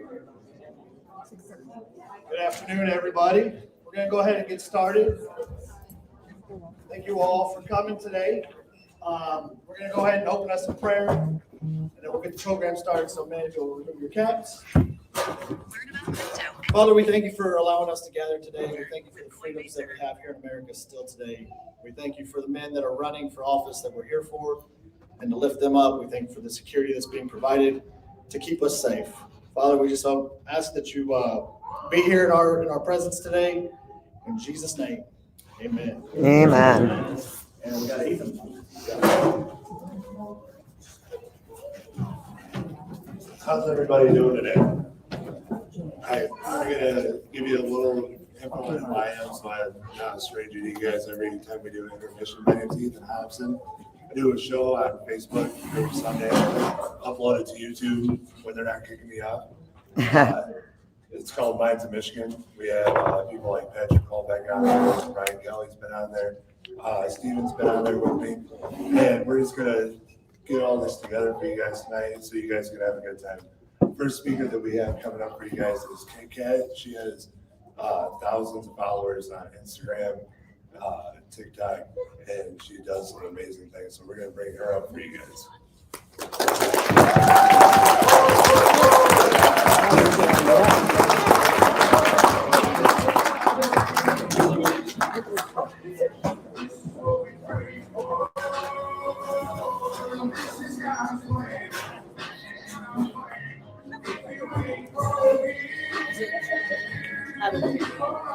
Good afternoon, everybody. We're going to go ahead and get started. Thank you all for coming today. We're going to go ahead and open us in prayer, and then we'll get the program started. So, man, if you'll remove your caps. Father, we thank you for allowing us to gather today. We thank you for the freedoms that we have here in America still today. We thank you for the men that are running for office that we're here for, and to lift them up. We thank you for the security that's being provided to keep us safe. Father, we just ask that you be here in our presence today. In Jesus' name, amen. Amen. And we got Ethan. How's everybody doing today? I'm going to give you a little info on who I am, so I'm not a stranger to you guys every time we do an intermission. My name's Ethan Hobson. I do a show on Facebook every Sunday. Upload it to YouTube when they're not kicking me off. It's called Minds of Michigan. We have people like Patrick Colbeck on there. Brian Kelly's been on there. Steven's been on there with me. And we're just going to get all this together for you guys tonight so you guys can have a good time. First speaker that we have coming up for you guys is Kickoff. She has thousands of followers on Instagram, TikTok, and she does some amazing things. So we're going to bring her up for you guys.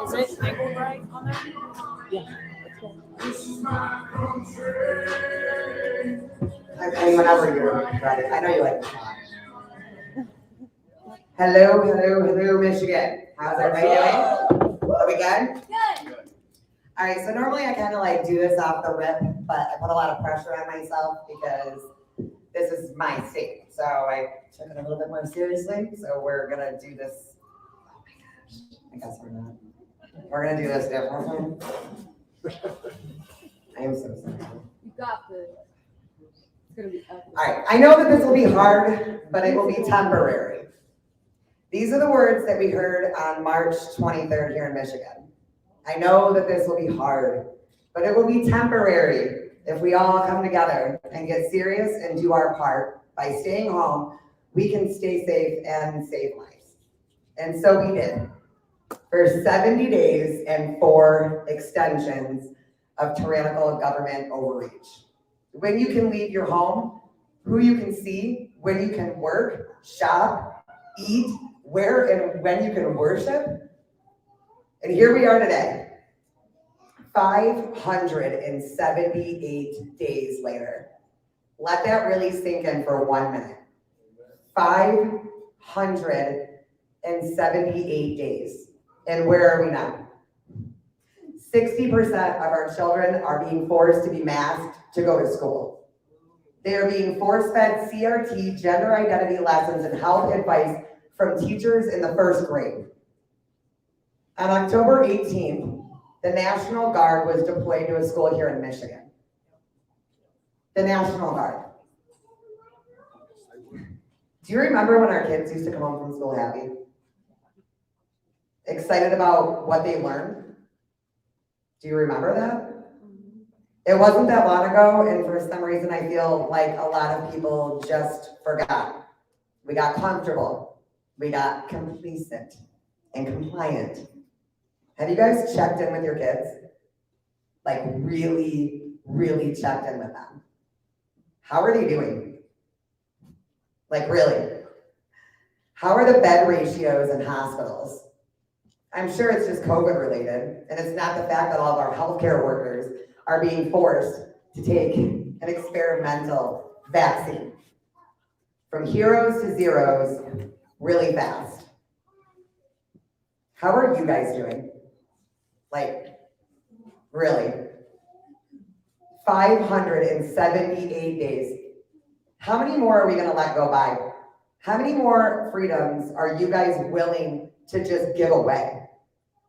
Is it angled right on there? Yeah. I mean, whenever you're ready. I know you like to talk. Hello, Michigan. How's everybody doing? Are we good? Good. All right, so normally I kind of like do this off the rip, but I put a lot of pressure on myself because this is my state. So I took it a little bit more seriously. So we're going to do this. Oh my gosh. I guess we're not. We're going to do this differently. I am so sorry. You got this. It's going to be epic. All right, I know that this will be hard, but it will be temporary. These are the words that we heard on March 23rd here in Michigan. I know that this will be hard, but it will be temporary if we all come together and get serious and do our part. By staying home, we can stay safe and save lives. And so we did. For 70 days and 4 extensions of tyrannical government overreach. When you can leave your home, who you can see, when you can work, shop, eat, where and when you can worship. And here we are today, 578 days later. Let that really sink in for 1 minute. 578 days. And where are we now? 60% of our children are being forced to be masked to go to school. They are being force-fed CRT, gender identity lessons, and health advice from teachers in the 1st grade. On October 18th, the National Guard was deployed to a school here in Michigan. The National Guard. Do you remember when our kids used to come home from school happy? Excited about what they learned? Do you remember that? It wasn't that long ago, and for some reason I feel like a lot of people just forgot. We got comfortable. We got complacent and compliant. Have you guys checked in with your kids? Like really, really checked in with them. How are they doing? Like really? How are the bed ratios in hospitals? I'm sure it's just COVID related, and it's not the fact that all of our healthcare workers are being forced to take an experimental vaccine. From heroes to zeros, really fast. How are you guys doing? Like, really? 578 days. How many more are we gonna let go by? How many more freedoms are you guys willing to just give away?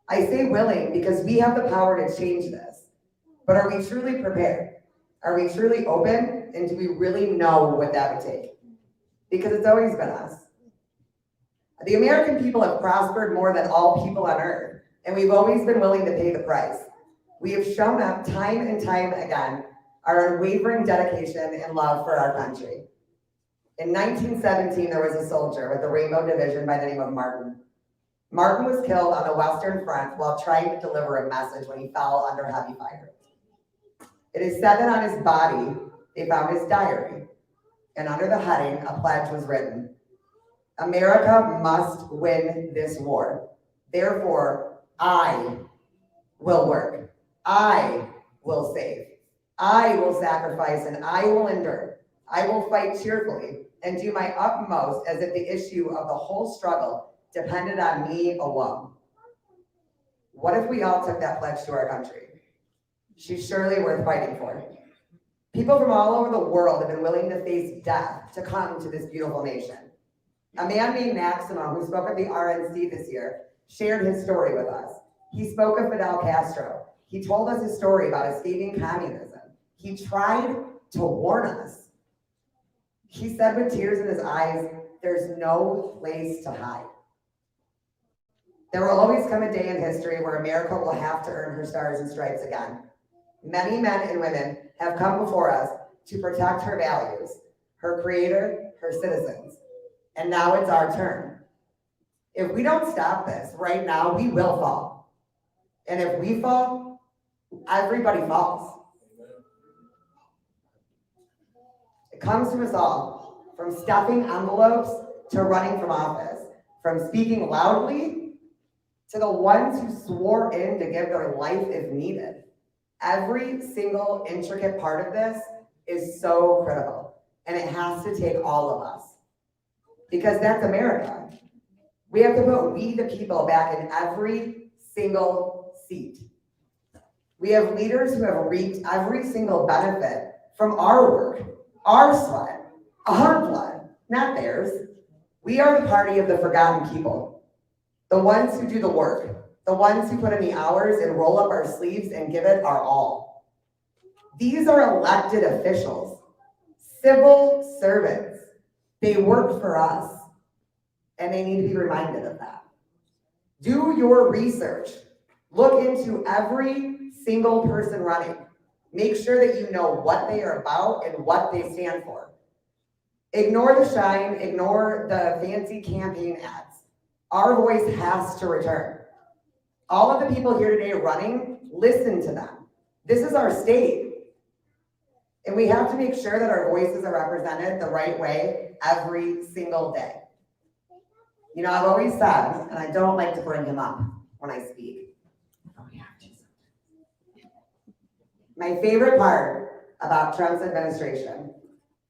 I say willing because we have the power to change this. But are we truly prepared? Are we truly open? And do we really know what that would take? Because it's always been us. The American people have prospered more than all people on earth, and we've always been willing to pay the price. We have shown up time and time again, our unwavering dedication and love for our country. In 1917, there was a soldier with the Rainbow Division by the name of Martin. Martin was killed on the Western Front while trying to deliver a message when he fell under heavy fire. It is said that on his body, they found his diary, and under the heading, a pledge was written. America must win this war. Therefore, I will work. I will save. I will sacrifice and I will endure. I will fight cheerfully and do my utmost as if the issue of the whole struggle depended on me alone. What if we all took that pledge to our country? She's surely worth fighting for. People from all over the world have been willing to face death to come to this beautiful nation. A man named Maximo, who spoke at the RNC this year, shared his story with us. He spoke of Fidel Castro. He told us his story about escaping communism. He tried to warn us. He said with tears in his eyes, there's no place to hide. There will always come a day in history where America will have to earn her stars and stripes again. Many men and women have come before us to protect her values, her creator, her citizens. And now it's our turn. If we don't stop this right now, we will fall. And if we fall, everybody falls. It comes from us all, from stuffing envelopes to running from office, from speaking loudly to the ones who swore in to give their life if needed. Every single intricate part of this is so critical, and it has to take all of us. Because that's America. We have to put we the people back in every single seat. We have leaders who have reaped every single benefit from our work, our sweat, our blood, not theirs. We are the party of the forgotten people. The ones who do the work, the ones who put in the hours and roll up our sleeves and give it our all. These are elected officials, civil servants. They work for us, and they need to be reminded of that. Do your research. Look into every single person running. Make sure that you know what they are about and what they stand for. Ignore the shine, ignore the fancy campaign ads. Our voice has to return. All of the people here today running, listen to them. This is our state. And we have to make sure that our voices are represented the right way every single day. You know, I've always said, and I don't like to bring him up when I speak. My favorite part about Trump's administration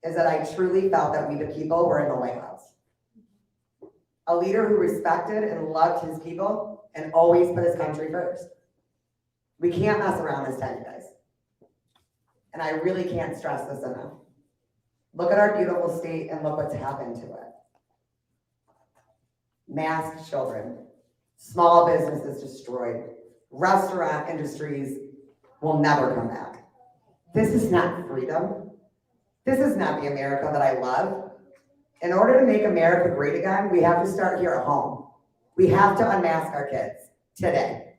is that I truly felt that we the people were in the White House. A leader who respected and loved his people and always put his country first. We can't mess around this time, guys. And I really can't stress this enough. Look at our beautiful state and look what's happened to it. Masked children, small businesses destroyed, restaurant industries will never come back. This is not freedom. This is not the America that I love. In order to make America great again, we have to start here at home. We have to unmask our kids today.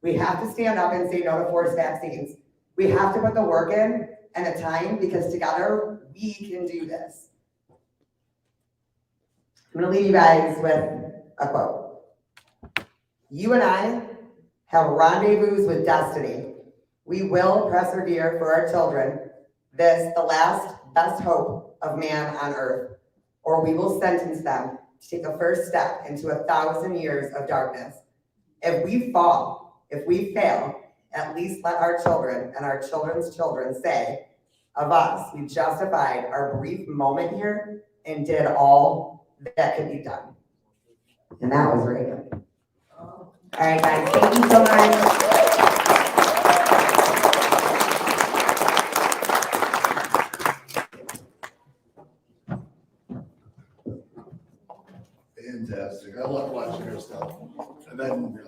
We have to stand up and say no to forced vaccines. We have to put the work in and the time because together we can do this. I'm going to leave you guys with a quote. You and I have rendezvous with destiny. We will persevere for our children, this, the last best hope of man on earth, or we will sentence them to take the first step into 1,000 years of darkness. If we fall, if we fail, at least let our children and our children's children say of us, we justified our brief moment here and did all that could be done. And that was Reagan. All right, guys, thank you so much. Fantastic. I love watching her stuff. And then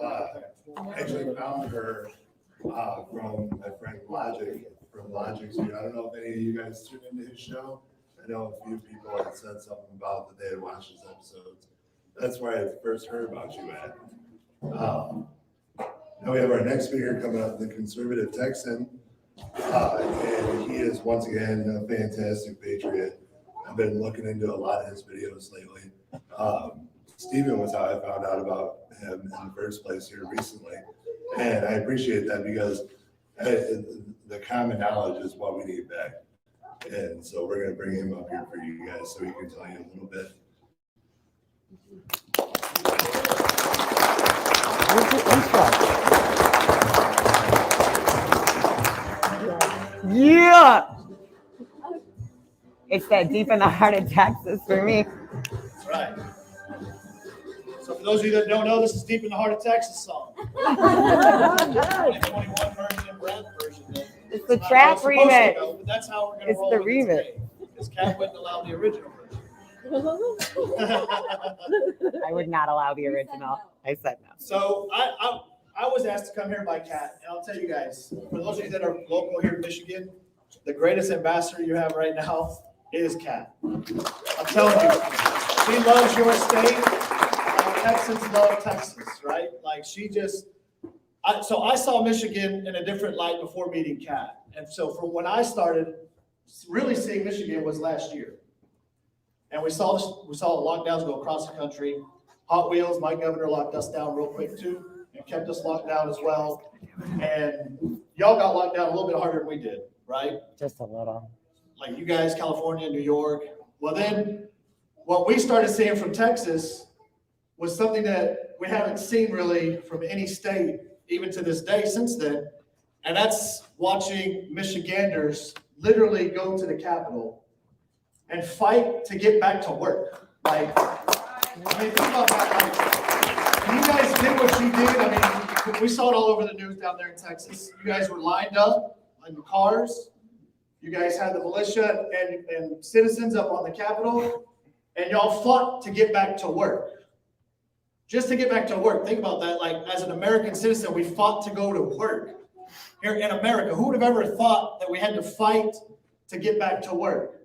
actually found her from my friend Logic, from Logic Street. I don't know if any of you guys tuned into his show. I know a few people had said something about that they had watched his episodes. That's where I first heard about you at. Now we have our next speaker coming up, the conservative Texan. And he is once again a fantastic patriot. I've been looking into a lot of his videos lately. Stephen was how I found out about him in the first place here recently. And I appreciate that because the common knowledge is what we need back. And so we're going to bring him up here for you guys so he can tell you a little bit. Yeah. It's that deep in the heart of Texas for me. That's right. So for those of you that don't know, this is Deep in the Heart of Texas song. 2021 version and Brad version. It's the Not trap how it's supposed to remix. go, but that's how we're going to It's roll the with it remix. today, because Cat wouldn't allow the original version. I would not allow the original. I said no. So I was asked to come here by Cat, and I'll tell you guys, for those of you that are local here in Michigan, the greatest ambassador you have right now is Cat. I'm telling you, she loves your state. Texans love Texas, right? Like she just, so I saw Michigan in a different light before meeting Cat. And so from when I started really seeing Michigan was last year. And we saw the lockdowns go across the country. Hot Wheels, my governor locked us down real quick too, and kept us locked down as well. And y'all got locked down a little bit harder than we did, right? Just a little. Like you guys, California, New York. Well, then what we started seeing from Texas was something that we haven't seen really from any state, even to this day since then. And that's watching Michiganders literally go to the Capitol and fight to get back to work. Like, I mean, think about that. Like, you guys did what you did. I mean, we saw it all over the news down there in Texas. You guys were lined up in cars. You guys had the militia and citizens up on the Capitol, and y'all fought to get back to work. Just to get back to work. Think about that. Like, as an American citizen, we fought to go to work here in America. Who would have ever thought that we had to fight to get back to work?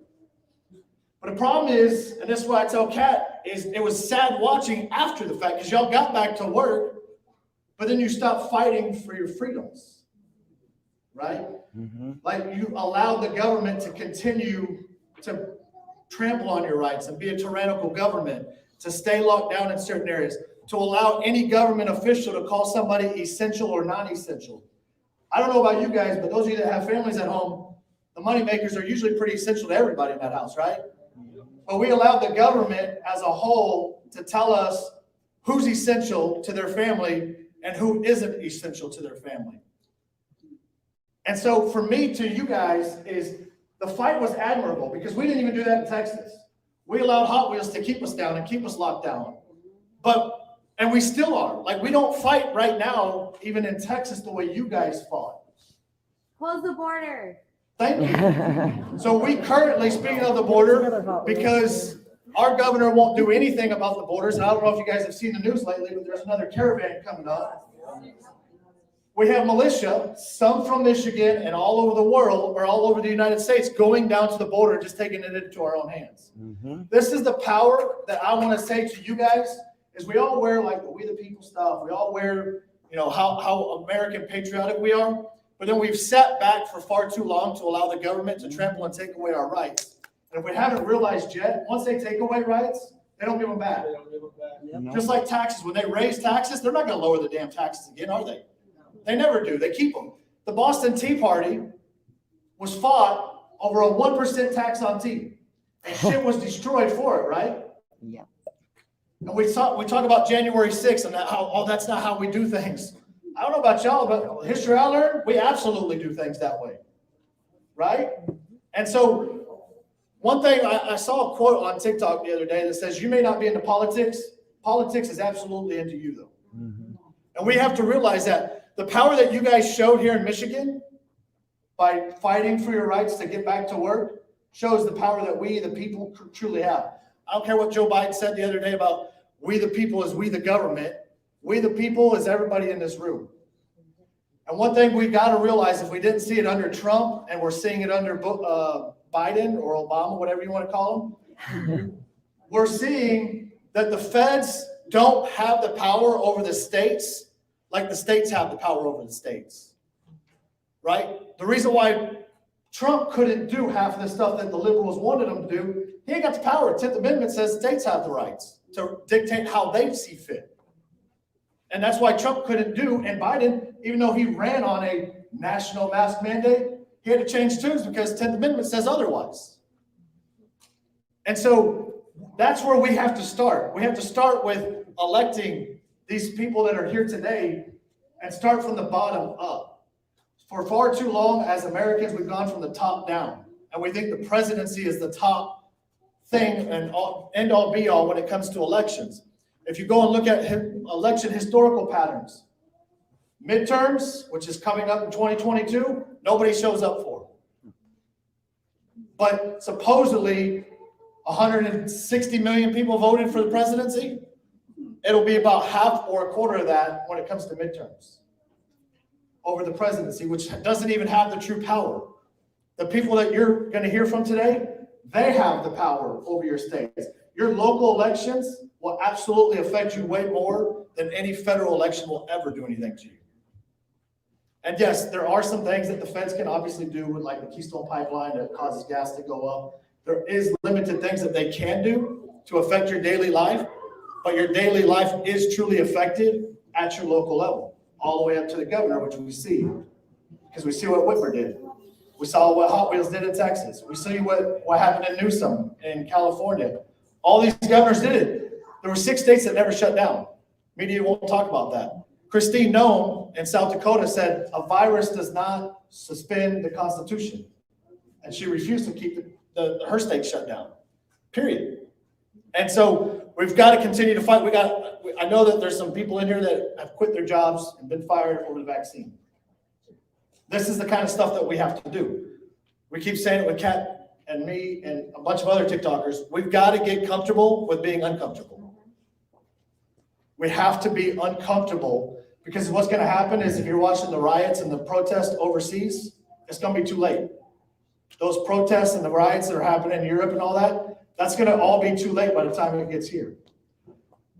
But the problem is, and this is why I tell Kat, is it was sad watching after the fact, because y'all got back to work, but then you stopped fighting for your freedoms, right? Mm-hmm. Like you allowed the government to continue to trample on your rights and be a tyrannical government, to stay locked down in certain areas, to allow any government official to call somebody essential or non-essential. I don't know about you guys, but those of you that have families at home, the money makers are usually pretty essential to everybody in that house, right? But we allowed the government as a whole to tell us who's essential to their family and who isn't essential to their family. And so for me to you guys is the fight was admirable because we didn't even do that in Texas. We allowed Hot Wheels to keep us down and keep us locked down. And we still are. Like, we don't fight right now, even in Texas, the way you guys fought. Close the border. Thank you. So we currently, speaking of the border, because our governor won't do anything about the borders, and I don't know if you guys have seen the news lately, but there's another caravan coming up. We have militia, some from Michigan and all over the world, or all over the United States, going down to the border and just taking it into our own hands. Mm-hmm. This is the power that I want to say to you guys, is we all wear like the We the People stuff. We all wear, how American patriotic we are. But then we've sat back for far too long to allow the government to trample and take away our rights. And if we haven't realized yet, once they take away rights, they don't give them back. Yep. Just like taxes. When they raise taxes, they're not going to lower the damn taxes again, are they? They never do. They keep them. The Boston Tea Party was fought over a 1% tax on tea. And shit was destroyed for it, right? Yeah. And we talk about January 6th and how that's not how we do things. I don't know about y'all, but history I learned, we absolutely do things that way, right? And so one thing, I saw a quote on TikTok the other day that says, you may not be into politics. Politics is absolutely into you, though. Mm-hmm. And we have to realize that the power that you guys showed here in Michigan by fighting for your rights to get back to work shows the power that we, the people, truly have. I don't care what Joe Biden said the other day about we the people is we the government. We the people is everybody in this room. And one thing we got to realize, if we didn't see it under Trump and we're seeing it under Biden or Obama, whatever you want to call him, we're seeing that the feds don't have the power over the states like the states have the power over the states, right? The reason why Trump couldn't do half of the stuff that the liberals wanted him to do, he ain't got the power. 10th Amendment says states have the rights to dictate how they see fit. And that's why Trump couldn't do, and Biden, even though he ran on a national mask mandate, he had to change tunes because 10th Amendment says otherwise. And so that's where we have to start. We have to start with electing these people that are here today and start from the bottom up. For far too long, as Americans, we've gone from the top down, and we think the presidency is the top thing and end all be all when it comes to elections. If you go and look at election historical patterns, midterms, which is coming up in 2022, nobody shows up for. But supposedly 160 million people voted for the presidency. It'll be about half or a quarter of that when it comes to midterms over the presidency, which doesn't even have the true power. The people that you're going to hear from today, they have the power over your states. Your local elections will absolutely affect you way more than any federal election will ever do anything to you. And yes, there are some things that the feds can obviously do, with like the Keystone Pipeline that causes gas to go up. There is limited things that they can do to affect your daily life, but your daily life is truly affected at your local level, all the way up to the governor, which we see, because we see what Whitmer did. We saw what Hot Wheels did in Texas. We see what happened in Newsom in California. All these governors did it. There were 6 states that never shut down. Media won't talk about that. Christine Noem in South Dakota said a virus does not suspend the Constitution. And she refused to keep her state shut down, period. And so we've got to continue to fight. I know that there's some people in here that have quit their jobs and been fired over the vaccine. This is the kind of stuff that we have to do. We keep saying it with Kat and me and a bunch of other TikTokers. We've got to get comfortable with being uncomfortable. We have to be uncomfortable, because what's going to happen is, if you're watching the riots and the protests overseas, it's going to be too late. Those protests and the riots that are happening in Europe and all that, that's going to all be too late by the time it gets here.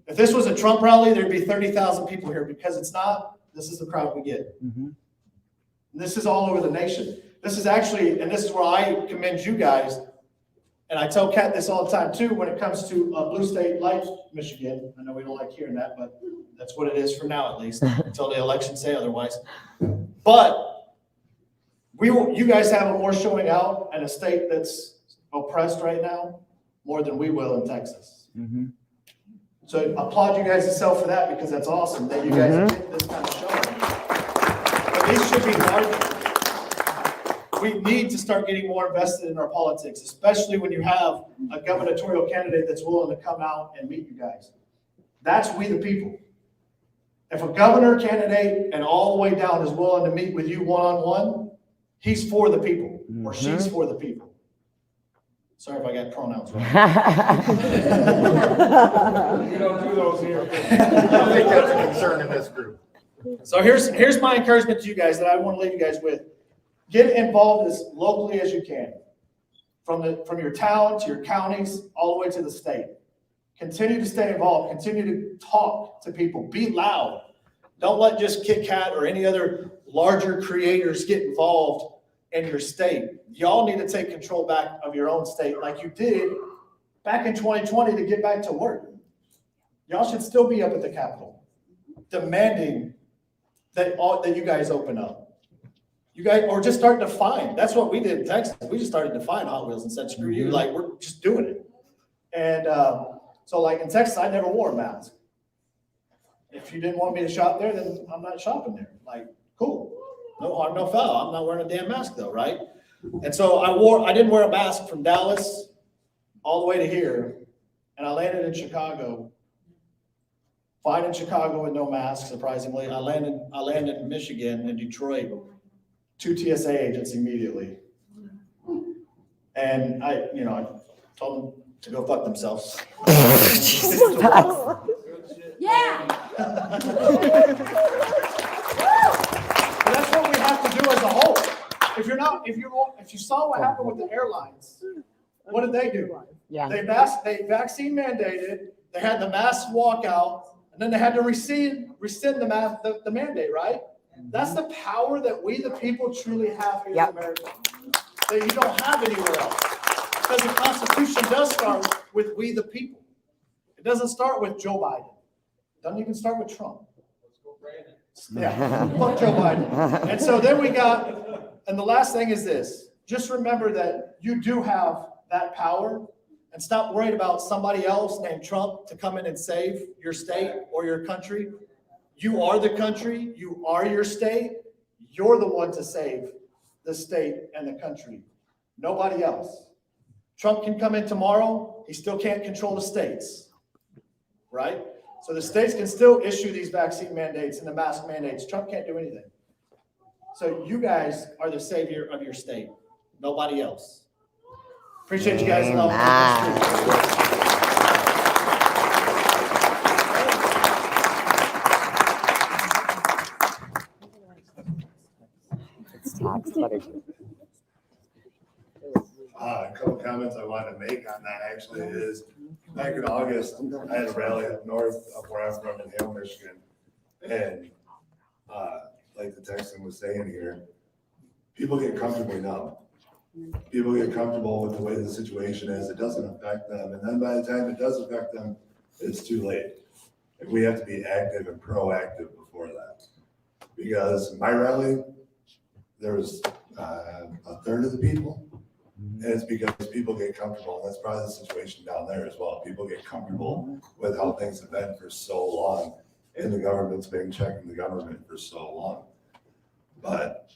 If this was a Trump rally, there'd be 30,000 people here. Because it's not, this is the crowd we get. Mm-hmm. This is all over the nation. This is actually, and this is where I commend you guys, and I tell Kat this all the time too, when it comes to blue state like Michigan. I know we don't like hearing that, but that's what it is for now, at least, until the elections say otherwise. But you guys have a more showing out in a state that's oppressed right now, more than we will in Texas. Mm-hmm. So applaud you guys yourself for that, because that's awesome that you guys get this kind of showing. But these should be larger. We need to start getting more invested in our politics, especially when you have a gubernatorial candidate that's willing to come out and meet you guys. That's we the people. If a governor candidate and all the way down is willing to meet with you one-on-one, he's for the people, or she's for the people. Sorry if I got pronouns wrong. We don't do those here. I think that's a concern in this group. So here's my encouragement to you guys that I want to leave you guys with. Get involved as locally as you can, from your town to your counties, all the way to the state. Continue to stay involved. Continue to talk to people. Be loud. Don't let just Kit Kat or any other larger creators get involved in your state. Y'all need to take control back of your own state, like you did back in 2020 to get back to work. Y'all should still be up at the Capitol demanding that you guys open up. You guys, or just start to fine. That's what we did in Texas. We just started to fine Hot Wheels and said, screw you, like, we're just doing it. And so like in Texas, I never wore a mask. If you didn't want me to shop there, then I'm not shopping there. Like, cool. No harm, no foul. I'm not wearing a damn mask though, right? And so I didn't wear a mask from Dallas all the way to here. And I landed in Chicago. Fine in Chicago with no mask, surprisingly. I landed in Michigan and Detroit. 2 TSA agents immediately. And I told them to go fuck themselves. Yeah. That's what we have to do as a whole. If you saw what happened with the airlines, what did they do? Yeah. They vaccine mandated, they had the mass walkout, and then they had to rescind the mandate, right? That's the power that we, the people, truly have here in America, that you don't have anywhere else. Because the Constitution does start with we, the people. It doesn't start with Joe Biden. It doesn't even start with Trump. Yeah, fuck Joe Biden. And so then we got, and the last thing is this. Just remember that you do have that power, and stop worrying about somebody else named Trump to come in and save your state or your country. You are the country. You are your state. You're the one to save the state and the country. Nobody else. Trump can come in tomorrow. He still can't control the states, right? So the states can still issue these vaccine mandates and the mask mandates. Trump can't do anything. So you guys are the savior of your state. Nobody else. Appreciate you guys. A couple comments I wanted to make on that actually is back in August, I had a rally up north up where I'm from in Hale, Michigan. And like the Texan was saying here, people get comfortable now. People get comfortable with the way the situation is. It doesn't affect them. And then by the time it does affect them, it's too late. And we have to be active and proactive before that. Because my rally, there was a third of the people. And it's because people get comfortable. And that's probably the situation down there as well. People get comfortable with how things have been for so long. And the government's been checking the government for so long. But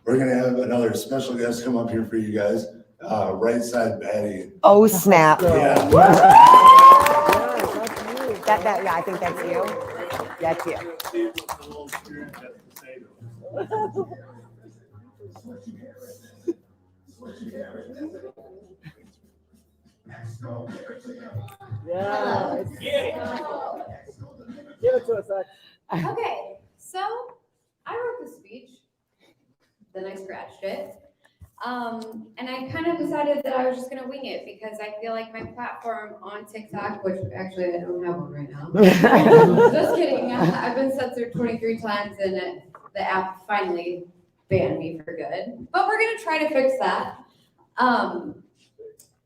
we're going to have another special guest come up here for you guys. Right side Batty. Oh, snap. Yeah. Yeah, I think that's you. That's you. Yeah. Give it to us, Zach. Okay, so I wrote the speech, then I scratched it. And I kind of decided that I was just gonna wing it because I feel like my platform on TikTok, which actually I don't have one right now. Just kidding. I've been censored 23 times and the app finally banned me for good. But we're gonna try to fix that.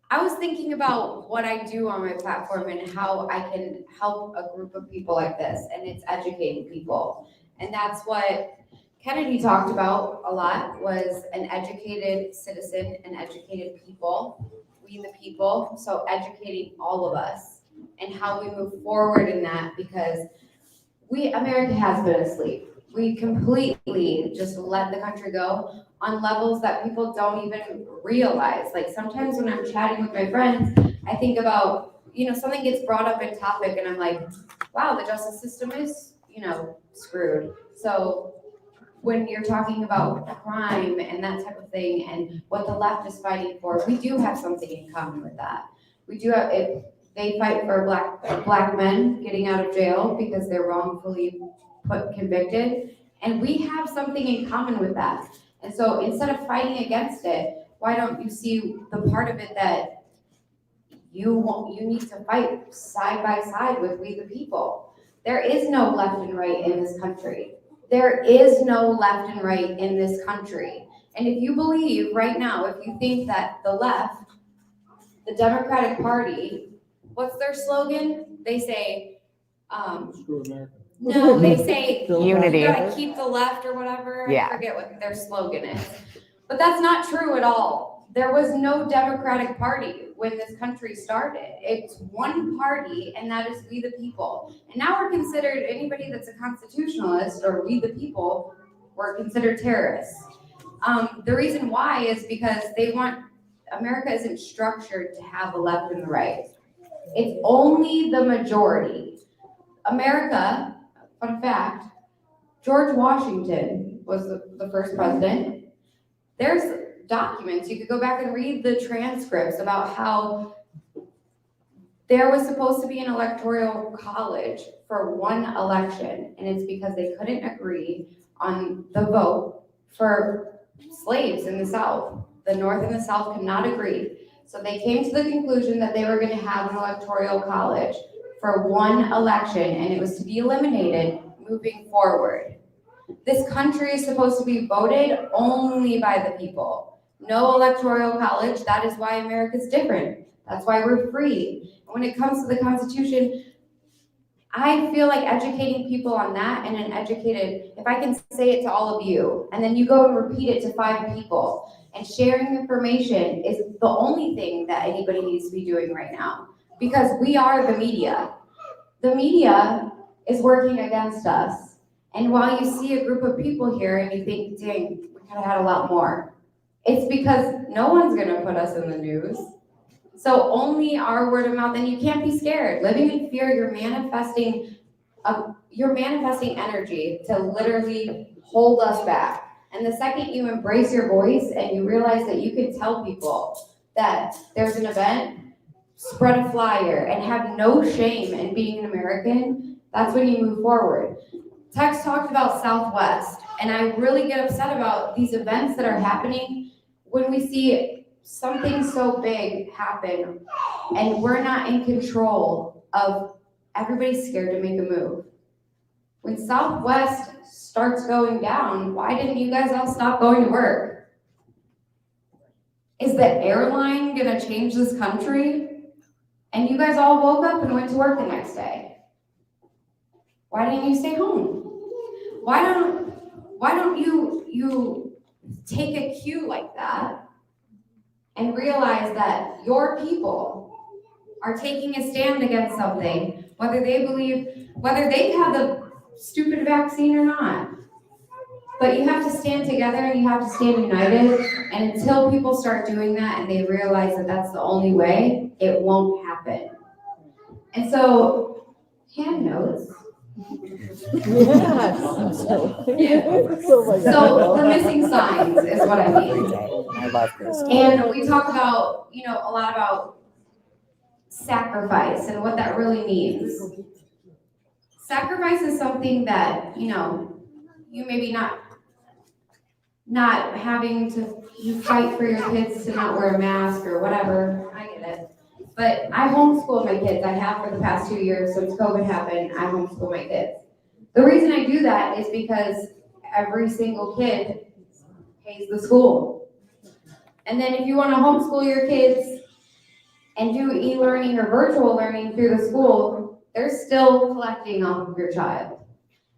I was thinking about what I do on my platform and how I can help a group of people like this, and it's educating people. And that's what Kennedy talked about a lot, was an educated citizen and educated people, we the people, so educating all of us and how we move forward in that, because America has been asleep. We completely just let the country go on levels that people don't even realize. Like sometimes when I'm chatting with my friends, I think about, something gets brought up in topic and I'm like, wow, the justice system is, screwed. So when you're talking about crime and that type of thing and what the left is fighting for, we do have something in common with that. We do have, if they fight for black men getting out of jail because they're wrongfully convicted, and we have something in common with that. And so instead of fighting against it, why don't you see the part of it that you need to fight side by side with we the people? There is no left and right in this country. There is no left and right in this country. And if you believe right now, if you think that the left, the Democratic Party, what's their slogan? They say, Screw America. no, they say Unity. you gotta keep the left or whatever. Yeah. I forget what their slogan is. But that's not true at all. There was no Democratic Party when this country started. It's one party, and that is we the people. And now we're considered, anybody that's a constitutionalist or we the people, we're considered terrorists. The reason why is because America isn't structured to have the left and the right. It's only the majority. America, fun fact, George Washington was the first president. There's documents, you could go back and read the transcripts about how there was supposed to be an electoral college for one election, and it's because they couldn't agree on the vote for slaves in the South. The North and the South could not agree. So they came to the conclusion that they were going to have an electoral college for one election, and it was to be eliminated moving forward. This country is supposed to be voted only by the people. No electoral college. That is why America's different. That's why we're free. When it comes to the Constitution, I feel like educating people on that and if I can say it to all of you, and then you go and repeat it to 5 people, and sharing information is the only thing that anybody needs to be doing right now. Because we are the media. The media is working against us. And while you see a group of people here and you think, dang, we could have had a lot more, it's because no one's gonna put us in the news. So only our word of mouth, and you can't be scared. Living in fear, you're manifesting energy to literally hold us back. And the second you embrace your voice and you realize that you can tell people that there's an event, spread a flyer, and have no shame in being an American, that's when you move forward. Tex talked about Southwest, and I really get upset about these events that are happening when we see something so big happen and we're not in control of, everybody's scared to make a move. When Southwest starts going down, why didn't you guys all stop going to work? Is the airline gonna change this country? And you guys all woke up and went to work the next day. Why didn't you stay home? Why don't you take a cue like that and realize that your people are taking a stand against something, whether they've had the stupid vaccine or not. But you have to stand together and you have to stand united, and until people start doing that and they realize that that's the only way, it won't happen. And so, hand notes. Yes. So we're missing signs is what I mean. I love this. And we talk about, a lot about sacrifice and what that really means. Sacrifice is something that, you maybe not having to fight for your kids to not wear a mask or whatever. I get it. But I homeschool my kids. I have for the past 2 years since COVID happened. I homeschool my kids. The reason I do that is because every single kid pays the school. And then if you want to homeschool your kids and do e-learning or virtual learning through the school, they're still collecting off of your child.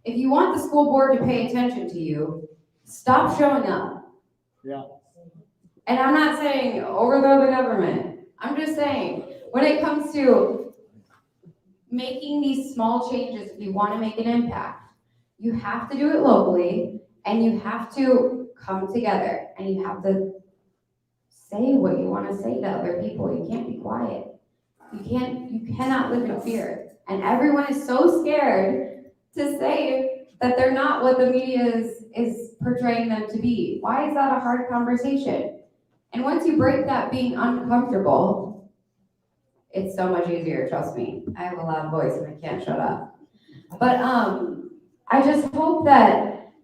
If you want the school board to pay attention to you, stop showing up. Yeah. And I'm not saying overthrow the government. I'm just saying, when it comes to making these small changes, if you want to make an impact, you have to do it locally, and you have to come together, and you have to say what you want to say to other people. You can't be quiet. You cannot live in fear. And everyone is so scared to say that they're not what the media is portraying them to be. Why is that a hard conversation? And once you break that being uncomfortable, it's so much easier, trust me. I have a loud voice and I can't shut up. But I just hope that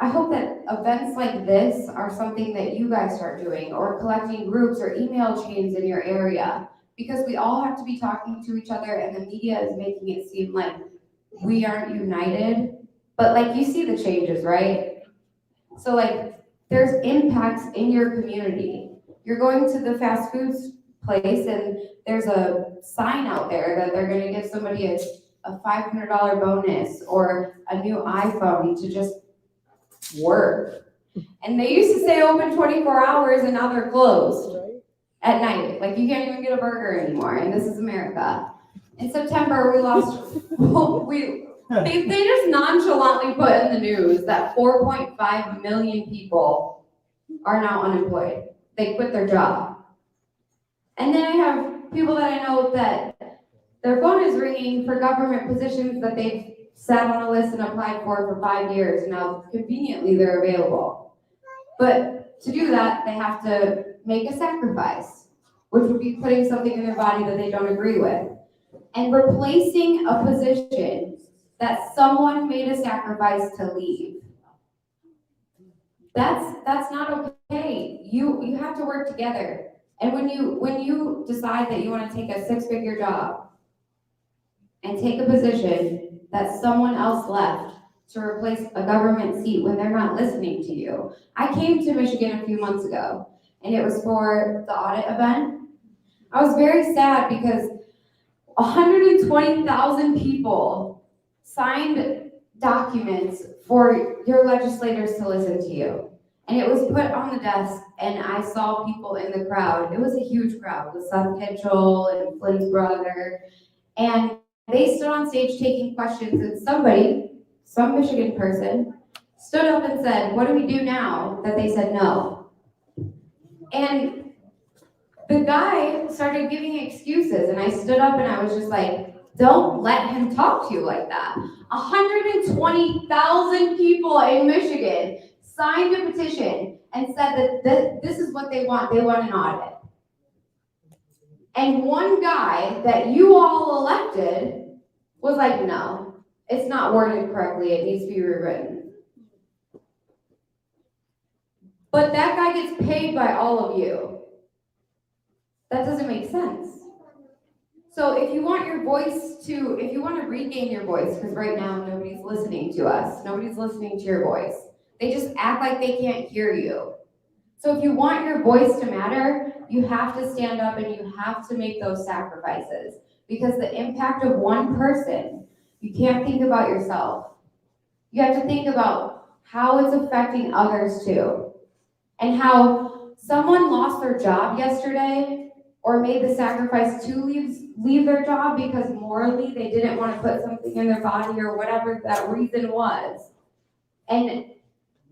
events like this are something that you guys start doing, or collecting groups or email chains in your area, because we all have to be talking to each other, and the media is making it seem like we aren't united. But like, you see the changes, right? So like, there's impacts in your community. You're going to the fast foods place and there's a sign out there that they're gonna give somebody a $500 bonus or a new iPhone to just work. And they used to stay open 24 hours and now they're closed at night. Like, you can't even get a burger anymore, and this is America. In September, we lost, they just nonchalantly put in the news that 4.5 million people are now unemployed. They quit their job. And then I have people that I know that their phone is ringing for government positions that they've sat on a list and applied for 5 years, and now conveniently they're available. But to do that, they have to make a sacrifice, which would be putting something in their body that they don't agree with, and replacing a position that someone made a sacrifice to leave. That's not okay. You have to work together. And when you decide that you want to take a 6-figure job, and take a position that someone else left to replace a government seat when they're not listening to you. I came to Michigan a few months ago, and it was for the audit event. I was very sad because 120,000 people signed documents for your legislators to listen to you. And it was put on the desk, and I saw people in the crowd. It was a huge crowd with Seth Kitchell and Flynn's brother. And they stood on stage taking questions, and some Michigan person, stood up and said, "What do we do now?" That they said no. And the guy started giving excuses, and I stood up and I was just like, don't let him talk to you like that. 120,000 people in Michigan signed a petition and said that this is what they want. They want an audit. And one guy that you all elected was like, no, it's not worded correctly. It needs to be rewritten. But that guy gets paid by all of you. That doesn't make sense. So if you want to regain your voice, because right now nobody's listening to us, nobody's listening to your voice. They just act like they can't hear you. So if you want your voice to matter, you have to stand up and you have to make those sacrifices. Because the impact of one person, you can't think about yourself. You have to think about how it's affecting others too. And how someone lost their job yesterday or made the sacrifice to leave their job because morally they didn't want to put something in their body or whatever that reason was. And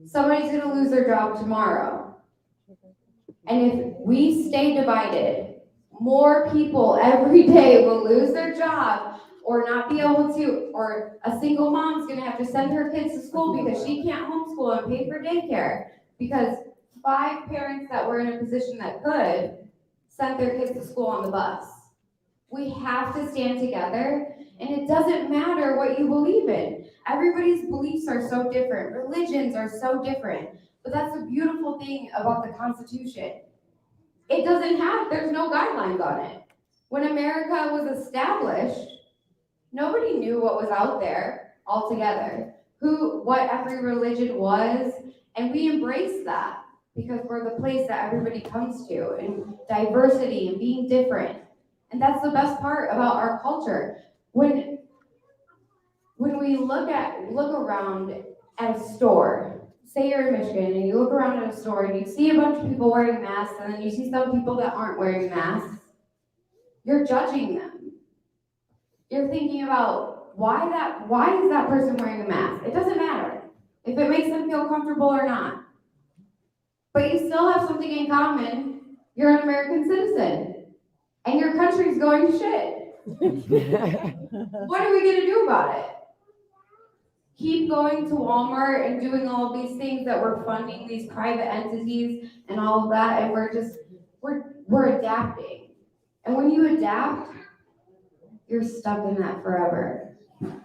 somebody's going to lose their job tomorrow. And if we stay divided, more people every day will lose their job or not be able to, or a single mom's going to have to send her kids to school because she can't homeschool and pay for daycare because 5 parents that were in a position that could sent their kids to school on the bus. We have to stand together, and it doesn't matter what you believe in. Everybody's beliefs are so different. Religions are so different. But that's the beautiful thing about the Constitution. There's no guidelines on it. When America was established, nobody knew what was out there altogether, what every religion was, and we embraced that. Because we're the place that everybody comes to, and diversity and being different. And that's the best part about our culture. When we look around at a store, say you're in Michigan and you look around at a store and you see a bunch of people wearing masks and then you see some people that aren't wearing masks, you're judging them. You're thinking about why is that person wearing a mask? It doesn't matter if it makes them feel comfortable or not. But you still have something in common. You're an American citizen. And your country's going to shit. What are we going to do about it? Keep going to Walmart and doing all of these things that we're funding these private entities and all of that, and we're adapting. And when you adapt, you're stuck in that forever. And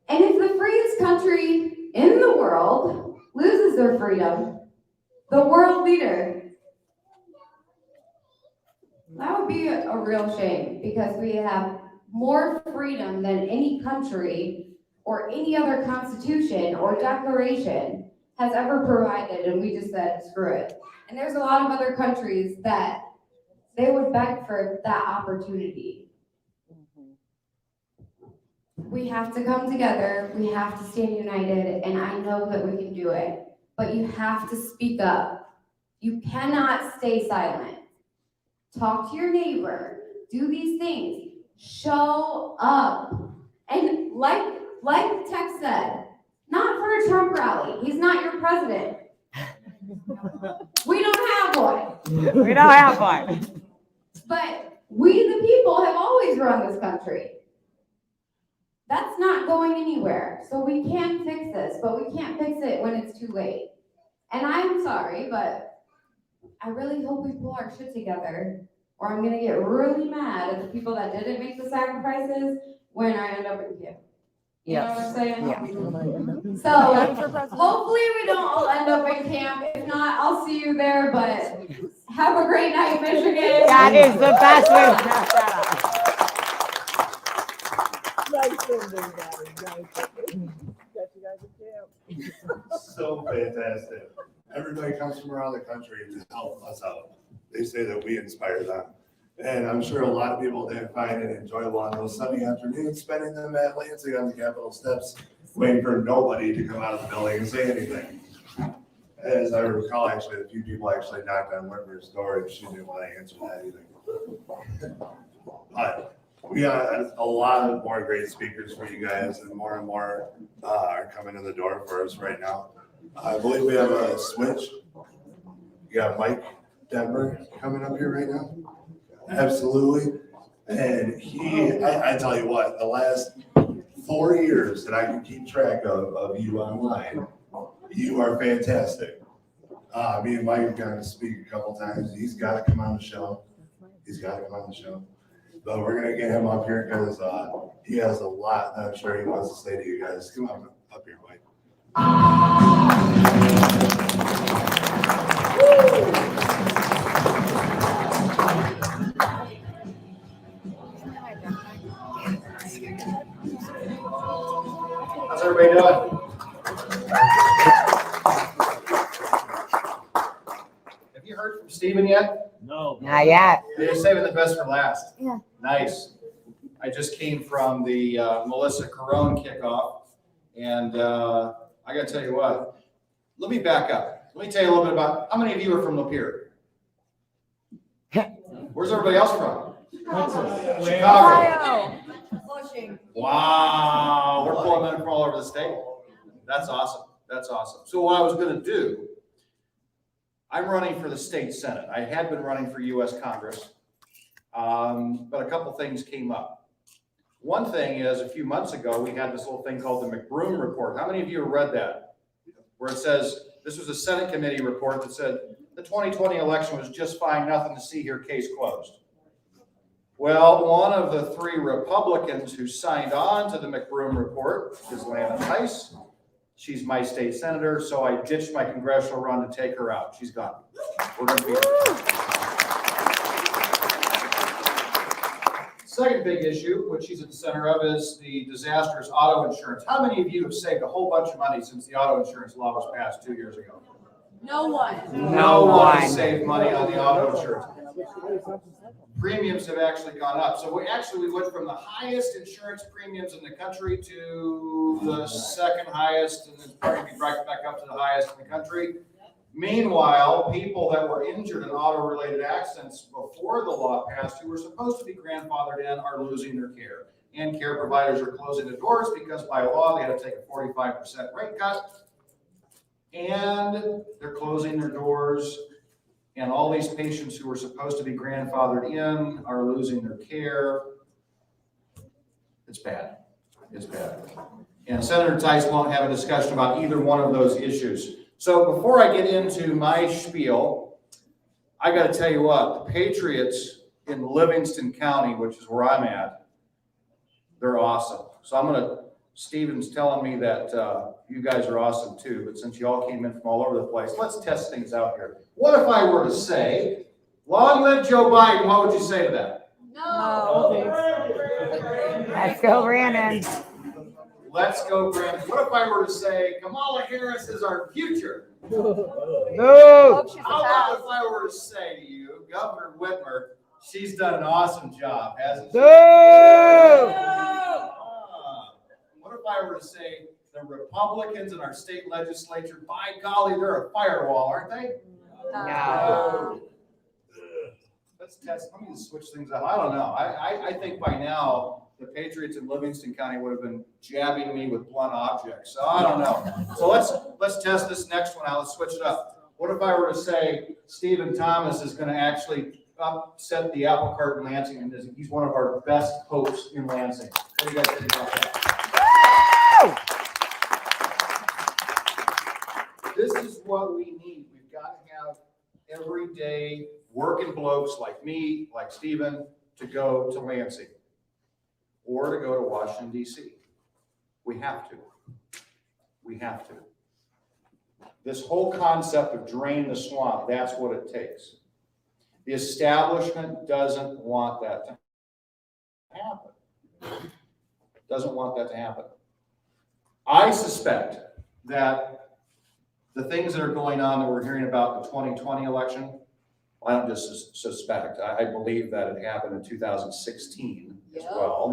if the freest country in the world loses their freedom, the world leader, that would be a real shame because we have more freedom than any country or any other constitution or declaration has ever provided, and we just said, screw it. And there's a lot of other countries that they would beg for that opportunity. We have to come together, we have to stand united, and I know that we can do it. But you have to speak up. You cannot stay silent. Talk to your neighbor. Do these things. Show up. And like Tex said, not for a Trump rally. He's not your president. We don't have one. We don't have one. But we, the people, have always run this country. That's not going anywhere. So we can fix this, but we can't fix it when it's too late. And I'm sorry, but I really hope we pull our shit together, or I'm gonna get really mad at the people that didn't make the sacrifices when I end up in camp. You know what I'm saying? Yeah. So hopefully we don't all end up in camp. If not, I'll see you there, but have a great night, Michigan. That is the best way to wrap that up. So fantastic. Everybody comes from around the country to help us out. They say that we inspire them. And I'm sure a lot of people did find it enjoyable on those sunny afternoons, spending them at Lansing on the Capitol steps, waiting for nobody to come out of the building and say anything. As I recall, actually, a few people actually knocked on Whitmer's door and she didn't want to answer that either. But we got a lot of more great speakers for you guys, and more are coming in the door for us right now. I believe we have a switch. You got Mike Denver coming up here right now. Absolutely. And I tell you what, the last 4 years that I can keep track of you online, you are fantastic. Me and Mike have gotten to speak a couple times. He's got to come on the show. But we're going to get him up here because he has a lot that I'm sure he wants to say to you guys. Come on up here, Mike. How's everybody doing? Have you heard from Steven yet? No. Not yet. You're saving the best for last. Yeah. Nice. I just came from the Melissa Carone kickoff, and I got to tell you what. Let me back up. Let me tell you a little bit about how many of you are from Lapeer. Where's everybody else from? Chicago. Wow, we're pulling men from all over the state. That's awesome. That's awesome. So what I was going to do, I'm running for the state senate. I had been running for U.S. Congress, but a couple things came up. One thing is, a few months ago, we had this little thing called the McBroom report. How many of you have read that? Where it says, this was a Senate committee report that said, the 2020 election was just fine, nothing to see here, case closed. Well, one of the 3 Republicans who signed on to the McBroom report is Lana Tice. She's my state senator, so I ditched my congressional run to take her out. She's gone. We're going to be Second big issue, which she's at the center of, is the disastrous auto insurance. How many of you have saved a whole bunch of money since the auto insurance law was passed 2 years ago? No one. No one has saved money on the auto insurance. Premiums have actually gone up. So we went from the highest insurance premiums in the country to the second highest, and then probably be right back up to the highest in the country. Meanwhile, people that were injured in auto-related accidents before the law passed, who were supposed to be grandfathered in, are losing their care. And care providers are closing the doors because by law, they had to take a 45% rate cut. And they're closing their doors. And all these patients who were supposed to be grandfathered in are losing their care. It's bad. It's bad. And Senator Tice won't have a discussion about either one of those issues. So before I get into my spiel, I got to tell you what, the Patriots in Livingston County, which is where I'm at, they're awesome. So Stephen's telling me that you guys are awesome too, but since you all came in from all over the place, let's test things out here. What if I were to say, long live Joe Biden, what would you say to that? No. Let's go, Brandon. Let's go, Brandon. What if I were to say, Kamala Harris is our future? No. How about if I were to say to you, Governor Whitmer, she's done an awesome job, hasn't she? No. What if I were to say the Republicans in our state legislature, by golly, they're a firewall, aren't they? No. Let's test. Let me just switch things up. I don't know. I think by now the Patriots in Livingston County would have been jabbing me with blunt objects. So I don't know. So let's test this next one out. Let's switch it up. What if I were to say Stephen Thomas is going to actually upset the apple cart in Lansing, and he's one of our best hopes in Lansing? What do you guys think about that? This is what we need. We've got to have everyday working blokes like me, like Stephen, to go to Lansing or to go to Washington, D.C. We have to. We have to. This whole concept of drain the swamp, that's what it takes. The establishment doesn't want that to happen. doesn't want that to happen. I suspect that the things that are going on that we're hearing about the 2020 election, I don't just suspect, I believe that it happened in 2016 as well.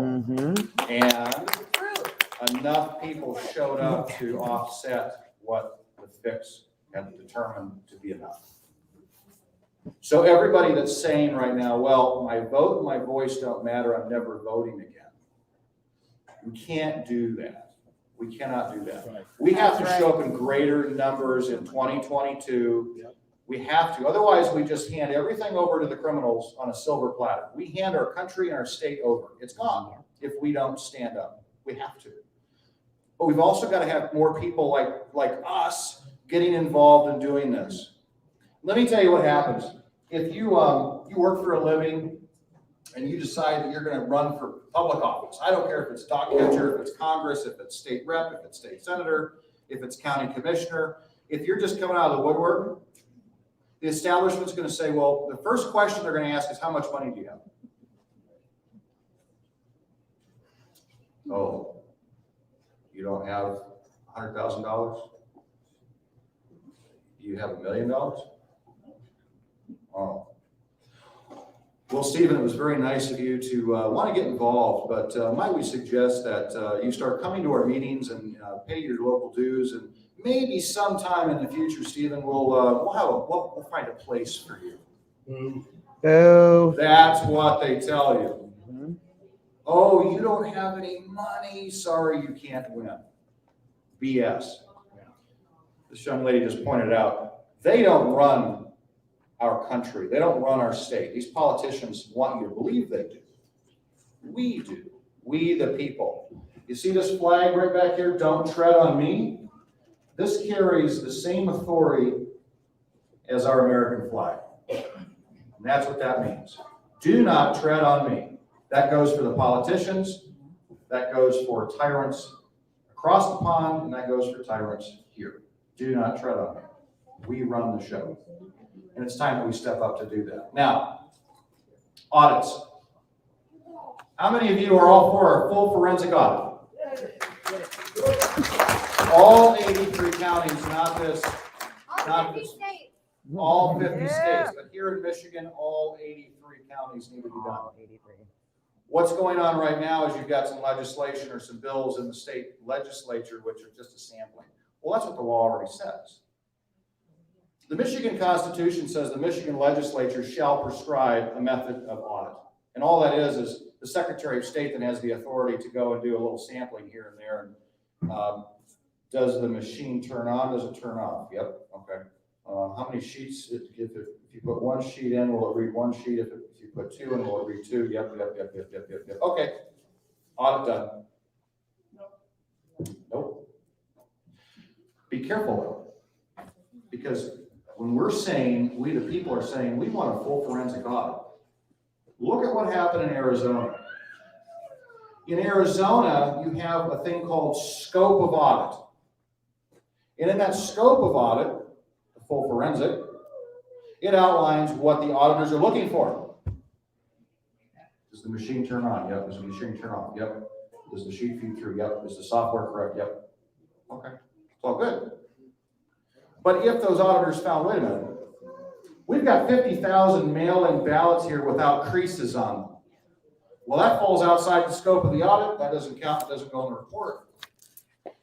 And enough people showed up to offset what the fix had determined to be enough. So everybody that's saying right now, well, my vote and my voice don't matter, I'm never voting again. We can't do that. We cannot do that. Right. We have to show up in greater numbers in 2022. Yep. We have to. Otherwise, we just hand everything over to the criminals on a silver platter. We hand our country and our state over. It's gone if we don't stand up. We have to. But we've also got to have more people like us getting involved in doing this. Let me tell you what happens. If you work for a living and you decide that you're going to run for public office, I don't care if it's dog catcher, if it's Congress, if it's state rep, if it's state senator, if it's county commissioner, if you're just coming out of the woodwork, the establishment's going to say, well, the first question they're going to ask is, how much money do you have? Oh, you don't have $100,000? You have $1 million? Oh. Well, Stephen, it was very nice of you to want to get involved, but might we suggest that you start coming to our meetings and pay your local dues, and maybe sometime in the future, Stephen, we'll find a place for you. Boo. That's what they tell you. Oh, you don't have any money. Sorry, you can't win. BS. This young lady just pointed out, they don't run our country. They don't run our state. These politicians want you to believe they do. We do. We, the people. You see this flag right back here? Don't tread on me. This carries the same authority as our American flag. And that's what that means. Do not tread on me. That goes for the politicians. That goes for tyrants across the pond, and that goes for tyrants here. Do not tread on me. We run the show. And it's time that we step up to do that. Now, audits. How many of you are all for a full forensic audit? All 83 counties, not this. All 50 states. All 50 states, but here in Michigan, all 83 counties need to be done. 83. What's going on right now is you've got some legislation or some bills in the state legislature, which are just a sampling. Well, that's what the law already says. The Michigan Constitution says the Michigan legislature shall prescribe a method of audit. And all that is the Secretary of State that has the authority to go and do a little sampling here and there. And does the machine turn on? Does it turn off? Yep. Okay. How many sheets? If you put one sheet in, will it read one sheet? If you put two in, will it read two? Yep. Okay. Audit done. Nope. Be careful though, because when we're saying, we the people are saying, we want a full forensic audit. Look at what happened in Arizona. In Arizona, you have a thing called scope of audit. And in that scope of audit, the full forensic, it outlines what the auditors are looking for. Does the machine turn on? Yep. Does the machine turn off? Yep. Does the sheet feed through? Yep. Is the software correct? Yep. Okay. It's all good. But if those auditors found, wait a minute, we've got 50,000 mail-in ballots here without creases on them. Well, that falls outside the scope of the audit. That doesn't count. It doesn't go in the report.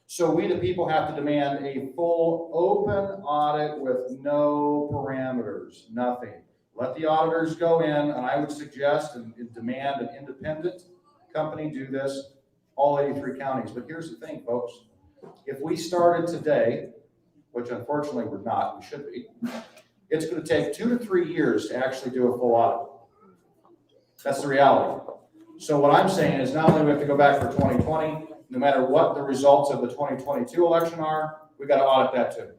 So we, the people, have to demand a full open audit with no parameters, nothing. Let the auditors go in, and I would suggest and demand an independent company do this, all 83 counties. But here's the thing, folks. If we started today, which unfortunately we're not, we should be, it's going to take 2 to 3 years to actually do a full audit. That's the reality. So what I'm saying is not only do we have to go back for 2020, no matter what the results of the 2022 election are, we got to audit that too.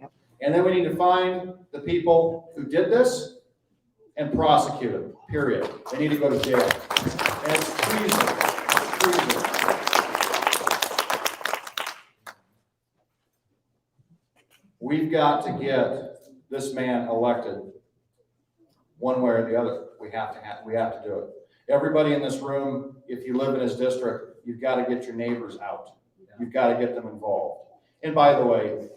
Yep. And then we need to find the people who did this and prosecute them, period. They need to go to jail. And it's treason. It's treason. We've got to get this man elected one way or the other. We have to do it. Everybody in this room, if you live in his district, you've got to get your neighbors out. You've got to get them involved. And by the way,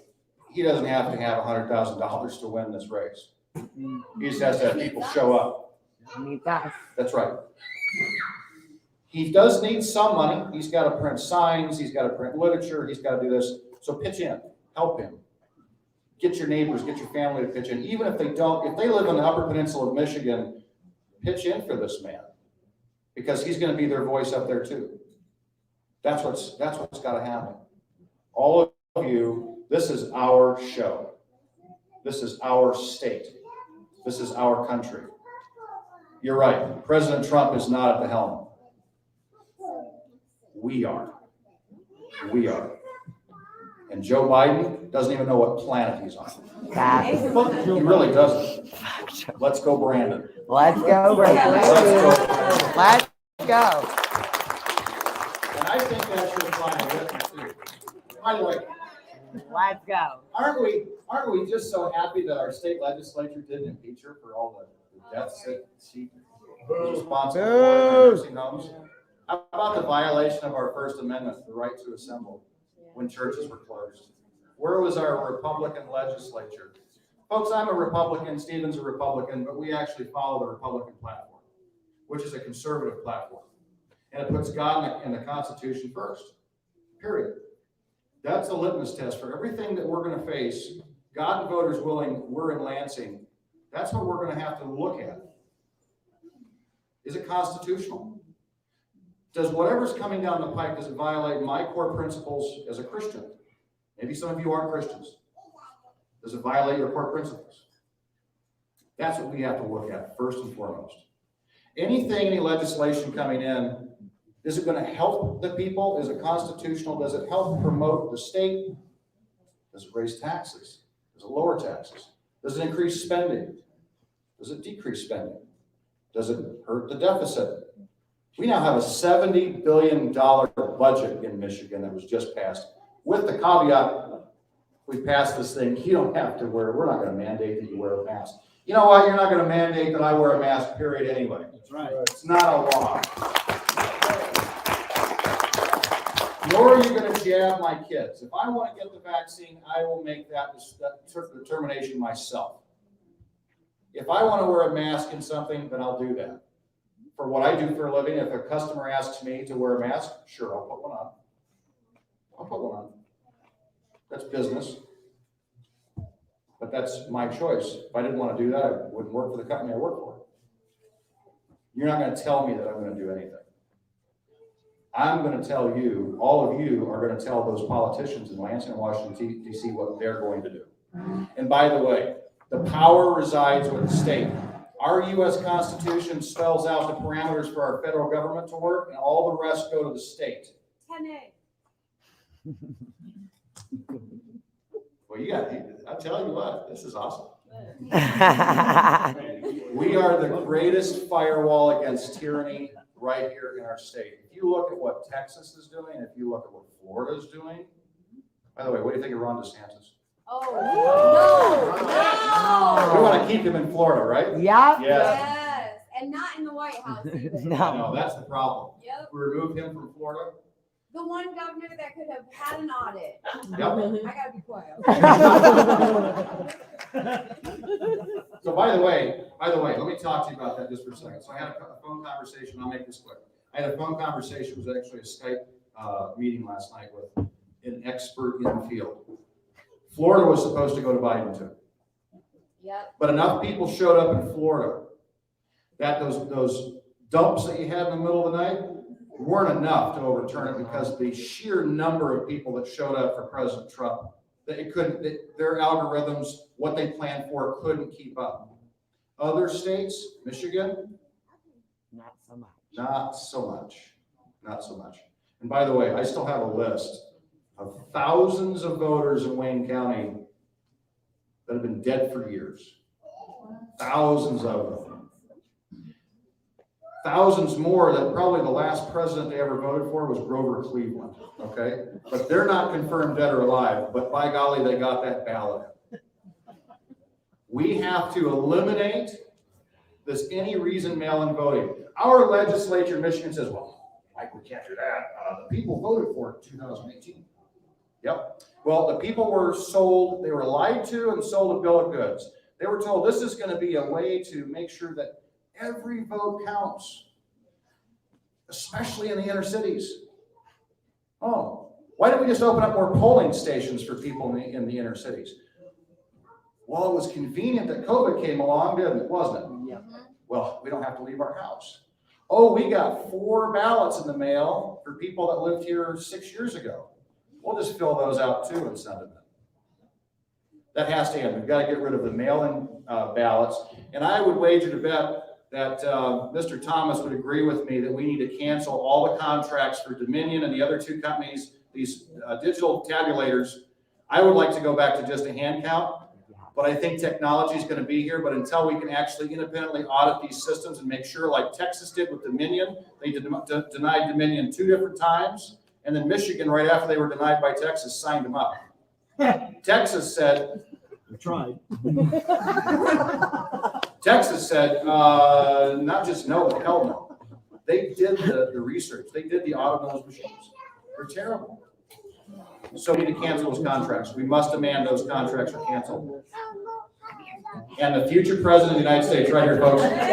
he doesn't have to have $100,000 to win this race. He just has to have people show up. Need that. That's right. He does need some money. He's got to print signs. He's got to print literature. He's got to do this. So pitch in, help him. Get your neighbors, get your family to pitch in. Even if they don't, if they live in the Upper Peninsula of Michigan, pitch in for this man, because he's going to be their voice up there too. That's what's got to happen. All of you, this is our show. This is our state. This is our country. You're right. President Trump is not at the helm. We are. We are. And Joe Biden doesn't even know what planet he's on. He really doesn't. Let's go, Brandon. Let's go, Brandon. Let's go. And I think that should apply to Whitman too. By the way, Let's go. aren't we just so happy that our state legislature didn't impeach her for all the deaths that she was responsible for in nursing homes? How about the violation of our First Amendment, the right to assemble, when churches were closed? Where was our Republican legislature? Folks, I'm a Republican, Stephen's a Republican, but we actually follow the Republican platform, which is a conservative platform. And it puts God and the Constitution first, period. That's a litmus test for everything that we're going to face. God and voters willing, we're in Lansing. That's what we're going to have to look at. Is it constitutional? Does whatever's coming down the pike, does it violate my core principles as a Christian? Maybe some of you aren't Christians. Does it violate your core principles? That's what we have to look at first and foremost. Any legislation coming in, is it going to help the people? Is it constitutional? Does it help promote the state? Does it raise taxes? Does it lower taxes? Does it increase spending? Does it decrease spending? Does it hurt the deficit? We now have a $70 billion budget in Michigan that was just passed. With the caveat, we passed this thing, you don't have to wear, we're not going to mandate that you wear a mask. You know what? You're not going to mandate that I wear a mask, period, anyway. That's right. It's not a law. Nor are you going to jab my kids. If I want to get the vaccine, I will make that determination myself. If I want to wear a mask in something, then I'll do that. For what I do for a living, if a customer asks me to wear a mask, sure, I'll put one on. I'll put one on. That's business. But that's my choice. If I didn't want to do that, I wouldn't work for the company I work for. You're not going to tell me that I'm going to do anything. I'm going to tell you, all of you are going to tell those politicians in Lansing and Washington, D.C. what they're going to do. And by the way, the power resides with the state. Our U.S. Constitution spells out the parameters for our federal government to work, and all the rest go to the state. 10A. Well, I'll tell you what, this is awesome. We are the greatest firewall against tyranny right here in our state. If you look at what Texas is doing, if you look at what Florida is doing, by the way, what do you think of Ron DeSantis? Oh, no. We want to keep him in Florida, right? Yep. Yes. Yes. And not in the White House either. No. No, that's the problem. Yep. We remove him from Florida. The one governor that could have had an audit. Yep. I gotta be quiet. So by the way, let me talk to you about that just for a second. So I had a phone conversation. I'll make this quick. I had a phone conversation. It was actually a Skype meeting last night with an expert in the field. Florida was supposed to go to Biden too. Yep. But enough people showed up in Florida that those dumps that you had in the middle of the night weren't enough to overturn it, because the sheer number of people that showed up for President Trump, their algorithms, what they planned for, couldn't keep up. Other states, Michigan, Not so much. not so much, not so much. And by the way, I still have a list of thousands of voters in Wayne County that have been dead for years. Thousands of them. Thousands more that probably the last president they ever voted for was Grover Cleveland, okay? But they're not confirmed dead or alive, but by golly, they got that ballot. We have to eliminate this any reason mail-in voting. Our legislature in Michigan says, well, Mike, we can't do that. The people voted for it in 2018. Yep. Well, the people were sold, they were lied to and sold a bill of goods. They were told this is going to be a way to make sure that every vote counts, especially in the inner cities. Oh, why don't we just open up more polling stations for people in the inner cities? Well, it was convenient that COVID came along, didn't it? Wasn't it? Yeah. Well, we don't have to leave our house. Oh, we got 4 ballots in the mail for people that lived here 6 years ago. We'll just fill those out too and send them in. That has to end. We've got to get rid of the mail-in ballots. And I would wager to bet that Mr. Thomas would agree with me that we need to cancel all the contracts for Dominion and the other 2 companies, these digital tabulators. I would like to go back to just a hand count, but I think technology is going to be here. But until we can actually independently audit these systems and make sure, like Texas did with Dominion, they denied Dominion 2 different times. And then Michigan, right after they were denied by Texas, signed them up. Texas said, We tried. Texas said, not just no, but hell no. They did the research. They did the audit on those machines. They're terrible. So we need to cancel those contracts. We must demand those contracts are canceled. And the future president of the United States, right here, folks. Right here.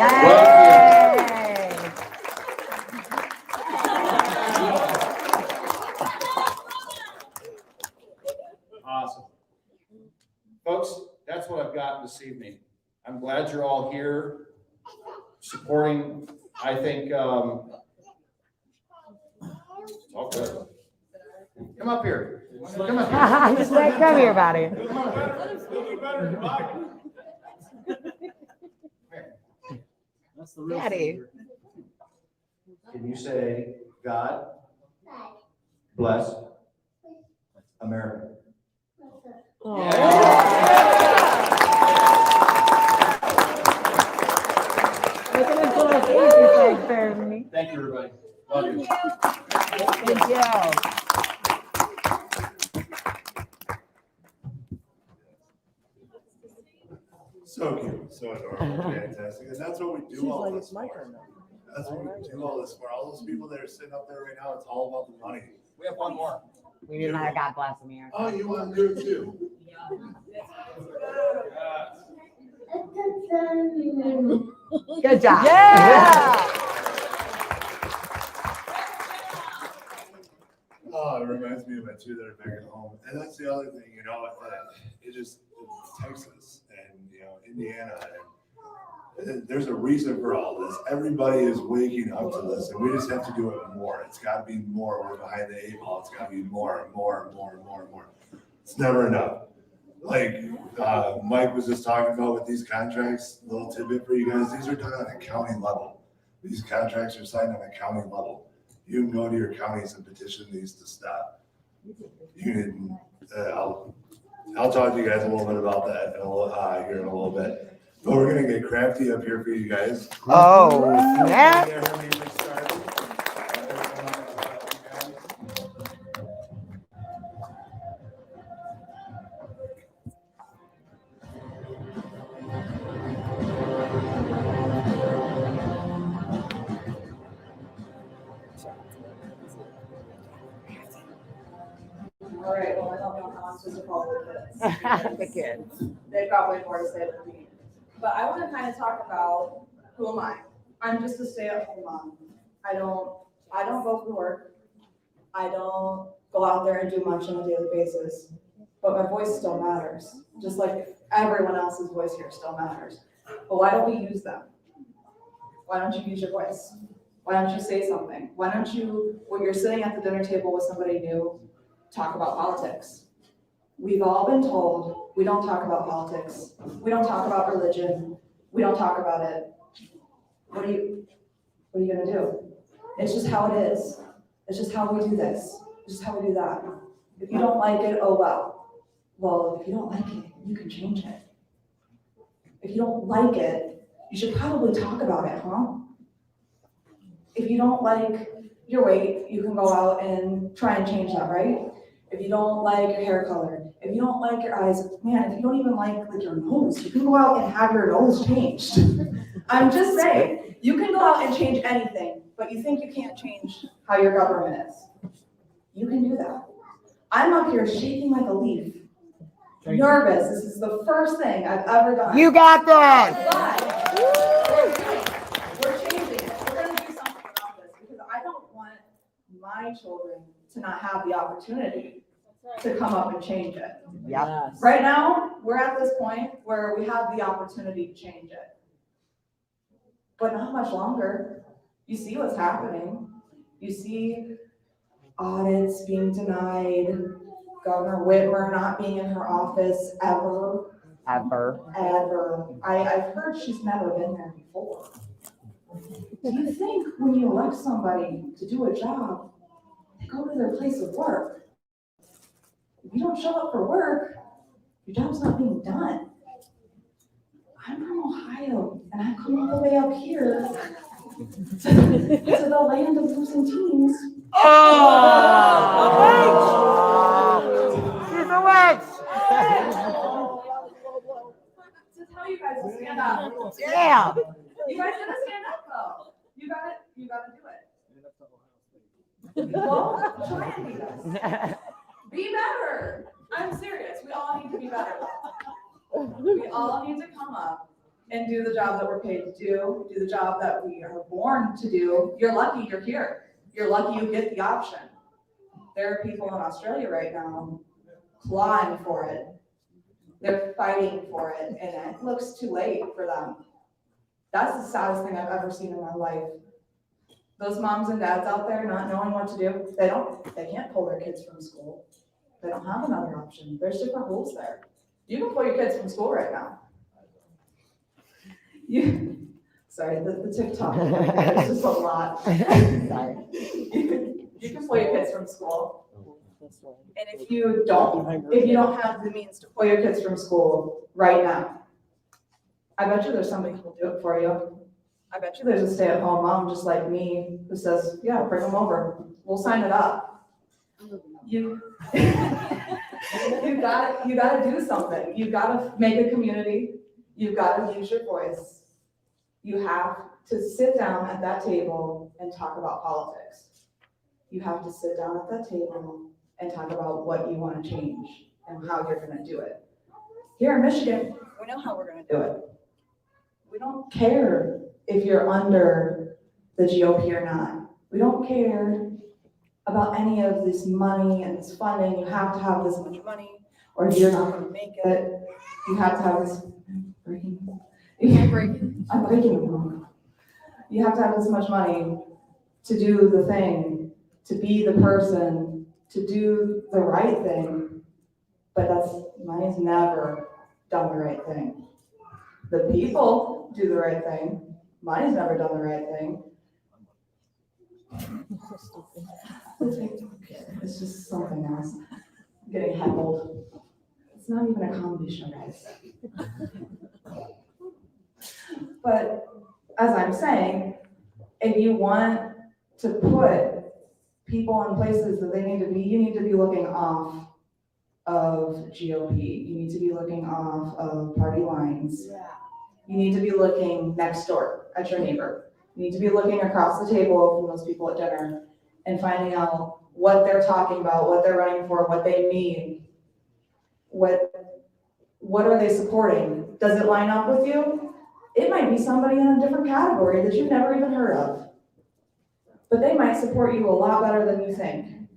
Awesome. Folks, that's what I've got this evening. I'm glad you're all here supporting, I think, it's all good. Come up here. Come up here. Just like, come here, buddy. That's the real Daddy. secret. Can you say, God bless America? Look at this little easy thing there, me. Thank you, everybody. Love you. Thank you. So cute, so adorable, fantastic. And that's what we She's do all like, this it's my for. turn now. That's what we do all this for. All those people that are sitting up there right now, it's all about the money. We have one more. We need another God bless America. Oh, you want to do it too? Good job. Yeah. Oh, it reminds me of my 2 that are back at home. And that's the other thing, it's Texas and, Indiana. And there's a reason for all this. Everybody is waking up to this, and we just have to do it more. It's got to be more. We're behind the 8 ball. It's got to be more and more and more and more and more. It's never enough. Like Mike was just talking about with these contracts, little tidbit for you guys, these are done on a county level. These contracts are signed on a county level. You can go to your counties and petition these to stop. You can, I'll talk to you guys a little bit about that here in a little bit. But we're gonna get crafty up here for you guys. Oh, snap. All right, well, I don't know how I'm supposed to call the kids. The kids. They've got way more to say than me. But I want to kind of talk about, who am I? I'm just a stay-at-home mom. I don't go for work. I don't go out there and do much on a daily basis. But my voice still matters, just like everyone else's voice here still matters. But why don't we use them? Why don't you use your voice? Why don't you say something? Why don't you, when you're sitting at the dinner table with somebody new, talk about politics? We've all been told we don't talk about politics. We don't talk about religion. We don't talk about it. What are you gonna do? It's just how it is. It's just how we do this. It's just how we do that. If you don't like it, oh well. Well, if you don't like it, you can change it. If you don't like it, you should probably talk about it, huh? If you don't like your weight, you can go out and try and change that, right? If you don't like your hair color, if you don't like your eyes, man, if you don't even like your nose, you can go out and have your nose changed. I'm just saying, you can go out and change anything, but you think you can't change how your government is. You can do that. I'm up here shaking like a leaf, Thank you. nervous. This is the first thing I've ever done. You got this. But we're changing it. We're gonna do something about this because I don't want my children to not have the opportunity to come up and change it. Yep. Right now, we're at this point where we have the opportunity to change it. But not much longer. You see what's happening. You see audits being denied, Governor Whitmer not being in her office ever. I've heard she's never been there before. Do you think when you elect somebody to do a job, they go to their place of work? If you don't show up for work, your job's not being done. I'm from Ohio, and I've come all the way up here to the land of losing teams. She's a witch. To tell you guys to stand up. Yeah. You guys gotta stand up though. You gotta do it. Well, try and be this. Be better. I'm serious. We all need to be better. We all need to come up and do the job that we're paid to do the job that we are born to do. You're lucky you're here. You're lucky you get the option. There are people in Australia right now clawing for it. They're fighting for it, and it looks too late for them. That's the saddest thing I've ever seen in my life. Those moms and dads out there not knowing what to do, they can't pull their kids from school. They don't have another option. There's different rules there. You can pull your kids from school right now. Sorry, the TikTok, it's just a lot. Sorry. You can pull your kids from school. And if you don't have the means to pull your kids from school right now, I bet you there's somebody who will do it for you. I bet you there's a stay-at-home mom just like me who says, yeah, bring them over. We'll sign it up. You gotta do something. You gotta make a community. You've gotta use your voice. You have to sit down at that table and talk about politics. You have to sit down at that table and talk about what you want to change and how you're going to do it. Here in Michigan, we know how we're going to do it. We don't care if you're under the GOP or not. We don't care about any of this money and this funding. You have to have this much money or you're not going to make it. You have to have this I'm breaking the rule. You have to have this much money to do the thing, to be the person, to do the right thing, but money's never done the right thing. The people do the right thing. Money's never done the right thing. It's just something else. I'm getting heckled. It's not even a comedy show, guys. But as I'm saying, if you want to put people in places that they need to be, you need to be looking off of GOP. You need to be looking off of party lines. You need to be looking next door at your neighbor. You need to be looking across the table from those people at dinner and finding out what they're talking about, what they're running for, what they mean. What are they supporting? Does it line up with you? It might be somebody in a different category that you've never even heard of. But they might support you a lot better than you think.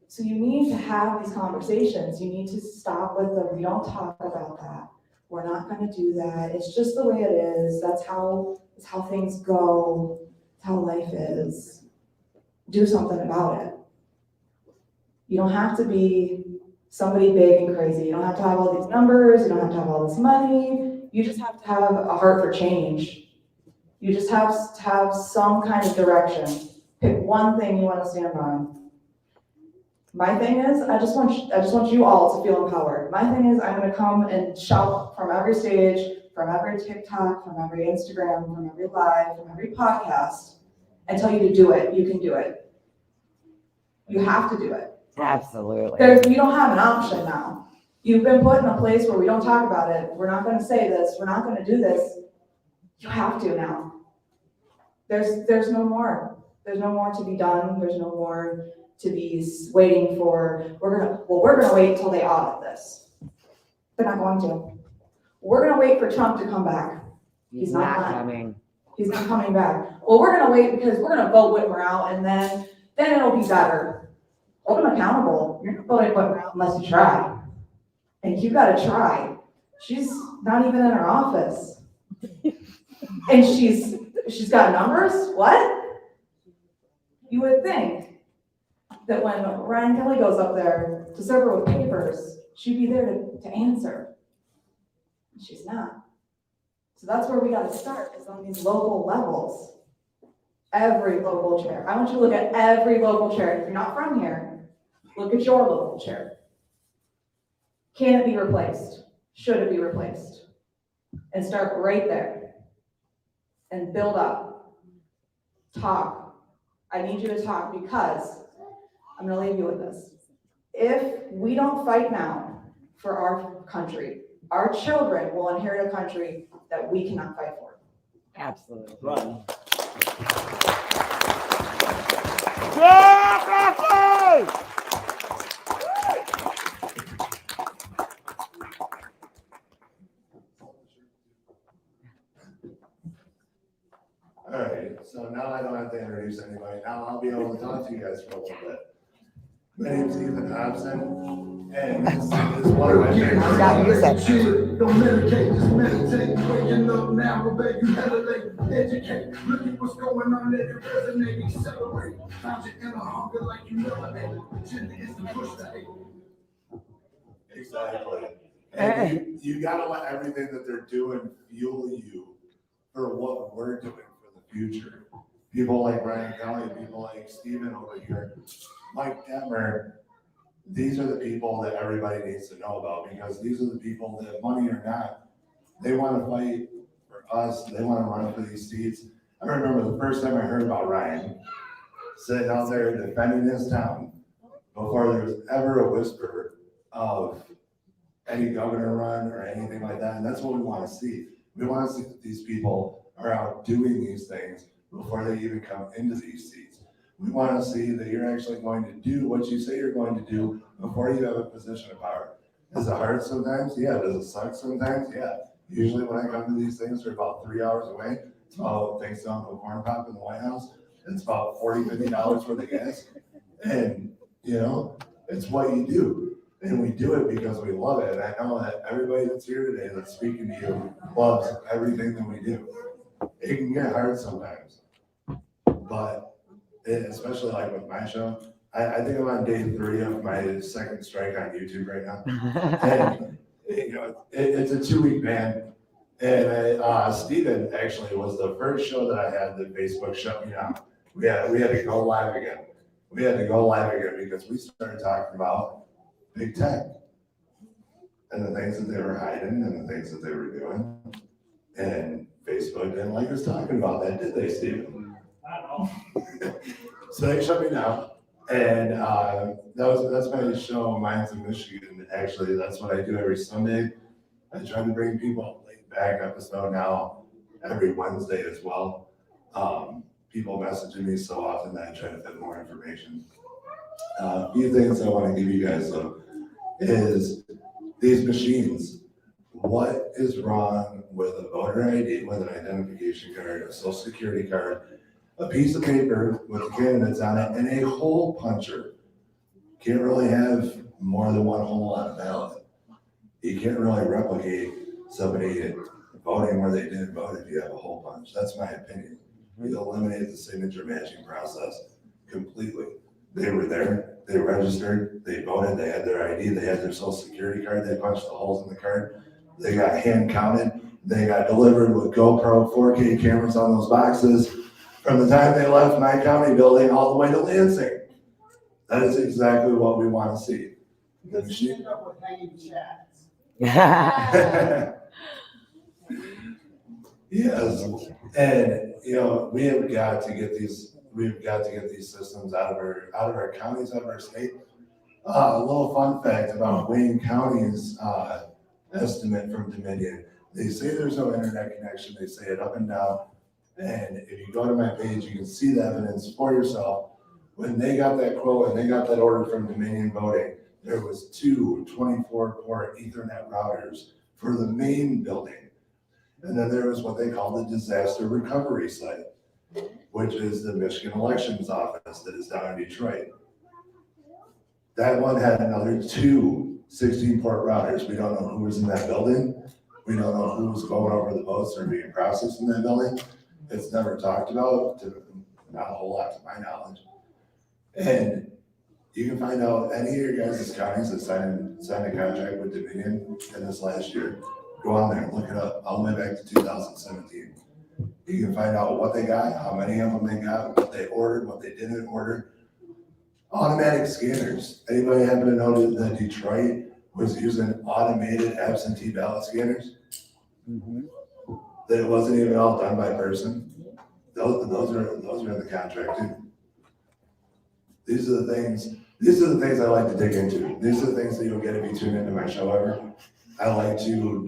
So you need to have these conversations. You need to stop with we don't talk about that. We're not going to do that. It's just the way it is. That's how things go. That's how life is. Do something about it. You don't have to be somebody big and crazy. You don't have to have all these numbers. You don't have to have all this money. You just have to have a heart for change. You just have to have some kind of direction. Pick one thing you want to stand on. My thing is, I just want you all to feel empowered. My thing is, I'm going to come and shout from every stage, from every TikTok, from every Instagram, from every live, from every podcast, and tell you to do it. You can do it. You have to do it. Absolutely. You don't have an option now. You've been put in a place where we don't talk about it. We're not going to say this. We're not going to do this. You have to now. There's no more. There's no more to be done. There's no more to be waiting for, we're gonna wait until they audit this. They're not going to. We're gonna wait for Trump to come back. He's not coming. He's not coming back. Well, we're gonna wait because we're gonna vote Whitmer out and then it'll be better. Hold him accountable. You're not voting Whitmer out unless you try. And you gotta try. She's not even in her office. And she's got numbers? What? You would think that when Ryan Kelly goes up there to serve her with papers, she'd be there to answer. She's not. So that's where we gotta start, is on these local levels. Every local chair. I want you to look at every local chair. If you're not from here, look at your local chair. Can it be replaced? Should it be replaced? And start right there. And build up. Talk. I need you to talk because I'm gonna leave you with this. If we don't fight now for our country, our children will inherit a country that we cannot fight for. Absolutely. Right. All right, so now I don't have to introduce anybody. Now I'll be able to talk to you guys for a little bit. My name's Ethan Hobson, and this is one of my favorite. Got music. Don't medicate, just meditate. Waking up now, but baby, elevate, educate. Look at what's going on, let it resonate, accelerate. Found your inner hunger like you never ate. Agenda is to push the hate. Exactly. And you gotta let everything that they're doing fuel you for what we're doing for the future. People like Ryan Kelly, people like Steven over here, Mike Detmer, these are the people that everybody needs to know about, because these are the people that, money or not, they want to fight for us. They want to run for these seats. I remember the first time I heard about Ryan sitting out there defending his town before there was ever a whisper of any governor run or anything like that. And that's what we want to see. We want to see that these people are out doing these things before they even come into these seats. We want to see that you're actually going to do what you say you're going to do before you have a position of power. Is it hard sometimes? Yeah. Does it suck sometimes? Yeah. Usually when I come to these things, they're about 3 hours away. It's about, thanks to Uncle Corn Pop in the White House, it's about $40, $50 for the gas. And, you know, it's what you do. And we do it because we love it. And I know that everybody that's here today that's speaking to you loves everything that we do. It can get hard sometimes, but especially like with my show, I think I'm on day 3 of my second strike on YouTube right now. And you know, it's a 2-week ban. And Steven actually was the first show that I had that Facebook shut me down. We had to go live again. We had to go live again because we started talking about big tech and the things that they were hiding and the things that they were doing. And Facebook didn't like us talking about that, did they, Steven? I don't know. So they shut me down. And that's my show, Minds of Michigan. Actually, that's what I do every Sunday. I try to bring people a laid back episode now every Wednesday as well. People messaging me so often that I try to fit more information. A few things I want to give you guys though is these machines. What is wrong with a voter ID, with an identification card, a social security card, a piece of paper with the candidates on it, and a hole puncher? Can't really have more than one hole on a ballot. You can't really replicate somebody voting where they didn't vote if you have a hole punch. That's my opinion. You eliminate the signature matching process completely. They were there, they registered, they voted, they had their ID, they had their social security card, they punched the holes in the card, they got hand counted, they got delivered with GoPro 4K cameras on those boxes from the time they left my county building all the way to Lansing. That is exactly what we want to see. Because you end up with hanging chads. Yes, and you know, we've got to get these systems out of our counties, out of our state. A little fun fact about Wayne County's estimate from Dominion. They say there's no internet connection. They say it up and down. And if you go to my page, you can see the evidence for yourself. When they got that quote and they got that order from Dominion Voting, there was 2 24-port Ethernet routers for the main building. And then there was what they call the disaster recovery site, which is the Michigan Elections Office that is down in Detroit. That one had another 2 16-port routers. We don't know who was in that building. We don't know who was going over the votes or being processed in that building. It's never talked about, not a whole lot to my knowledge. And you can find out any of your guys' counties that signed a contract with Dominion in this last year. Go on there and look it up all the way back to 2017. You can find out what they got, how many of them they got, what they ordered, what they didn't order. Automatic scanners. Anybody happen to know that Detroit was using automated absentee ballot scanners? That it wasn't even all done by person? Those are in the contract too. These are the things I like to dig into. These are the things that you'll get if you tune into my show ever. I like to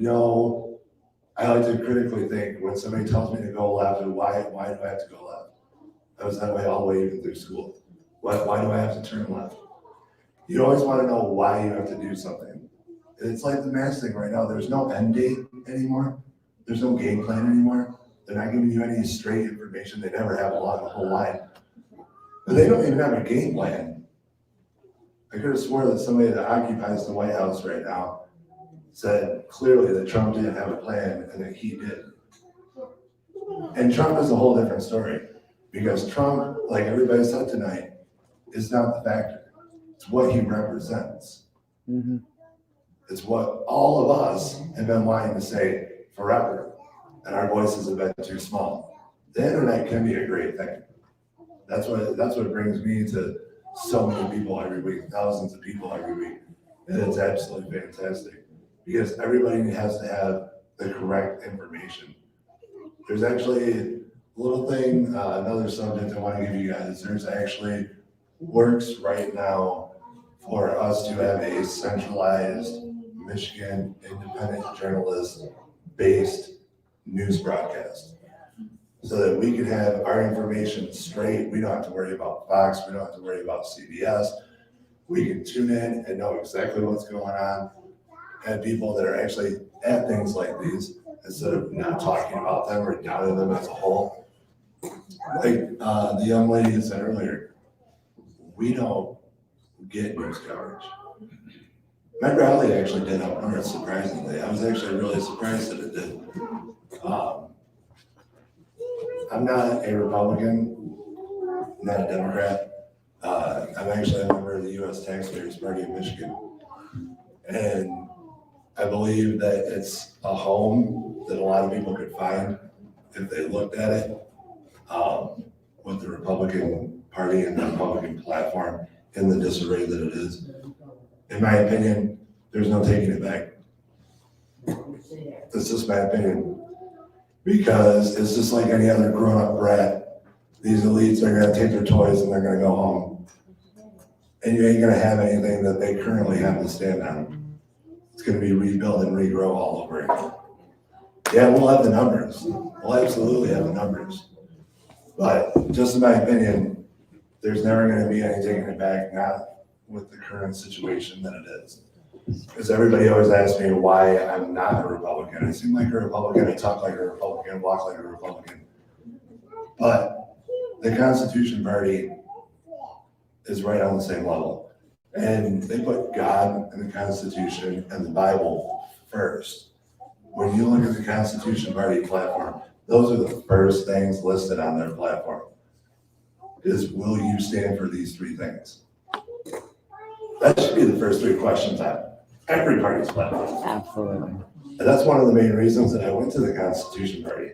critically think when somebody tells me to go left, and why do I have to go left? I was that way all the way even through school. Why do I have to turn left? You always want to know why you have to do something. It's like the mask thing right now. There's no end date anymore. There's no game plan anymore. They're not giving you any straight information. They never have along the whole line. But they don't even have a game plan. I could have swore that somebody that occupies the White House right now said clearly that Trump didn't have a plan and that he did. And Trump is a whole different story, because Trump, like everybody said tonight, is not the factor. It's what he represents. It's what all of us have been wanting to say forever, and our voices have been too small. The internet can be a great thing. That's what brings me to so many people every week, thousands of people every week. And it's absolutely fantastic, because everybody has to have the correct information. There's actually a little thing, another subject I want to give you guys. There's actually works right now for us to have a centralized Michigan independent journalist based news broadcast, so that we can have our information straight. We don't have to worry about Fox. We don't have to worry about CBS. We can tune in and know exactly what's going on. And people that are actually at things like these, instead of not talking about them or doubting them as a whole. Like the young lady that said earlier, we don't get news coverage. My rally actually did up north, surprisingly. I was actually really surprised that it did. I'm not a Republican, not a Democrat. I'm actually a member of the U.S. Taxpayers Party of Michigan. And I believe that it's a home that a lot of people could find if they looked at it, with the Republican Party and the Republican platform in the disarray that it is. In my opinion, there's no taking it back. That's just my opinion. Because it's just like any other grown-up brat. These elites are gonna take their toys and they're gonna go home. And you ain't gonna have anything that they currently have to stand on. It's gonna be rebuilt and regrow all over again. Yeah, we'll have the numbers. We'll absolutely have the numbers. But just in my opinion, there's never gonna be any taking it back, not with the current situation that it is. Because everybody always asks me why I'm not a Republican. I seem like a Republican, I talk like a Republican, walk like a Republican. But the Constitution Party is right on the same level. And they put God and the Constitution and the Bible first. When you look at the Constitution Party platform, those are the first things listed on their platform. Is, will you stand for these 3 things? That should be the first 3 questions on every party's platform. Absolutely. And that's one of the main reasons that I went to the Constitution Party.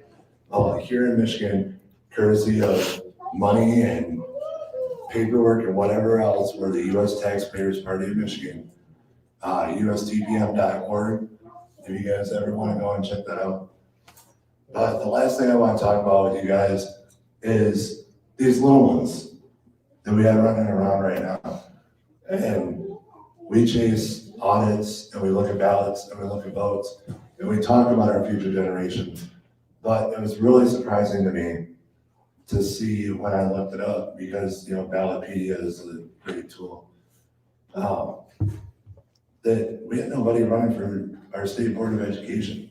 Here in Michigan, courtesy of money and paperwork and whatever else, we're the U.S. Taxpayers Party of Michigan, ustpm.org. If you guys ever want to go and check that out. But the last thing I want to talk about with you guys is these little ones that we have running around right now. And we chase audits and we look at ballots and we look at votes and we talk about our future generations. But it was really surprising to me to see when I looked it up, because, Ballotpedia is a great tool. That we had nobody running for our state board of education.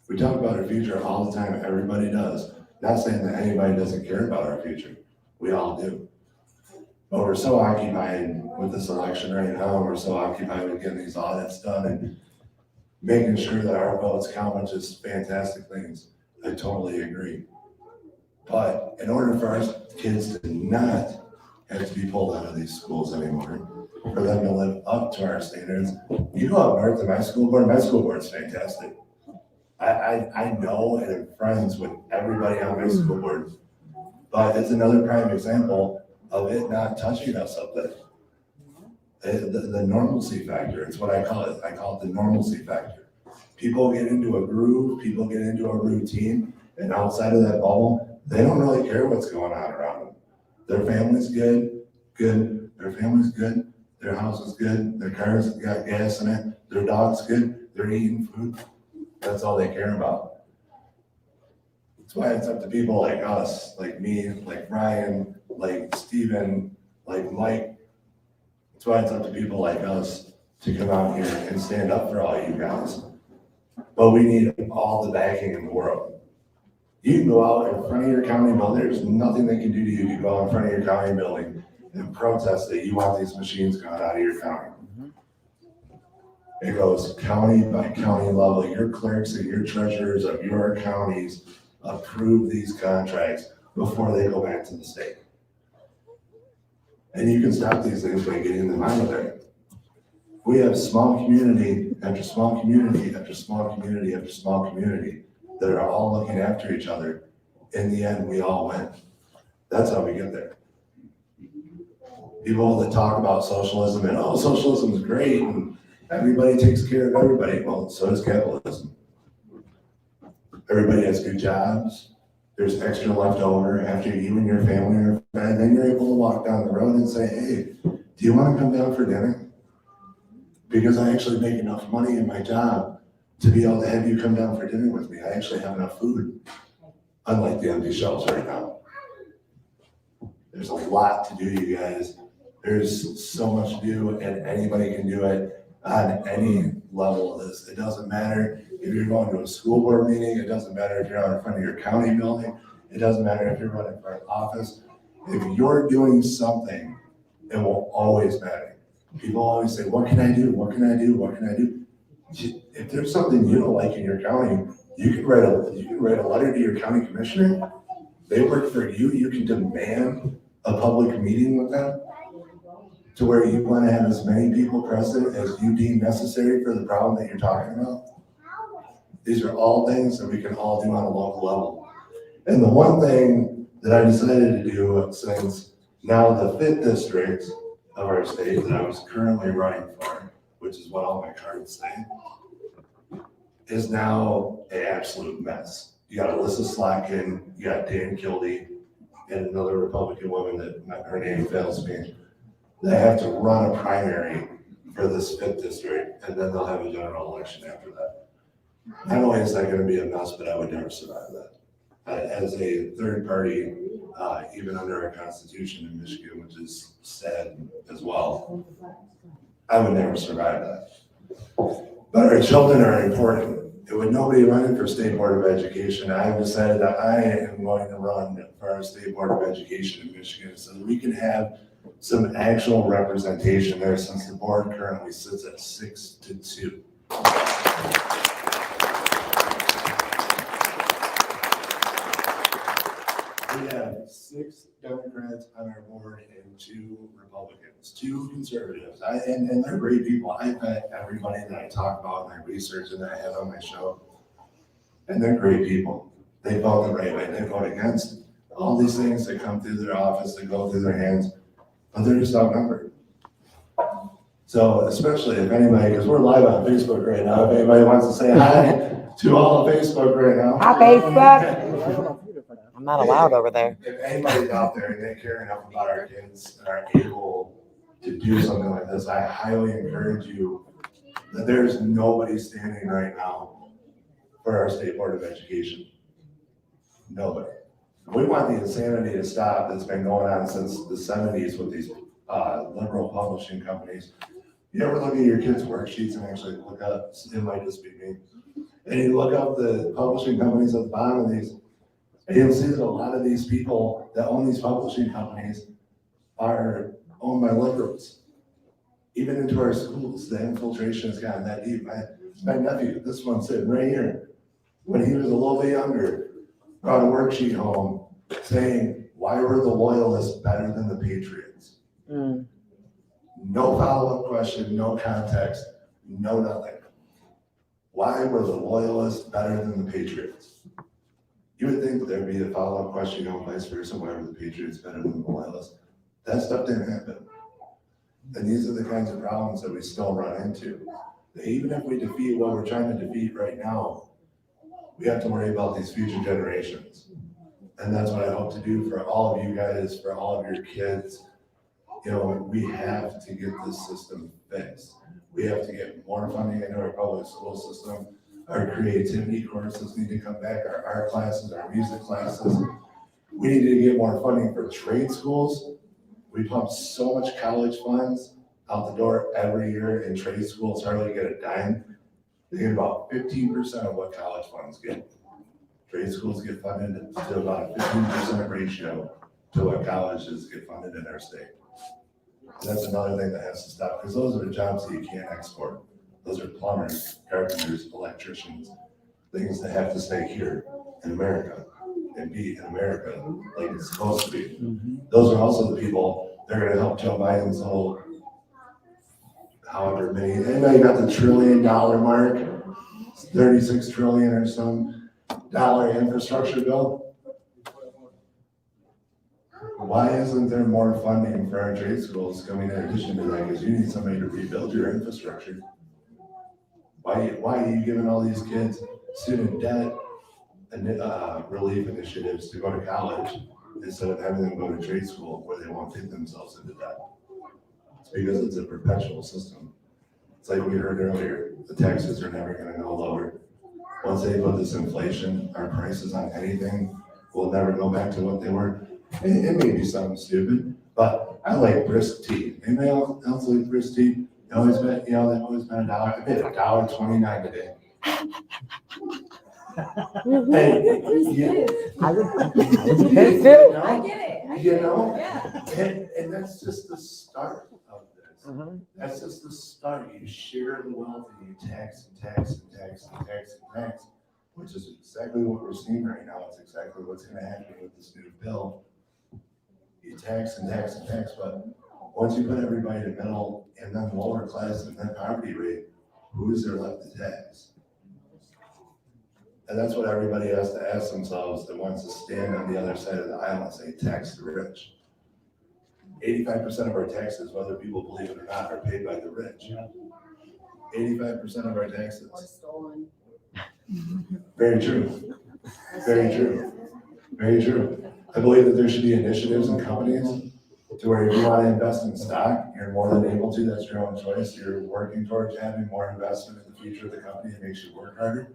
We talk about our future all the time, everybody does. Not saying that anybody doesn't care about our future, we all do. But we're so occupied with this election right now, we're so occupied with getting these audits done and making sure that our votes count, which is fantastic things. I totally agree. But in order for our kids to not have to be pulled out of these schools anymore, for them to live up to our standards, you go up north to my school board's fantastic. I know and am friends with everybody on my school board, but it's another prime example of it not touching us up there. The normalcy factor, it's what I call it. I call it the normalcy factor. People get into a groove, people get into a routine, and outside of that bubble, they don't really care what's going on around them. Their family's good, their family's good, their house is good, their car's got gas in it, their dog's good, they're eating food. That's all they care about. That's why it's up to people like us, like me, like Ryan, like Steven, like Mike. That's why it's up to people like us to come out here and stand up for all you guys. But we need all the backing in the world. You can go out in front of your county building, there's nothing they can do to you. You go out in front of your county building and protest that you want these machines gone out of your county. It goes county by county level. Your clerks and your treasurers of your counties approve these contracts before they go back to the state. And you can stop these things by getting them out of there. We have small community after small community after small community after small community that are all looking after each other. In the end, we all win. That's how we get there. People that talk about socialism and, oh, socialism is great and everybody takes care of everybody. Well, so does capitalism. Everybody has good jobs. There's extra left over after you and your family are fed. Then you're able to walk down the road and say, hey, do you want to come down for dinner? Because I actually make enough money in my job to be able to have you come down for dinner with me. I actually have enough food, unlike the empty shelves right now. There's a lot to do, you guys. There's so much to do, and anybody can do it on any level of this. It doesn't matter if you're going to a school board meeting. It doesn't matter if you're out in front of your county building. It doesn't matter if you're running for an office. If you're doing something, it will always matter. People always say, what can I do? What can I do? What can I do? If there's something you don't like in your county, you can write a letter to your county commissioner. They work for you. You can demand a public meeting with them to where you want to have as many people present as you deem necessary for the problem that you're talking about. These are all things that we can all do on a local level. And the one thing that I decided to do, since now the 5th district of our state that I was currently running for, which is what all my cards say, is now an absolute mess. You got Alyssa Slotkin, you got Dan Kildee, and another Republican woman that her name fails me. They have to run a primary for this 5th district, and then they'll have a general election after that. Not only is that going to be a mess, but I would never survive that. As a third party, even under our constitution in Michigan, which is sad as well, I would never survive that. But our children are important. And with nobody running for State Board of Education, I have decided that I am going to run for our State Board of Education in Michigan so that we can have some actual representation there, since the board currently sits at 6-2. We have 6 Democrats on our board and 2 Republicans, 2 conservatives. And they're great people. I bet everybody that I talk about and I research and that I have on my show, and they're great people. They vote the right way. They vote against all these things that come through their office, that go through their hands, but they're just outnumbered. So especially if anybody, because we're live on Facebook right now, if anybody wants to say hi to all of Facebook right now. Hi, Facebook. I'm not allowed over there. If anybody's out there and they care enough about our kids and are able to do something like this, I highly encourage you that there's nobody standing right now for our State Board of Education? Nobody. We want the insanity to stop that's been going on since the 70s with these liberal publishing companies. You ever look at your kids' worksheets and actually look up, it might just be me, and you look up the publishing companies at the bottom of these, and you'll see that a lot of these people that own these publishing companies are owned by liberals. Even into our schools, the infiltration has gotten that deep. My nephew, this one sitting right here, when he was a little bit younger, brought a worksheet home saying, why were the loyalists better than the patriots? Mm. No follow-up question, no context, no nothing. Why were the loyalists better than the patriots? You would think that there'd be a follow-up question, vice versa, why were the patriots better than the loyalists? That stuff didn't happen. And these are the kinds of problems that we still run into. That even if we defeat what we're trying to defeat right now, we have to worry about these future generations. And that's what I hope to do for all of you guys, for all of your kids. We have to get this system fixed. We have to get more funding into our public school system. Our creativity courses need to come back, our art classes, our music classes. We need to get more funding for trade schools. We pump so much college funds out the door every year, and trade schools hardly get a dime. They get about 15% of what college funds get. Trade schools get funded to about a 15% ratio to what colleges get funded in our state. And that's another thing that has to stop, because those are the jobs that you can't export. Those are plumbers, carpenters, electricians, things that have to stay here in America and be in America like it's supposed to be. Those are also the people that are gonna help Joe Biden's whole, however many, anybody got the $1 trillion mark? 36 trillion or some dollar infrastructure bill? Why isn't there more funding for our trade schools coming in addition to that? Because you need somebody to rebuild your infrastructure. Why are you giving all these kids student debt and relief initiatives to go to college instead of having them go to trade school where they won't get themselves into debt? It's because it's a perpetual system. It's like we heard earlier, the taxes are never gonna go lower. Once they put this inflation, our prices on anything will never go back to what they were. It may be something stupid, but I like brisk tea. Anybody else like brisk tea? They've always been $1. I paid $1.29 today. Hey, I would I you get it. know, and that's just the start of this. Mhm. That's just the start. You share the wealth and you tax and tax and tax and tax and tax, which is exactly what we're seeing right now. It's exactly what's gonna happen with this new bill. You tax and tax and tax, but once you put everybody in the middle and then lower class and then poverty rate, who is there left to tax? And that's what everybody has to ask themselves that wants to stand on the other side of the aisle and say, tax the rich. 85% of our taxes, whether people believe it or not, are paid by the rich. 85% of our taxes. Or stolen. Very true. Very true. Very true. I believe that there should be initiatives in companies to where if you want to invest in stock, you're more than able to. That's your own choice. You're working towards having more investment in the future of the company. It makes you work harder.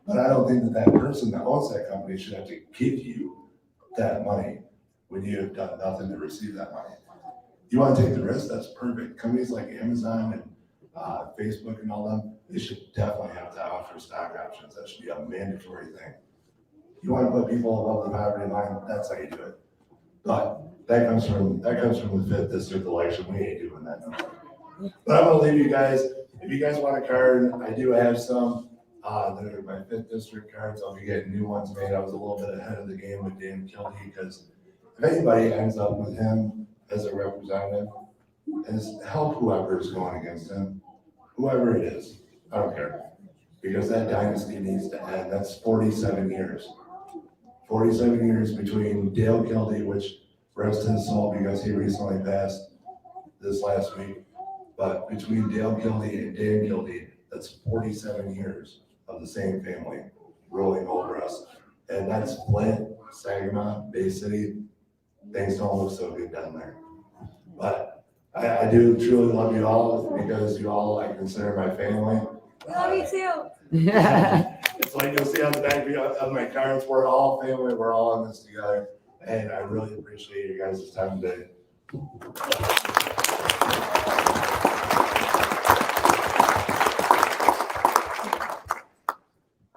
But I don't think that that person that owns that company should have to give you that money when you have done nothing to receive that money. You want to take the risk? That's perfect. Companies like Amazon and Facebook and all them, they should definitely have to offer stock options. That should be a mandatory thing. You want to put people above the poverty line, that's how you do it. But that comes from the 5th district election. We ain't doing that no more. But I'm gonna leave you guys. If you guys want a card, I do have some. They're my 5th district cards. I'll be getting new ones made. I was a little bit ahead of the game with Dan Kildee because if anybody ends up with him as a representative, is help whoever is going against him, whoever it is. I don't care. Because that dynasty needs to end. That's 47 years. 47 years between Dale Kildee, which rest his soul because he recently passed this last week. But between Dale Kildee and Dan Kildee, that's 47 years of the same family rolling over us. And that's Flint, Saginaw, Bay City. Things don't look so good down there. But I do truly love you all because you all I consider my family. We love you too. Yeah. It's like you'll see on the back of my cards, we're all family, we're all in this together. And I really appreciate you guys' time today.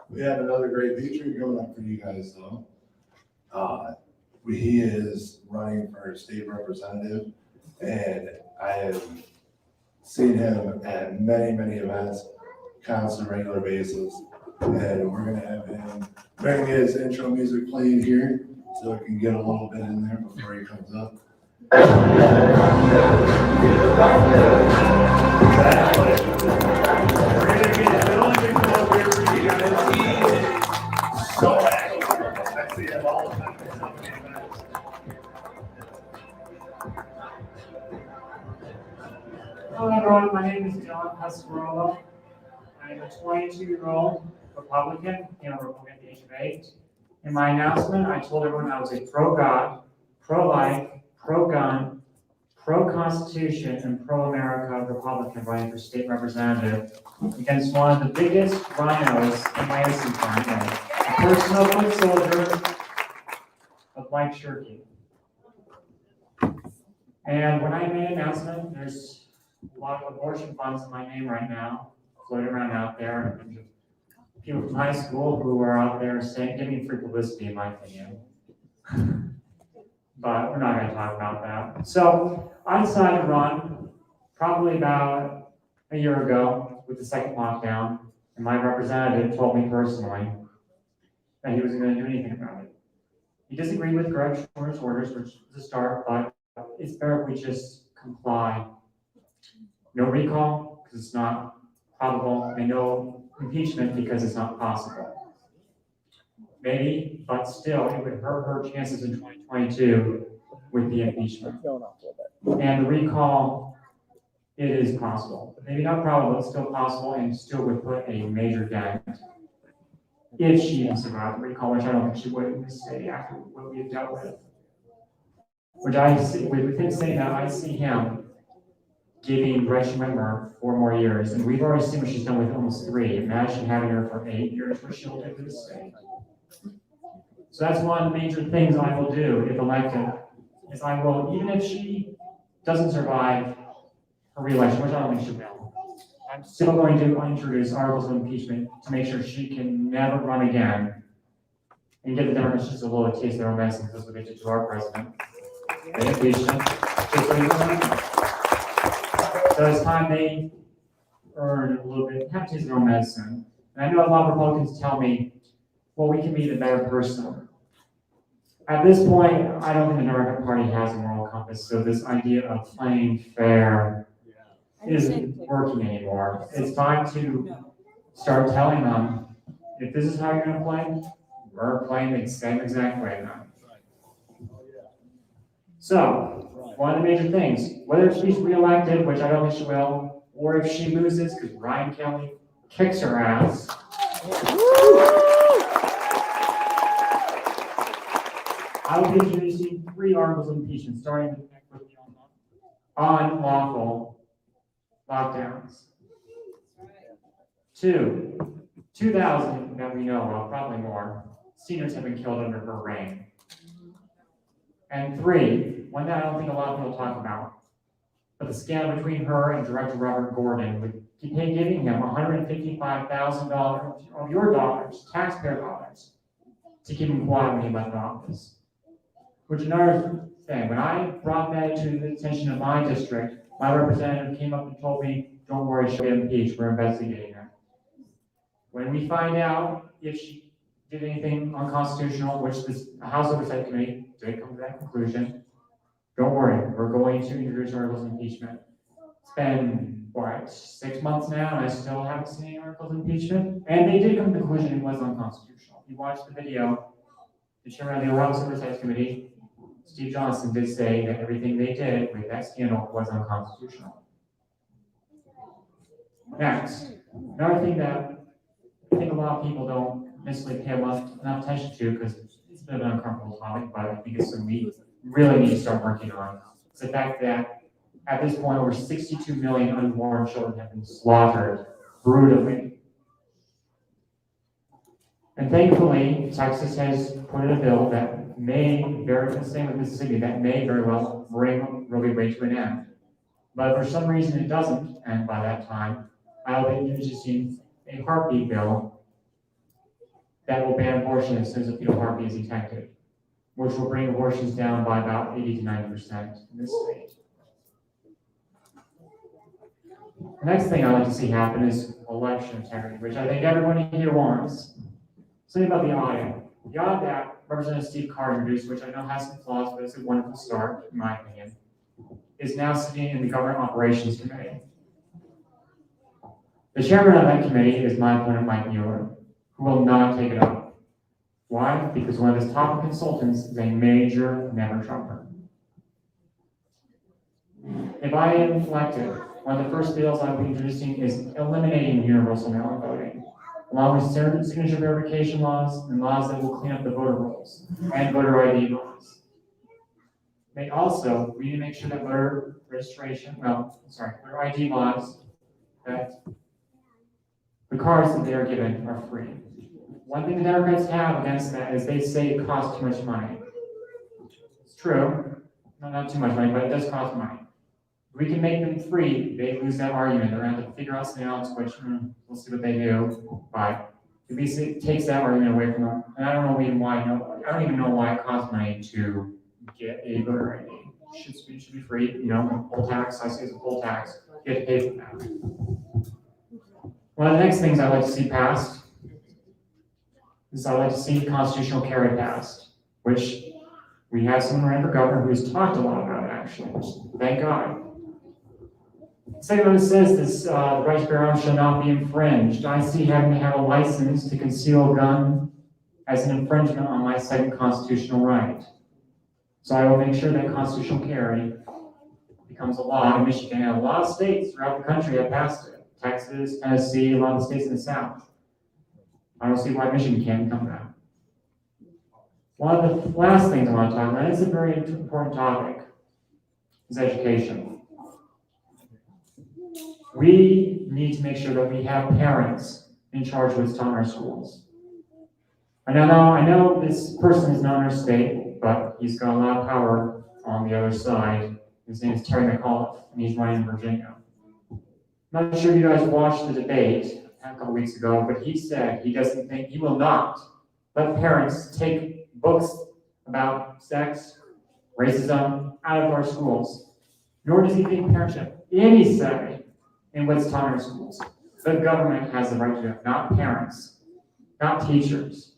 We have another great feature coming up for you guys though. He is running for state representative, and I have seen him at many, many events, constant, regular basis. And we're gonna have him bring his intro music playing here, so we can get a little bit in there before he comes up. We're gonna get Bill to come up here for you guys. He's so active. I see him all the time. Hello everyone, my name is John Pasquarello. I'm a 22-year-old Republican in a Republican at the age of 8. In my announcement, I told everyone I was a pro-God, pro-life, pro-gun, pro-Constitution, and pro-America Republican running for state representative against one of the biggest rhinos in Lansing County, a personal foot soldier of Mike Shirkey. And when I made an announcement, there's a lot of abortion funds in my name right now, floating around out there. And people from high school who are out there saying, giving free publicity, in my opinion. But we're not going to talk about that. So I decided to run probably about a year ago with the second lockdown, and my representative told me personally that he wasn't going to do anything about it. He disagreed with Greg Schorner's orders, which is a start, but it's better if we just comply. No recall, because it's not probable, and no impeachment, because it's not possible. Maybe, but still, it would hurt her chances in 2022 with the impeachment. And the recall, it is possible. Maybe not probable, it's still possible, and still would put a major dent if she even survived the recall, which I don't think she would in this state after what we've dealt with. Which I see, with him saying that, I see him giving Gretchen Whitmer 4 more years, and we've already seen what she's done with almost 3. Imagine having her for 8 years, what she'll do to this state. So that's one of the major things I will do if elected, is I will, even if she doesn't survive her re-election, which I don't think she will, I'm still going to introduce articles of impeachment to make sure she can never run again and give the Democrats just a little taste of their own medicine, because that's what they did to our president. They impeached him. So it's time they earn a little bit, have to taste their own medicine. And I know a lot of Republicans tell me, well, we can be the better person. At this point, I don't think the Democratic Party has a moral compass, so this idea of playing fair isn't working anymore. It's time to start telling them, if this is how you're gonna play, we're playing the same exact way now. So, one of the major things, whether she's reelected, which I don't think she will, or if she loses because Ryan Kelly kicks her ass, I will be introducing 3 articles of impeachment, starting with unlawful lockdowns. 2,000 that we know of, probably more, seniors have been killed under her reign. And 3, one that I don't think a lot of people talk about, but the scandal between her and Director Robert Gordon with giving him $155,000 of your dollars, taxpayer dollars, to keep him quiet when he left office. Which another thing, when I brought that to the attention of my district, my representative came up and told me, don't worry, she'll get impeached, we're investigating her. When we find out if she did anything unconstitutional, which this House Oversight Committee did come to that conclusion, don't worry, we're going to introduce articles of impeachment. It's been, 6 months now, and I still haven't seen any articles of impeachment, and they did come to the conclusion it was unconstitutional. If you watch the video, the chairman of the House Oversight Committee, Steve Johnson, did say that everything they did with that scandal was unconstitutional. Next, another thing that I think a lot of people don't necessarily pay enough attention to, because it's a bit of an uncomfortable topic, but I think it's something we really need to start working on. It's the fact that at this point, over 62 million unborn children have been slaughtered brutally. And thankfully, Texas has put in a bill that may very, the same with Mississippi, that may very well bring Roe v. Wade to an end. But for some reason it doesn't end by that time. I'll be introducing a heartbeat bill that will ban abortion as soon as a fetal heartbeat is detected, which will bring abortions down by about 80 to 90% in this state. The next thing I like to see happen is election integrity, which I think everybody here wants. Something about the audit. The audit that Representative Steve Carr introduced, which I know has some flaws, but it's a wonderful start, in my opinion, is now sitting in the Government Operations Committee. The chairman of that committee is my opponent, Mike Mueller, who will not take it up. Why? Because one of his top consultants is a major never-Trumper. If I am elected, one of the first bills I will be introducing is eliminating universal mail-in voting, along with signature verification laws and laws that will clean up the voter rolls and voter ID laws. We need to make sure that voter ID laws, that the cards that they are given are free. One thing the Democrats have against that is they say it costs too much money. It's true, not too much money, but it does cost money. If we can make them free, they lose that argument. They're going to have to figure out something else, which we'll see what they do. But at least it takes that argument away from them. And I don't even know why it costs money to get a voter ID. It should be free, poll tax. I say it's a poll tax. You have to pay for that. One of the next things I'd like to see passed is I'd like to see constitutional carry passed, which we have someone running for governor who's talked a lot about it, actually. Thank God. Second one says this, the right to bear arms shall not be infringed. I see having to have a license to conceal a gun as an infringement on my second constitutional right. So I will make sure that constitutional carry becomes a law in Michigan, and a lot of states throughout the country have passed it. Texas, Tennessee, a lot of the states in the South. I don't see why Michigan can't become that. One of the last things I want to talk about, and it's a very important topic, is education. We need to make sure that we have parents in charge of what's taught in our schools. I know this person is not in our state, but he's got a lot of power on the other side. His name is Terry Mcauliffe, and he's running in Virginia. I'm not sure you guys watched the debate a couple weeks ago, but he said he will not let parents take books about sex, racism out of our schools. Nor does he think parents should have any say in what's taught in our schools. The government has the right to do it, not parents, not teachers.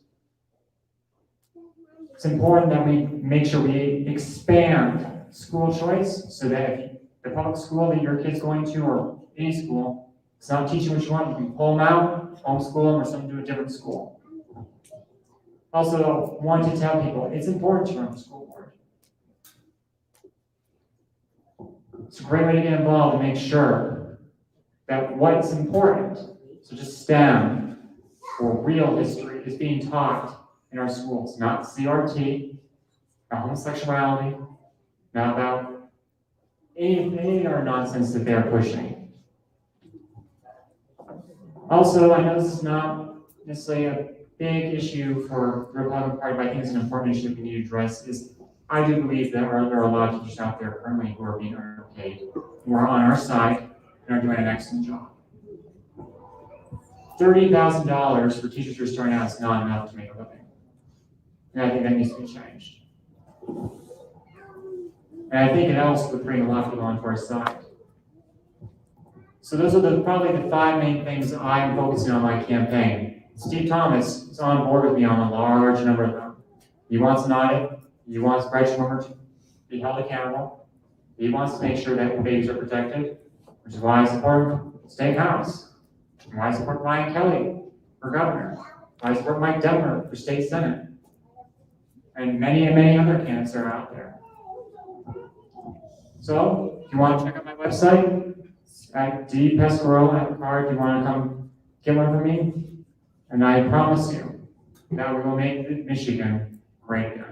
It's important that we make sure we expand school choice so that if the public school that your kid's going to, or any school, it's not teaching what you want, you can pull them out, homeschool them, or send them to a different school. Also, want to tell people, it's important to run the school board. It's a great way to get involved and make sure that what's important, such as STEM or real history, is being taught in our schools, not CRT, not homosexuality, not about any other nonsense that they're pushing. Also, I know this is not necessarily a big issue for the Republican Party, but I think it's an important issue that we need to address. I do believe that there are a lot of teachers out there currently who are being underpaid, who are on our side and are doing an excellent job. $30,000 for teachers who are starting out is not enough to make a living. And I think that needs to be changed. And I think it also would bring a lot of people onto our side. So those are probably the 5 main things I'm focusing on my campaign. Steve Thomas is on board with me on a large number of them. He wants an audit. He wants Brett Schwimmer to be held accountable. He wants to make sure that babies are protected, which is why I support State House, why I support Ryan Kelly for governor, why I support Mike Detmer for state senate, and many other candidates are out there. So, if you want to check out my website, at D. Pescaro at the card, if you want to come get one from me, and I promise you that we will make Michigan great again.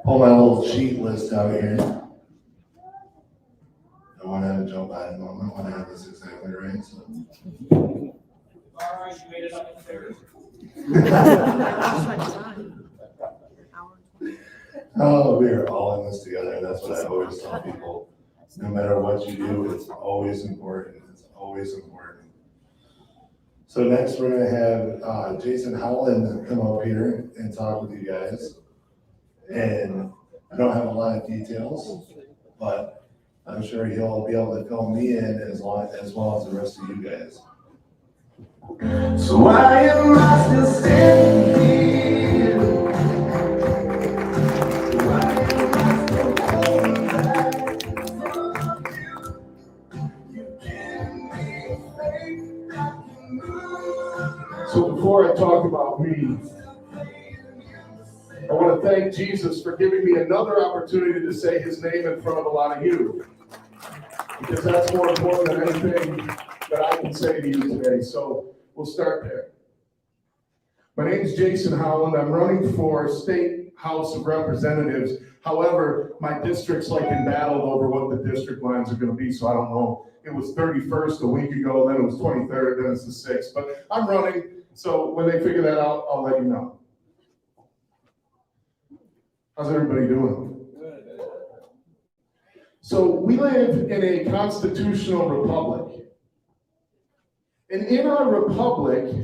pull my little cheat list out here. I want to have a jump at it. I want to have this exactly right. So. All right, you made it up there. Oh, we are all in this together. That's what I always tell people. No matter what you do, it's always important. It's always important. So next we're gonna have Jason Howland come up here and talk with you guys. And I don't have a lot of details, but I'm sure he'll be able to fill me in as well as the rest of you guys. So why am I still standing here? Why am I still holding back from you? You give me faith I can move. So before I talk about me, I want to thank Jesus for giving me another opportunity to say his name in front of a lot of you. Because that's more important than anything that I can say to you today. So we'll start there. My name is Jason Howland. I'm running for State House of Representatives. However, my district's like embattled over what the district lines are going to be, so I don't know. It was 31st a week ago, then it was 23rd, then it's the 6th. But I'm running, so when they figure that out, I'll let you know. How's everybody doing? So we live in a constitutional republic. And in our republic,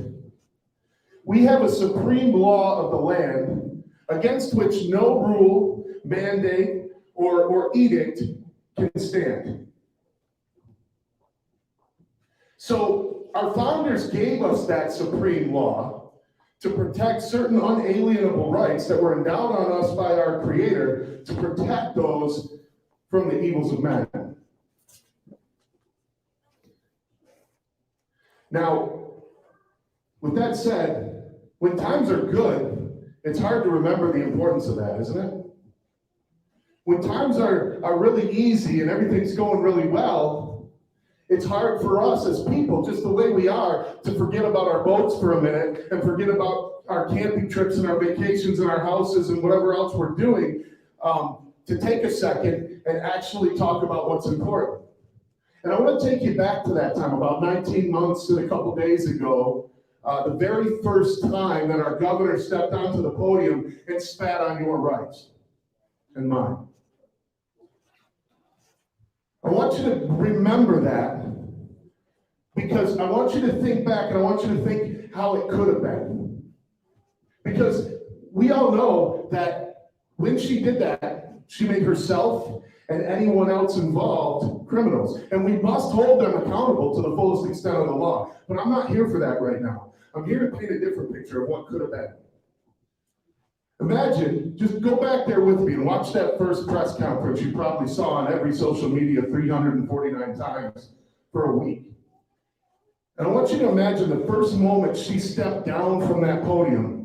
we have a supreme law of the land against which no rule, mandate, or edict can stand. So our founders gave us that supreme law to protect certain unalienable rights that were endowed on us by our Creator, to protect those from the evils of men. Now, with that said, when times are good, it's hard to remember the importance of that, isn't it? When times are really easy and everything's going really well, it's hard for us as people, just the way we are, to forget about our boats for a minute and forget about our camping trips and our vacations and our houses and whatever else we're doing, to take a second and actually talk about what's important. And I want to take you back to that time, about 19 months and a couple days ago, the very first time that our governor stepped onto the podium and spat on your rights and mine. I want you to remember that, because I want you to think back and I want you to think how it could have been. Because we all know that when she did that, she made herself and anyone else involved criminals. And we must hold them accountable to the fullest extent of the law. But I'm not here for that right now. I'm here to paint a different picture of what could have been. Imagine, just go back there with me and watch that first press conference you probably saw on every social media 349 times for a week. And I want you to imagine the first moment she stepped down from that podium.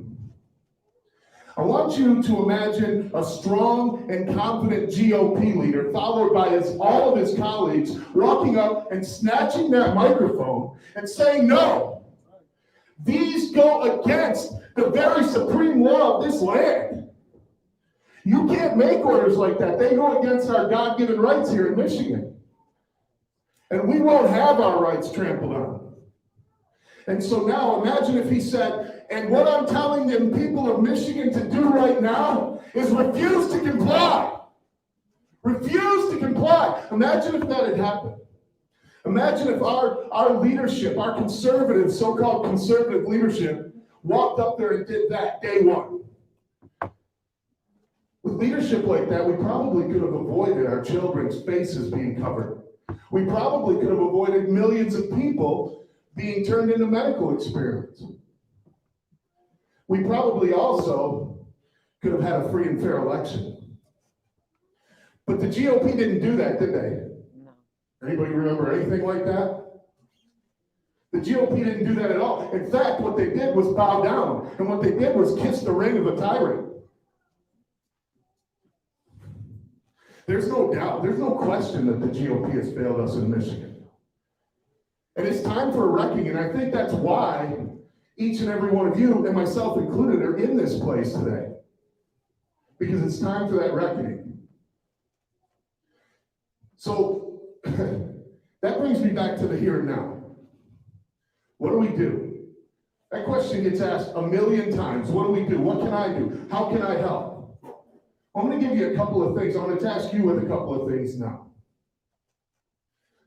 I want you to imagine a strong and confident GOP leader, followed by all of his colleagues, walking up and snatching that microphone and saying, no, these go against the very supreme law of this land. You can't make orders like that. They go against our God-given rights here in Michigan. And we won't have our rights trampled on. And so now imagine if he said, and what I'm telling the people of Michigan to do right now is refuse to comply. Refuse to comply. Imagine if that had happened. Imagine if our leadership, our conservative, so-called conservative leadership, walked up there and did that day one. With leadership like that, we probably could have avoided our children's faces being covered. We probably could have avoided millions of people being turned into medical experiments. We probably also could have had a free and fair election. But the GOP didn't do that, did they? No. Anybody remember anything like that? The GOP didn't do that at all. In fact, what they did was bow down, and what they did was kiss the ring of a tyrant. There's no doubt, there's no question that the GOP has failed us in Michigan. And it's time for a reckoning, and I think that's why each and every one of you, and myself included, are in this place today. because it's time for that reckoning. So that brings me back to the here and now. What do we do? That question gets asked a million times. What do we do? What can I do? How can I help? I'm going to give you a couple of things. I'm going to task you with a couple of things now.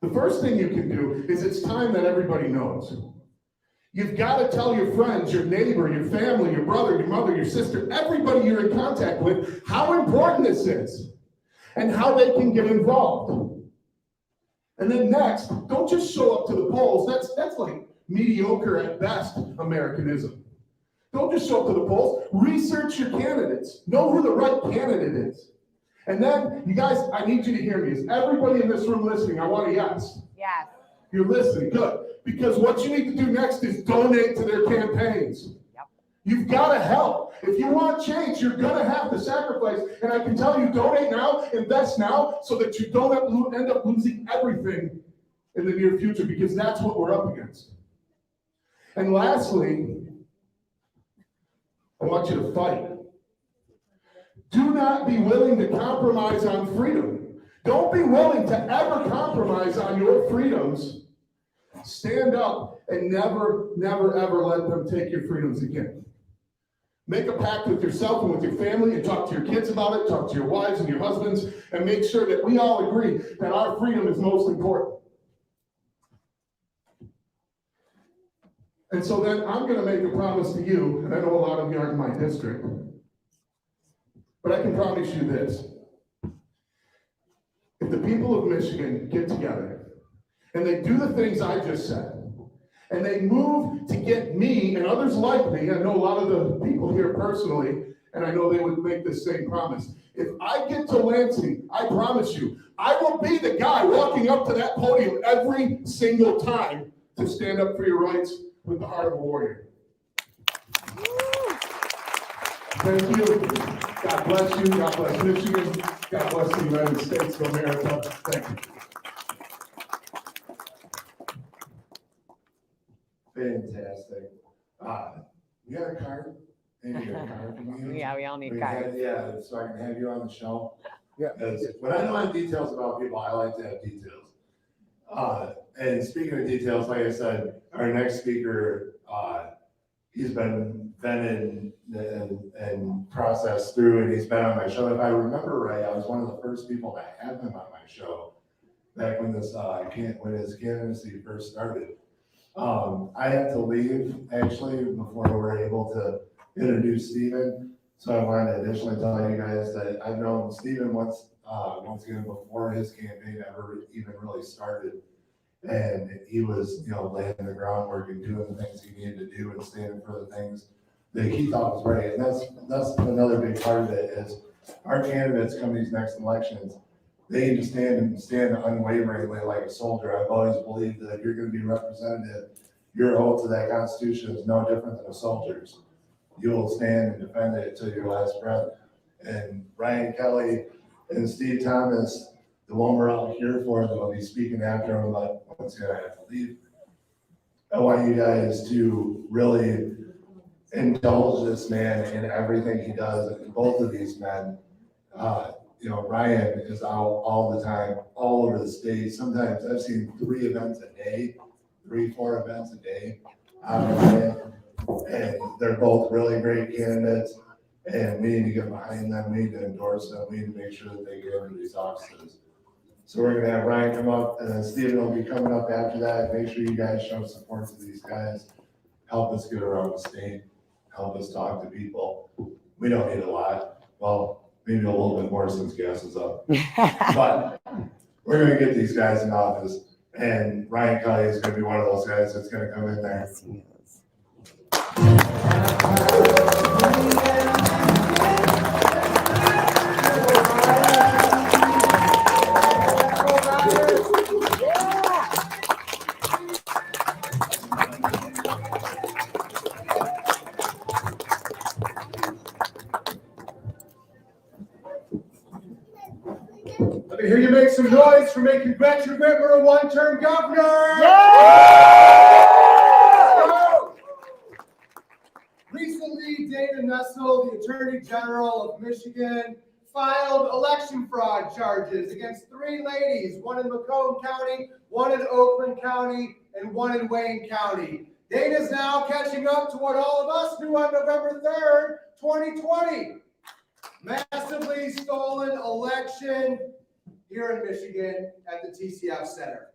The first thing you can do is it's time that everybody knows. You've got to tell your friends, your neighbor, your family, your brother, your mother, your sister, everybody you're in contact with, how important this is and how they can get involved. And then next, don't just show up to the polls. That's like mediocre at best Americanism. Don't just show up to the polls. Research your candidates. Know who the right candidate is. And then, you guys, I need you to hear me. Is everybody in this room listening? I want a yes. Yes. You're listening, good. Because what you need to do next is donate to their campaigns. Yep. You've got to help. If you want change, you're going to have to sacrifice. And I can tell you, donate now, invest now, so that you don't end up losing everything in the near future, because that's what we're up against. And lastly, I want you to fight. Do not be willing to compromise on freedom. Don't be willing to ever compromise on your freedoms. Stand up and never, never, ever let them take your freedoms again. Make a pact with yourself and with your family, and talk to your kids about it, talk to your wives and your husbands, and make sure that we all agree that our freedom is most important. And so then I'm going to make a promise to you, and I know a lot of you aren't in my district, but I can promise you this. If the people of Michigan get together and they do the things I just said, and they move to get me and others like me, I know a lot of the people here personally, and I know they would make the same promise. If I get to Lansing, I promise you, I will be the guy walking up to that podium every single time to stand up for your rights with the heart of a warrior. Thank you. God bless you. God bless Michigan. God bless the United States of America. Thank you. Fantastic. You got a card? Maybe a card from you? Yeah, we all need cards. Yeah, so I can have you on the show. Yeah. Because when I don't have details about people, I like to have details. And speaking of details, like I said, our next speaker, he's been vetted and processed through, and he's been on my show. If I remember right, I was one of the first people to have him on my show back when his candidacy first started. I had to leave actually before we were able to introduce Stephen. So I wanted to additionally tell you guys that I've known Stephen once again before his campaign ever even really started. And he was, laying the groundwork and doing the things he needed to do and standing for the things that he thought was right. And that's another big part of it is our candidates come these next elections, they need to stand unwaveringly like a soldier. I've always believed that if you're going to be representative, your oath to that Constitution is no different than a soldier's. You will stand and defend it until your last breath. And Ryan Kelly and Steve Thomas, the one we're all here for, that will be speaking after him, but once again, I have to leave. I want you guys to really indulge this man in everything he does, and both of these men. Ryan is out all the time, all over the state. Sometimes I've seen 3 events a day, 3-4 events a day out of Ryan. And they're both really great candidates, and we need to get behind them, we need to endorse them, we need to make sure that they get into these offices. So we're gonna have Ryan come up, and then Stephen will be coming up after that. Make sure you guys show support to these guys. Help us get around the state, help us talk to people. We don't need a lot, well, maybe a little bit more since gas is up. But we're gonna get these guys in office, and Ryan Kelly is gonna be one of those guys that's gonna come in there. Let me hear you make some noise for making Gretchen Whitmer a one-term governor. Yeah! Recently, Dana Nessel, the Attorney General of Michigan, filed election fraud charges against 3 ladies, one in Macomb County, one in Oakland County, and one in Wayne County. Dana's now catching up to what all of us knew on November 3rd, 2020. Massively stolen election here in Michigan at the TCF Center.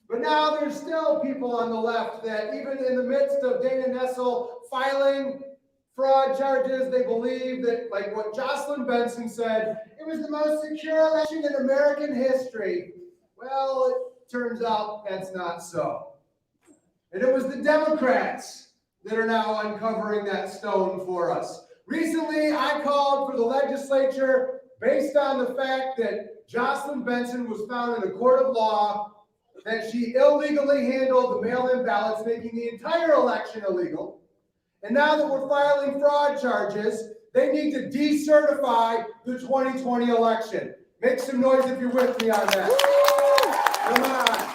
But now there's still people on the left that even in the midst of Dana Nessel filing fraud charges, they believe that, like what Jocelyn Benson said, it was the most secure election in American history. Well, it turns out that's not so. And it was the Democrats that are now uncovering that stone for us. Recently, I called for the legislature based on the fact that Jocelyn Benson was found in a court of law that she illegally handled the mail-in ballots, making the entire election illegal. And now that we're filing fraud charges, they need to decertify the 2020 election. Make some noise if you're with me on that. Come on.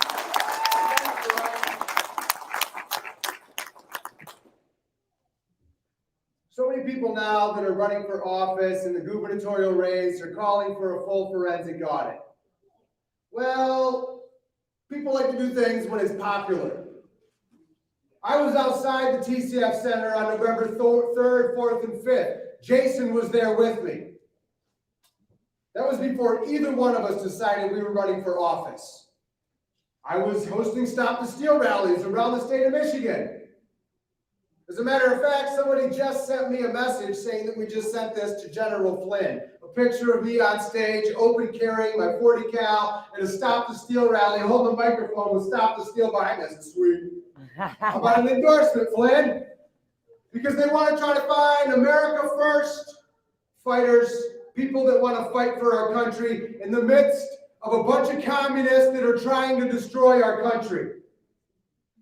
So many people now that are running for office in the gubernatorial race are calling for a full forensic audit. Well, people like to do things when it's popular. I was outside the TCF Center on November 3rd, 4th, and 5th. Jason was there with me. That was before either one of us decided we were running for office. I was hosting Stop the Steal rallies around the state of Michigan. As a matter of fact, somebody just sent me a message saying that we just sent this to General Flynn. A picture of me on stage, open carrying my 40 cal at a Stop the Steal rally, holding a microphone with Stop the Steal behind us. It's sweet. How about an endorsement, Flynn? Because they want to try to find America First fighters, people that want to fight for our country in the midst of a bunch of communists that are trying to destroy our country.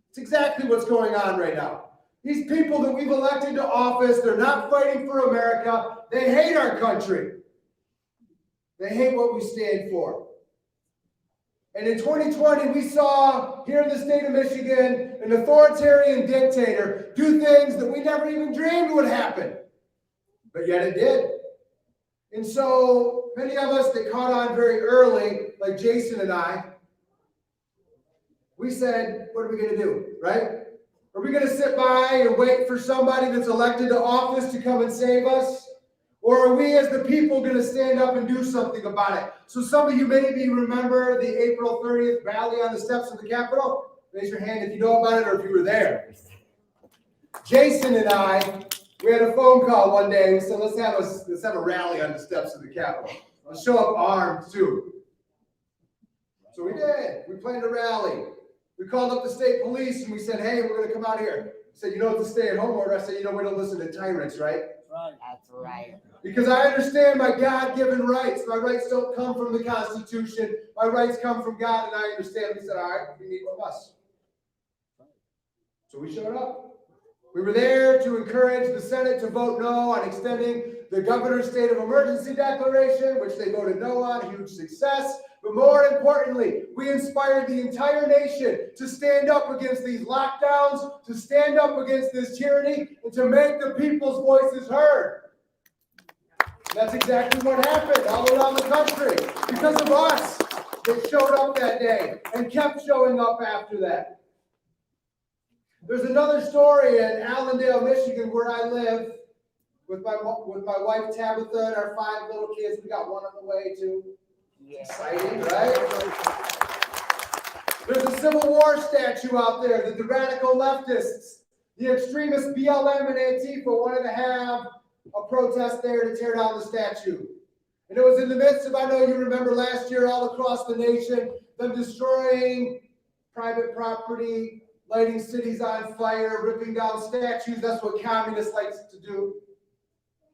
It's exactly what's going on right now. These people that we've elected to office, they're not fighting for America. They hate our country. They hate what we stand for. And in 2020, we saw here in the state of Michigan an authoritarian dictator do things that we never even dreamed would happen. But yet it did. And so many of us that caught on very early, like Jason and I, we said, what are we going to do, right? Are we going to sit by and wait for somebody that's elected to office to come and save us? Or are we as the people going to stand up and do something about it? So some of you maybe remember the April 30th rally on the steps of the Capitol. Raise your hand if you know about it or if you were there. Jason and I, we had a phone call one day. We said, let's have a rally on the steps of the Capitol. Let's show up armed too. So we did. We planned a rally. We called up the state police and we said, hey, we're going to come out here. He said, you know, it's a stay-at-home order. I said, you know, we don't listen to tyrants, right? That's right. Because I understand my God-given rights. My rights don't come from the Constitution. My rights come from God, and I understand. We said, all right, we need one of us. So we showed up. We were there to encourage the Senate to vote no on extending the governor's state of emergency declaration, which they voted no on, huge success. But more importantly, we inspired the entire nation to stand up against these lockdowns, to stand up against this tyranny, and to make the people's voices heard. That's exactly what happened all around the country. Because of us, they showed up that day and kept showing up after that. There's another story in Allendale, Michigan, where I live, with my wife Tabitha and our 5 little kids. We got one on the way too. Yeah. Exciting, right? There's a Civil War statue out there that the radical leftists, the extremist BLM and Antifa wanted to have a protest there to tear down the statue. And it was in the midst of, I know you remember last year all across the nation, them destroying private property, lighting cities on fire, ripping down statues. That's what communists like to do.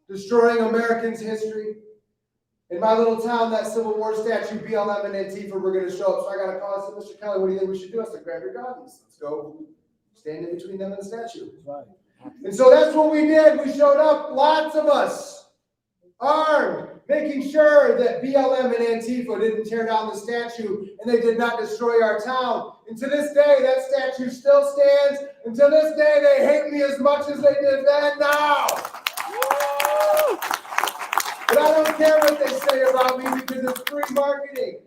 Destroying Americans' history. In my little town, that Civil War statue, BLM and Antifa were going to show up. So I got a call. I said, Mr. Kelly, what do you think we should do? I said, grab your guns. Let's go stand in between them and the statue. Right. And so that's what we did. We showed up, lots of us, armed, making sure that BLM and Antifa didn't tear down the statue and they did not destroy our town. And to this day, that statue still stands. And to this day, they hate me as much as they did then now. I don't care what they say about me because it's free marketing.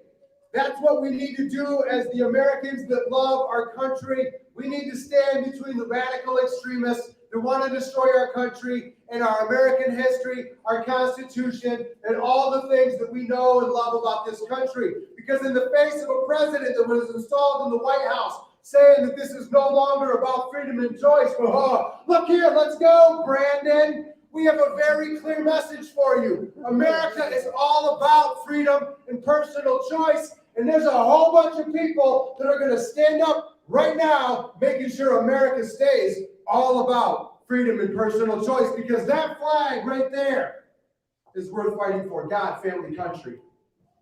That's what we need to do as the Americans that love our country. We need to stand between the radical extremists that want to destroy our country and our American history, our Constitution, and all the things that we know and love about this country. Because in the face of a president that was installed in the White House saying that this is no longer about freedom and choice, oh, look here, let's go, Brandon. We have a very clear message for you. America is all about freedom and personal choice. And there's a whole bunch of people that are going to stand up right now, making sure America stays all about freedom and personal choice, because that flag right there is worth fighting for. God, family, country.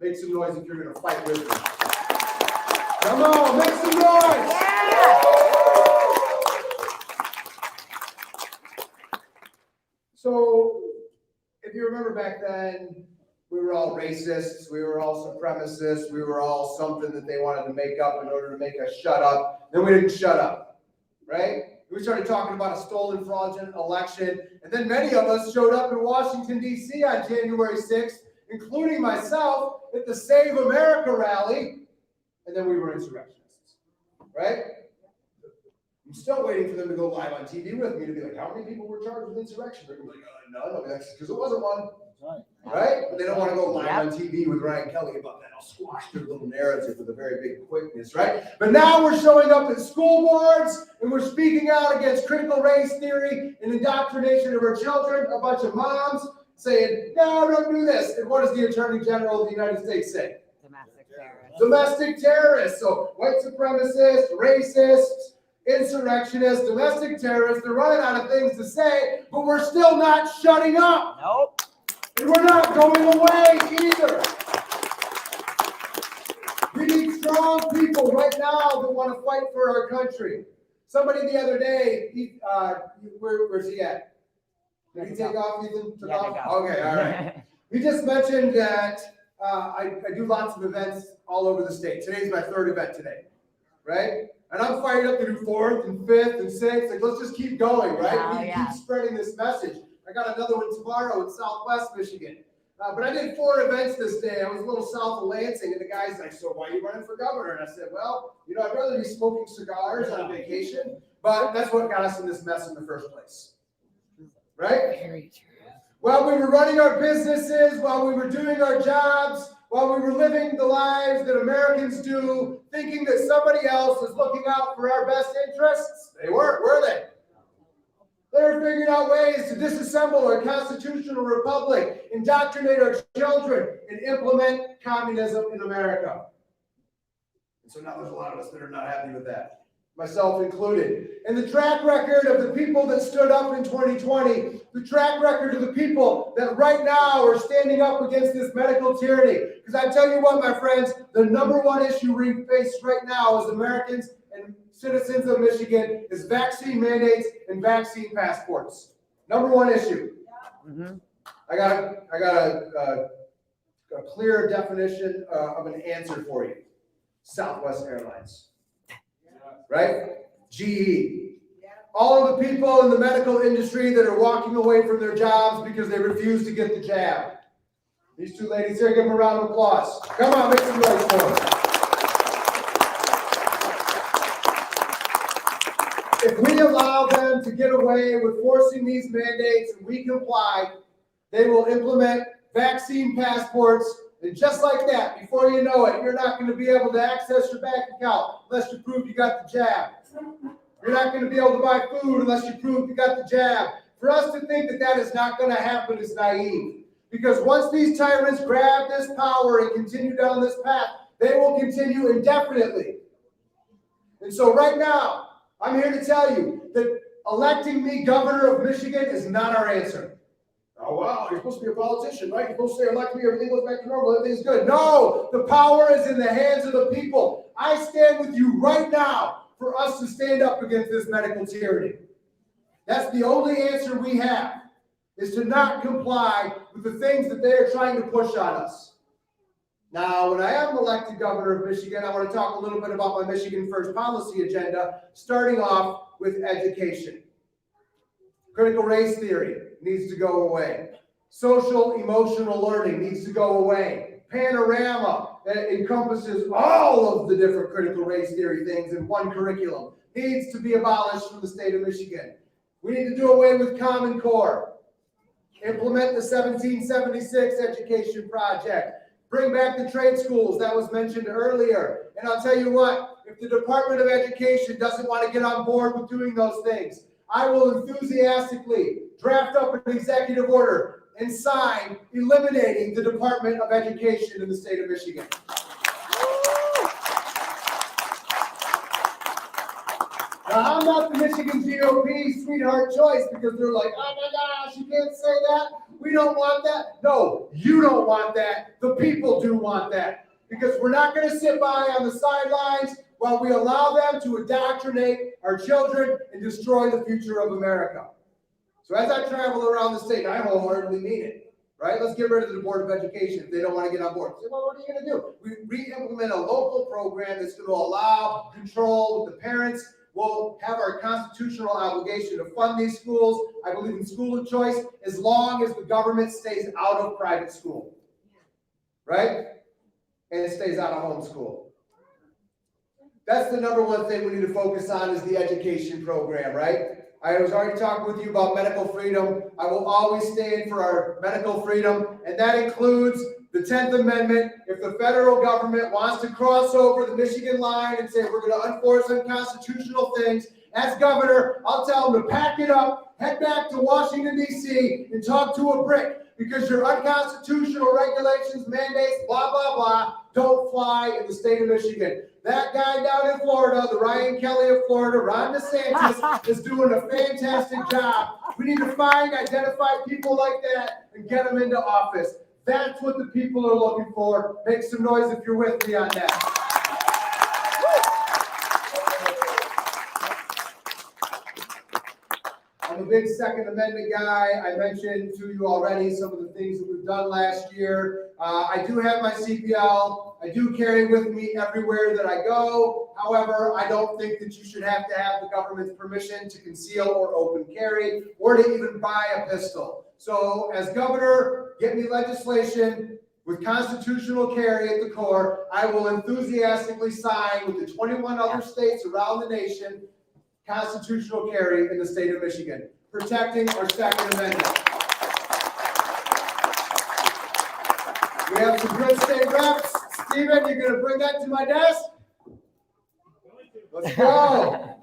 Make some noise if you're going to fight with me. Come on, make some noise. So, if you remember back then, we were all racists, we were all supremacists, we were all something that they wanted to make up in order to make us shut up. Then we didn't shut up, right? We started talking about a stolen, fraudulent election, and then many of us showed up in Washington, D.C. on January 6th, including myself, at the Save America rally, and then we were insurrectionists, right? I'm still waiting for them to go live on TV with me to be like, how many people were charged with insurrection? They're going to be like, none. I'll be like, because it wasn't one. Right? But they don't want to go live on TV with Ryan Kelly about that. I'll squash their little narrative with a very big quickness, right? But now we're showing up at school boards and we're speaking out against critical race theory and indoctrination of our children. A bunch of moms saying, no, don't do this. And what does the Attorney General of the United States say? Domestic terrorists. Domestic terrorists. So white supremacists, racists, insurrectionists, domestic terrorists, they're running out of things to say, but we're still not shutting up. Nope. And we're not going away either. We need strong people right now that want to fight for our country. Somebody the other day, where's he at? Did he take off, Ethan? Took off? Okay, all right. We just mentioned that I do lots of events all over the state. Today's my third event today, right? And I'm fired up to do fourth and fifth and sixth. Like, let's just keep going, right? We need to keep spreading this message. I got another one tomorrow in Southwest Michigan. But I did 4 events this day. I was a little south of Lansing, and the guy's like, so why are you running for governor? And I said, well, I'd rather be smoking cigars on vacation, but that's what got us in this mess in the first place. Right? Very true. While we were running our businesses, while we were doing our jobs, while we were living the lives that Americans do, thinking that somebody else is looking out for our best interests, they weren't, were they? They were figuring out ways to disassemble our constitutional republic, indoctrinate our children, and implement communism in America. And so now there's a lot of us that are not happy with that, myself included. And the track record of the people that stood up in 2020, the track record of the people that right now are standing up against this medical tyranny. Because I tell you what, my friends, the number one issue we face right now as Americans and citizens of Michigan is vaccine mandates and vaccine passports. Number one issue. Mm-hmm. I got a clear definition of an answer for you. Southwest Airlines. Right? GE. All of the people in the medical industry that are walking away from their jobs because they refuse to get the jab. These 2 ladies here, give them a round of applause. Come on, make some noise for them. If we allow them to get away with forcing these mandates and we comply, they will implement vaccine passports. And just like that, before you know it, you're not going to be able to access your bank account unless you prove you got the jab. You're not going to be able to buy food unless you prove you got the jab. For us to think that that is not going to happen is naive. Because once these tyrants grab this power and continue down this path, they will continue indefinitely. And so right now, I'm here to tell you that electing me governor of Michigan is not our answer. Oh, wow, you're supposed to be a politician, right? You're supposed to say, elect me, everything goes back to normal, everything's good. No, the power is in the hands of the people. I stand with you right now for us to stand up against this medical tyranny. That's the only answer we have, is to not comply with the things that they are trying to push on us. Now, when I am elected governor of Michigan, I want to talk a little bit about my Michigan First policy agenda, starting off with education. Critical race theory needs to go away. Social emotional learning needs to go away. Panorama that encompasses all of the different critical race theory things in one curriculum needs to be abolished from the state of Michigan. We need to do away with Common Core. Implement the 1776 education project. Bring back the trade schools that was mentioned earlier. And I'll tell you what, if the Department of Education doesn't want to get on board with doing those things, I will enthusiastically draft up an executive order and sign eliminating the Department of Education in the state of Michigan. Now, I'm not the Michigan GOP sweetheart choice because they're like, oh my gosh, you can't say that. We don't want that. No, you don't want that. The people do want that. Because we're not going to sit by on the sidelines while we allow them to indoctrinate our children and destroy the future of America. So as I travel around the state, I wholeheartedly mean it, right? Let's get rid of the Board of Education if they don't want to get on board. Say, well, what are you going to do? We re-implement a local program that's going to allow control with the parents. We'll have our constitutional obligation to fund these schools. I believe in school of choice as long as the government stays out of private school, right? And it stays out of homeschool. That's the number one thing we need to focus on is the education program, right? I was already talking with you about medical freedom. I will always stand for our medical freedom, and that includes the 10th Amendment. If the federal government wants to cross over the Michigan line and say we're going to enforce unconstitutional things, as governor, I'll tell them to pack it up, head back to Washington, D.C., and talk to a brick, because your unconstitutional regulations, mandates, blah, blah, blah, don't fly in the state of Michigan. That guy down in Florida, the Ryan Kelly of Florida, Ron DeSantis, is doing a fantastic job. We need to find, identify people like that and get them into office. That's what the people are looking for. Make some noise if you're with me on that. I'm a big Second Amendment guy. I mentioned to you already some of the things that we've done last year. I do have my CPL. I do carry with me everywhere that I go. However, I don't think that you should have to have the government's permission to conceal or open carry or to even buy a pistol. So as governor, get me legislation with constitutional carry at the core. I will enthusiastically sign with the 21 other states around the nation constitutional carry in the state of Michigan, protecting our Second Amendment. We have some good state reps. Stephen, you're going to bring that to my desk? Let's go.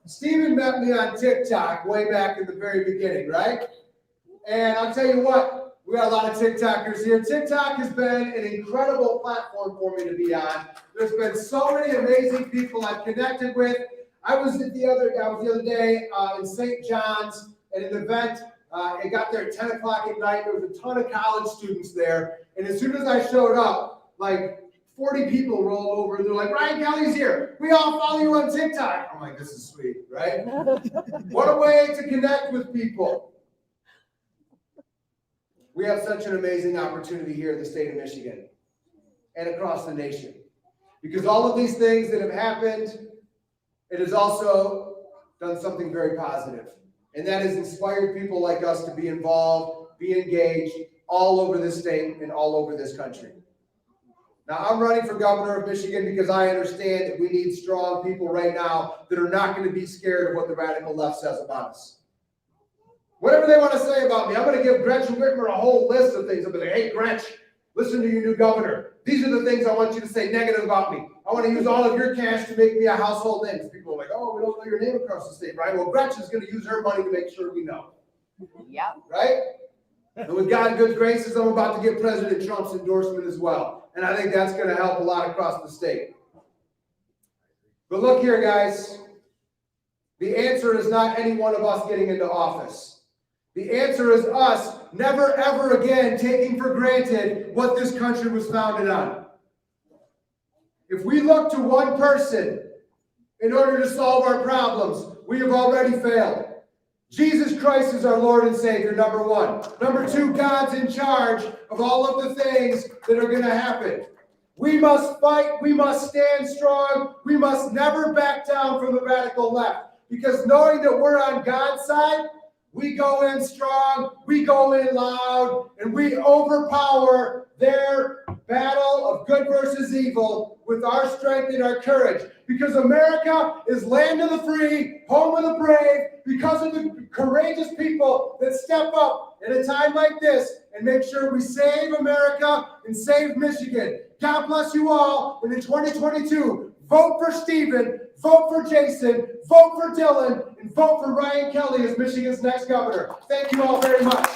Stephen met me on TikTok way back in the very beginning, right? And I'll tell you what, we got a lot of TikTokers here. TikTok has been an incredible platform for me to be on. There's been so many amazing people I've connected with. I was the other day in St. John's at an event. It got there at 10 o'clock at night. There was a ton of college students there. And as soon as I showed up, like 40 people rolled over. They're like, Ryan Kelly's here. We all follow you on TikTok. I'm like, this is sweet, right? What a way to connect with people. We have such an amazing opportunity here in the state of Michigan and across the nation. Because all of these things that have happened, it has also done something very positive. And that has inspired people like us to be involved, be engaged all over this state and all over this country. Now, I'm running for governor of Michigan because I understand that we need strong people right now that are not going to be scared of what the radical left says about us. Whatever they want to say about me, I'm going to give Gretchen Whitmer a whole list of things. I'm going to say, hey, Gretch, listen to your new governor. These are the things I want you to say negative about me. I want to use all of your cash to make me a household name. Because people are like, oh, we don't know your name across the state, right? Well, Gretchen's going to use her money to make sure we know. Yep. Right? And with God's good graces, I'm about to get President Trump's endorsement as well. And I think that's going to help a lot across the state. But look here, guys. The answer is not any one of us getting into office. The answer is us never, ever again taking for granted what this country was founded on. If we look to one person in order to solve our problems, we have already failed. Jesus Christ is our Lord and Savior, number one. Number two, God's in charge of all of the things that are going to happen. We must fight. We must stand strong. We must never back down from the radical left. Because knowing that we're on God's side, We go in strong, we go in loud, and we overpower their battle of good versus evil with our strength and our courage. Because America is land of the free, home of the brave, because of the courageous people that step up at a time like this and make sure we save America and save Michigan. God bless you all, and in 2022, vote for Stephen, vote for Jason, vote for Dylan, and vote for Ryan Kelly as Michigan's next governor. Thank you all very much.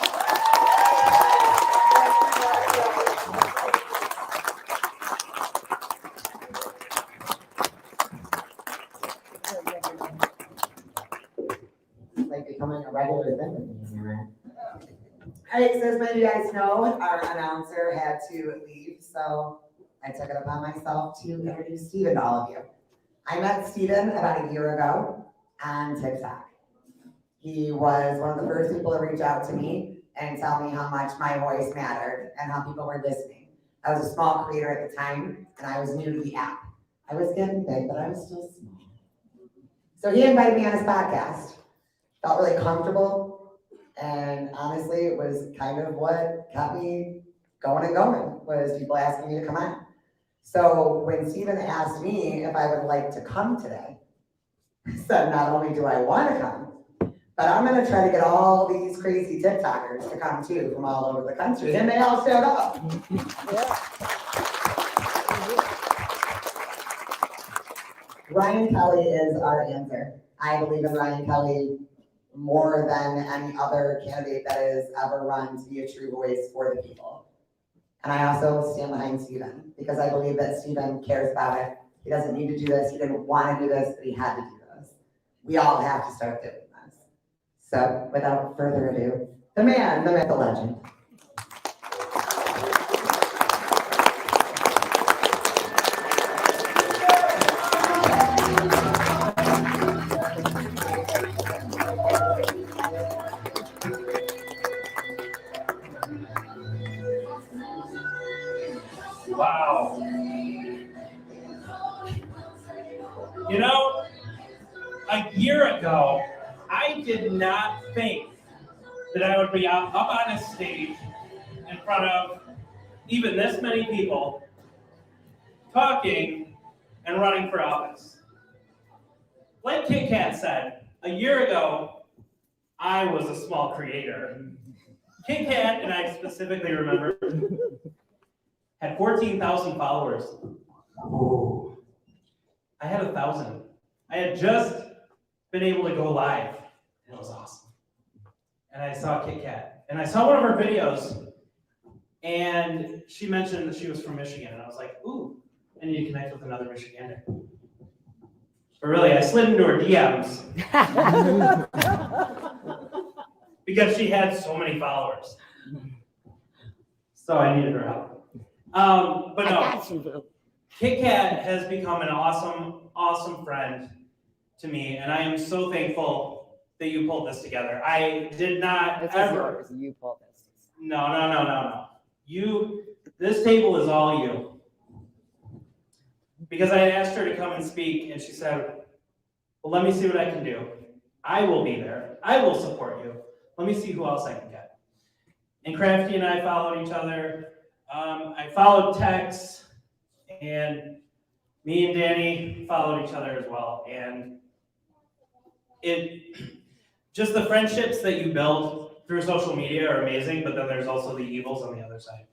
It's like becoming a regular thing. All right, so as many of you guys know, our announcer had to leave, so I took it upon myself to introduce Stephen to all of you. I met Stephen about a year ago on TikTok. He was one of the first people to reach out to me and tell me how much my voice mattered and how people were listening. I was a small creator at the time, and I was new to the app. I was getting big, but I was still small. So he invited me on his podcast. Felt really comfortable, and honestly, it was kind of what got me going, was people asking me to come on. So when Stephen asked me if I would like to come today, I said, not only do I want to come, but I'm going to try to get all these crazy TikTokers to come too from all over the country, and they all showed up. Ryan Kelly is our answer. I believe in Ryan Kelly more than any other candidate that has ever run to be a true voice for the people. And I also stand behind Stephen because I believe that Stephen cares about it. He doesn't need to do this. He didn't want to do this, but he had to do this. We all have to start doing this. So without further ado, the man, the myth, the legend. Wow. You know, a year ago, I did not think that I would be up on a stage in front of even this many people, talking and running for office. Like Kit Kat said, a year ago, I was a small creator. Kit Kat, and I specifically remember, had 14,000 followers. Ooh. I had 1,000. I had just been able to go live. It was awesome. And I saw Kit Kat. And I saw one of her videos, and she mentioned that she was from Michigan. And I was like, ooh, I need to connect with another Michigander. But really, I slid into her DMs. Because she had so many followers. So I needed her help. But no, Kit Kat has become an awesome friend to me, and I am so thankful that you pulled this together. I did not ever. You pulled this. No. This table is all you. Because I asked her to come and speak, and she said, well, let me see what I can do. I will be there. I will support you. Let me see who else I can get. And Crafty and I followed each other. I followed Tex, and me and Danny followed each other as well. And just the friendships that you build through social media are amazing, but then there's also the evils on the other side.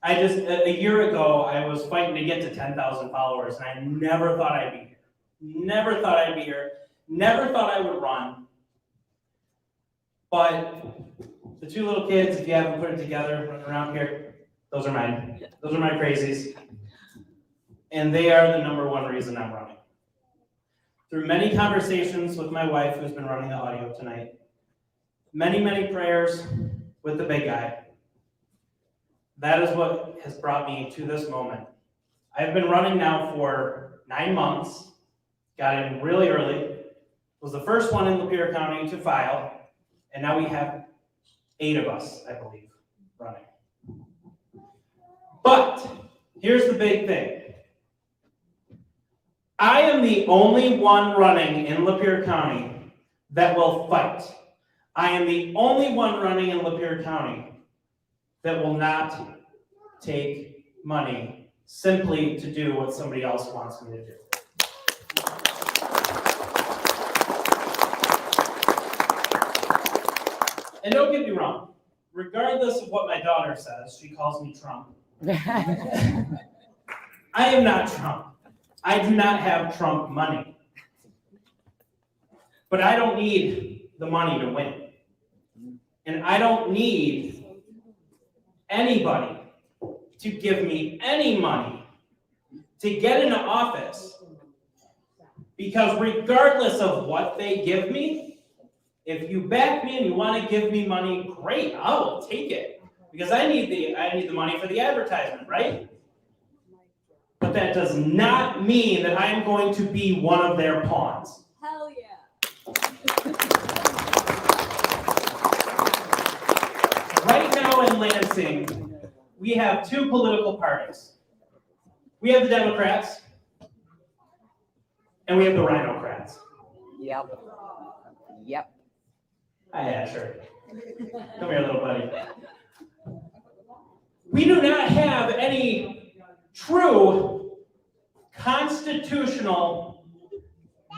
A year ago, I was fighting to get to 10,000 followers, and I never thought I'd be here. Never thought I'd be here. Never thought I would run. But the two little kids, if you haven't put it together, running around here, those are mine. Those are my crazies. And they are the number one reason I'm running. Through many conversations with my wife, who's been running the audio tonight, many prayers with the big guy, that is what has brought me to this moment. I've been running now for 9 months, got in really early, was the first one in Lapeer County to file, and now we have 8 of us, I believe, running. But here's the big thing. I am the only one running in Lapeer County that will fight. I am the only one running in Lapeer County that will not take money simply to do what somebody else wants me to do. And don't get me wrong, regardless of what my daughter says, she calls me Trump. I am not Trump. I do not have Trump money. But I don't need the money to win. And I don't need anybody to give me any money to get into office. Because regardless of what they give me, if you back me and you want to give me money, great, I will take it. Because I need the money for the advertisement, right? But that does not mean that I am going to be one of their pawns. Hell yeah. Right now in Lansing, we have two political parties. We have the Democrats, and we have the Rhinocrats. Yep. Yep. Hi, Asher. Come here, little buddy. We do not have any true constitutional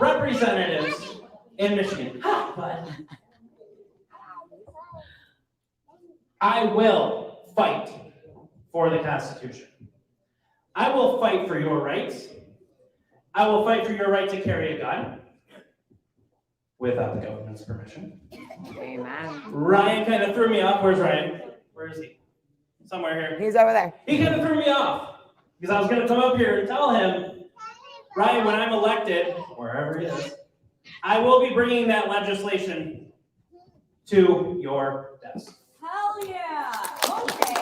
representatives in Michigan. Ha, bud. I will fight for the Constitution. I will fight for your rights. I will fight for your right to carry a gun without the government's permission. Amen. Ryan kind of threw me off. Where's Ryan? Where is he? Somewhere here. He's over there. He kind of threw me off because I was going to come up here and tell him, Ryan, when I'm elected, wherever he is, I will be bringing that legislation to your desk. Hell yeah. Okay.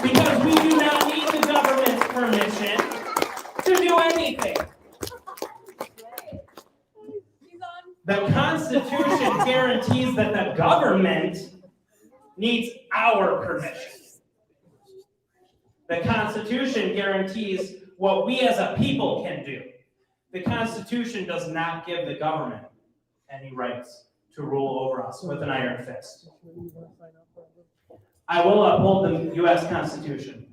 Because we do not need the government's permission to do anything. The Constitution guarantees that the government needs our permission. The Constitution guarantees what we as a people can do. The Constitution does not give the government any rights to rule over us with an iron fist. I will uphold the U.S. Constitution.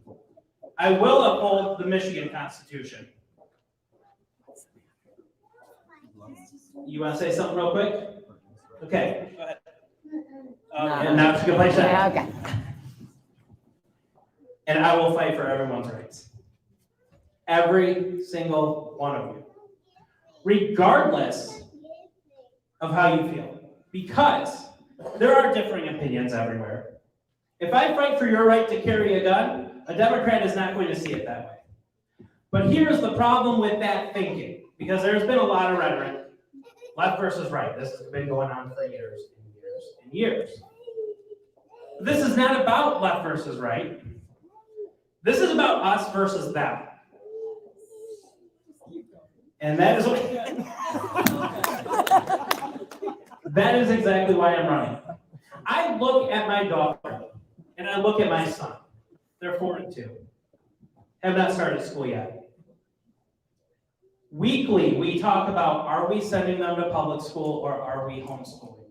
I will uphold the Michigan Constitution. You want to say something real quick? Okay, go ahead. And now it's a good place to end. Okay. And I will fight for everyone's rights. Every single one of you. Regardless of how you feel. Because there are differing opinions everywhere. If I fight for your right to carry a gun, a Democrat is not going to see it that way. But here's the problem with that thinking. Because there's been a lot of rhetoric. Left versus right. This has been going on for years and years and years. This is not about left versus right. This is about us versus them. And that is that is exactly why I'm running. I look at my daughter and I look at my son. They're 4 and 2. Have not started school yet. Weekly, we talk about, are we sending them to public school or are we homeschooling?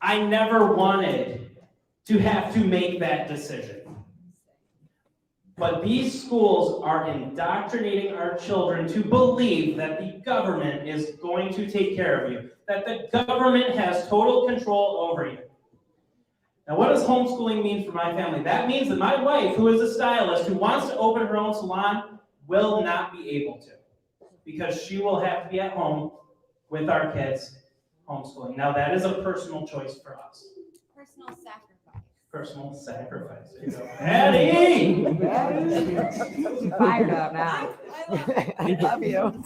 I never wanted to have to make that decision. But these schools are indoctrinating our children to believe that the government is going to take care of you, that the government has total control over you. Now, what does homeschooling mean for my family? That means that my wife, who is a stylist, who wants to open her own salon, will not be able to. Because she will have to be at home with our kids homeschooling. Now, that is a personal choice for us. Personal sacrifice. Personal sacrifice. There you go. Addie! Fired up now. I love you.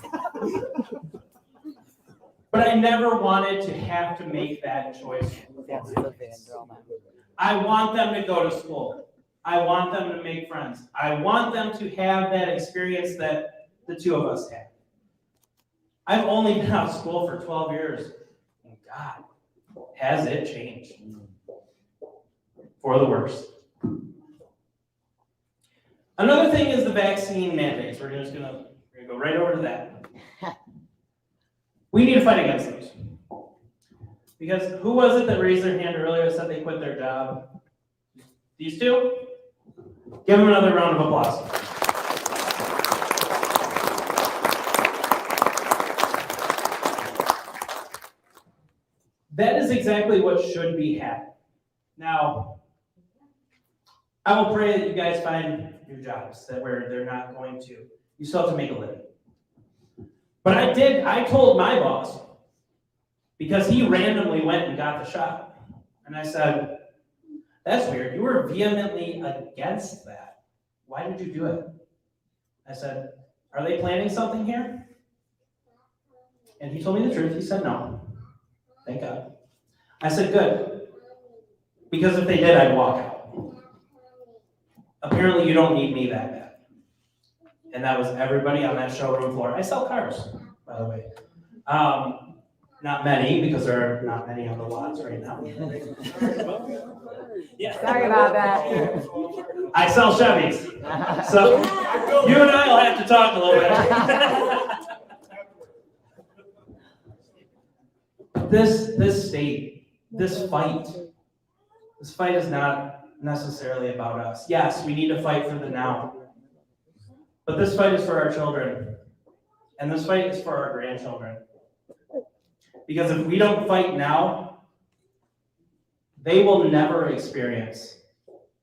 But I never wanted to have to make that choice. That's the fangirl now. I want them to go to school. I want them to make friends. I want them to have that experience that the two of us had. I've only been out of school for 12 years. And God, has it changed? For the worse. Another thing is the vaccine mandates. We're just gonna go right over to that. We need to fight against those. Because who was it that raised their hand earlier that said they quit their job? These two? Give them another round of applause. That is exactly what should be happening. Now, I will pray that you guys find new jobs that where they're not going to. You still have to make a living. But I told my boss, because he randomly went and got the shop. And I said, that's weird. You were vehemently against that. Why did you do it? I said, are they planning something here? And he told me the truth. He said no. Thank God. I said, good. Because if they did, I'd walk out. Apparently, you don't need me that bad. And that was everybody on that showroom floor. I sell cars, by the way. Not many, because there are not many on the lots right now. Yeah. Sorry about that. I sell Chevys. So you and I will have to talk a little bit. This state, this fight is not necessarily about us. Yes, we need to fight for the now. But this fight is for our children. And this fight is for our grandchildren. Because if we don't fight now, they will never experience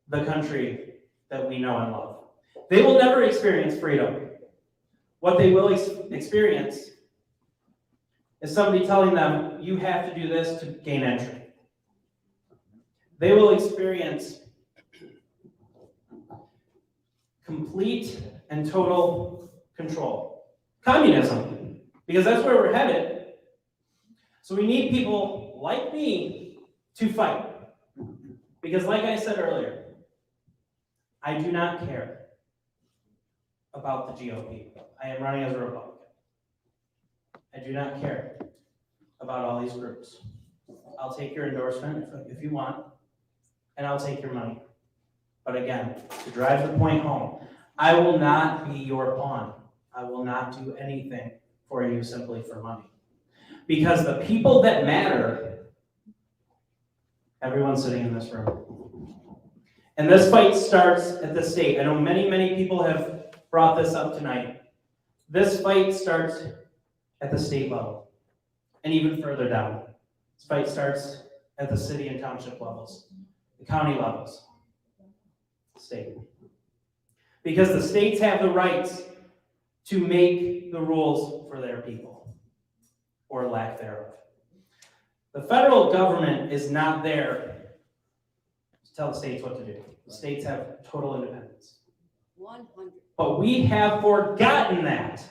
the country that we know and love. They will never experience freedom. What they will experience is somebody telling them, you have to do this to gain entry. They will experience complete and total control. Communism, because that's where we're headed. So we need people like me to fight. Because like I said earlier, I do not care about the GOP. I am running as a Republican. I do not care about all these groups. I'll take your endorsement if you want, and I'll take your money. But again, to drive the point home, I will not be your pawn. I will not do anything for you simply for money. Because the people that matter, everyone sitting in this room. And this fight starts at the state. I know many, many people have brought this up tonight. This fight starts at the state level and even further down. This fight starts at the city and township levels, the county levels, state. Because the states have the rights to make the rules for their people. Or lack thereof. The federal government is not there to tell the states what to do. The states have total independence. 100. But we have forgotten that.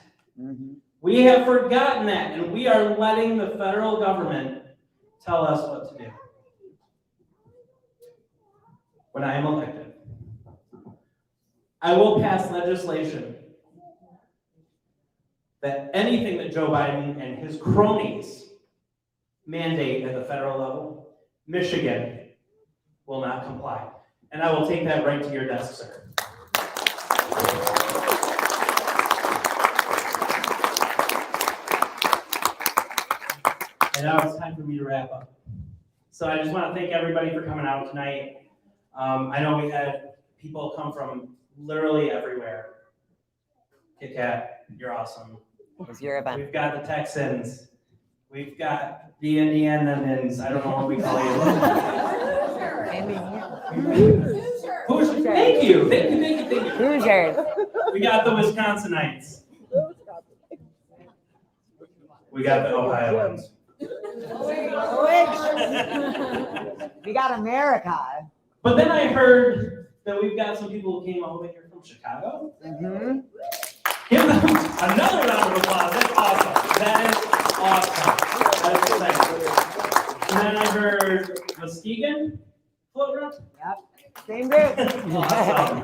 We have forgotten that, and we are letting the federal government tell us what to do. When I am elected, I will pass legislation that anything that Joe Biden and his cronies mandate at the federal level, Michigan will not comply. And I will take that right to your desk, sir. And now it's time for me to wrap up. So I just want to thank everybody for coming out tonight. I know we had people come from literally everywhere. Kit Kat, you're awesome. It's your event. We've got the Texans. We've got the Indianans. I don't know what we call you. Hoosiers. Thank you. Hoosiers. We got the Wisconsinites. We got the Ohioans. We got America. But then I heard that we've got some people who came all the way here from Chicago. Give them another round of applause. That's awesome. That is awesome. That's exciting. And then I heard Muskegon floating around. Yep. Same group. Awesome.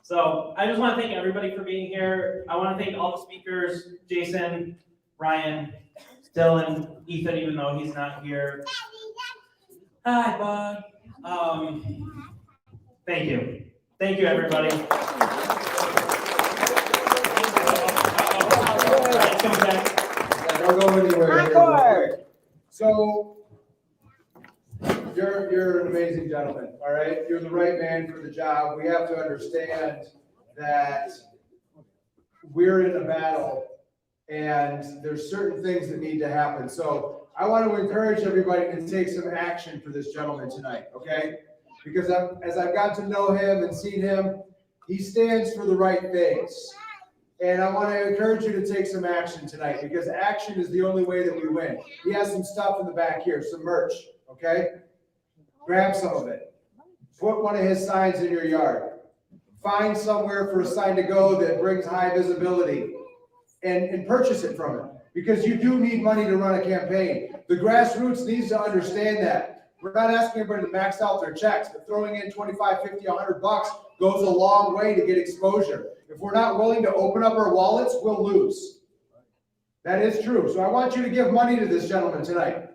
So I just want to thank everybody for being here. I want to thank all the speakers, Jason, Ryan, Dylan, Ethan, even though he's not here. Hi, Bud. Thank you. Thank you, everybody. Don't go anywhere. Encore. So, you're an amazing gentleman, all right? You're the right man for the job. We have to understand that we're in a battle and there's certain things that need to happen. So I want to encourage everybody to take some action for this gentleman tonight, okay? Because as I've got to know him and seen him, he stands for the right things. And I want to encourage you to take some action tonight because action is the only way that we win. He has some stuff in the back here, some merch, okay? Grab some of it. Put one of his signs in your yard. Find somewhere for a sign to go that brings high visibility and purchase it from him because you do need money to run a campaign. The grassroots needs to understand that. We're not asking everybody to max out their checks, but throwing in 25, 50, $100 goes a long way to get exposure. If we're not willing to open up our wallets, we'll lose. That is true. So I want you to give money to this gentleman tonight.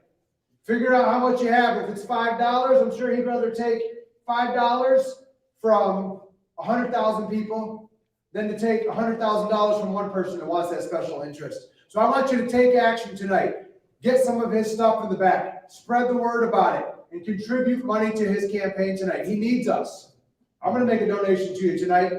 Figure out how much you have. If it's $5, I'm sure he'd rather take $5 from 100,000 people than to take $100,000 from one person that wants that special interest. So I want you to take action tonight. Get some of his stuff in the back. Spread the word about it and contribute money to his campaign tonight. He needs us. I'm going to make a donation to you tonight.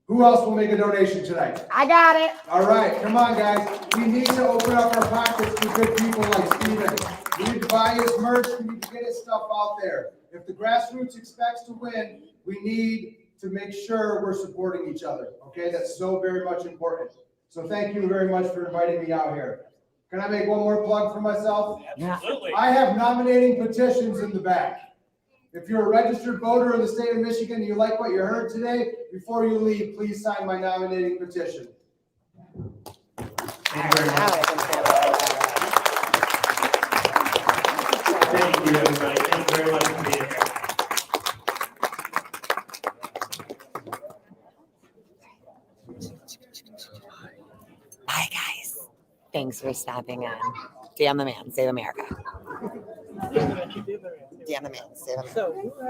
Who else will make a donation tonight? I got it. All right, come on, guys. We need to open up our pockets to good people like Steven. We need to buy his merch. We need to get his stuff out there. If the grassroots expects to win, we need to make sure we're supporting each other. Okay, that's so very much important. So thank you very much for inviting me out here. Can I make one more plug for myself? Absolutely. I have nominating petitions in the back. If you're a registered voter in the state of Michigan and you like what you heard today, before you leave, please sign my nominating petition. Thank you, everybody. Thank you very much for being here. Bye, guys. Thanks for stopping on. Damn the man, save America. Damn the man, save America.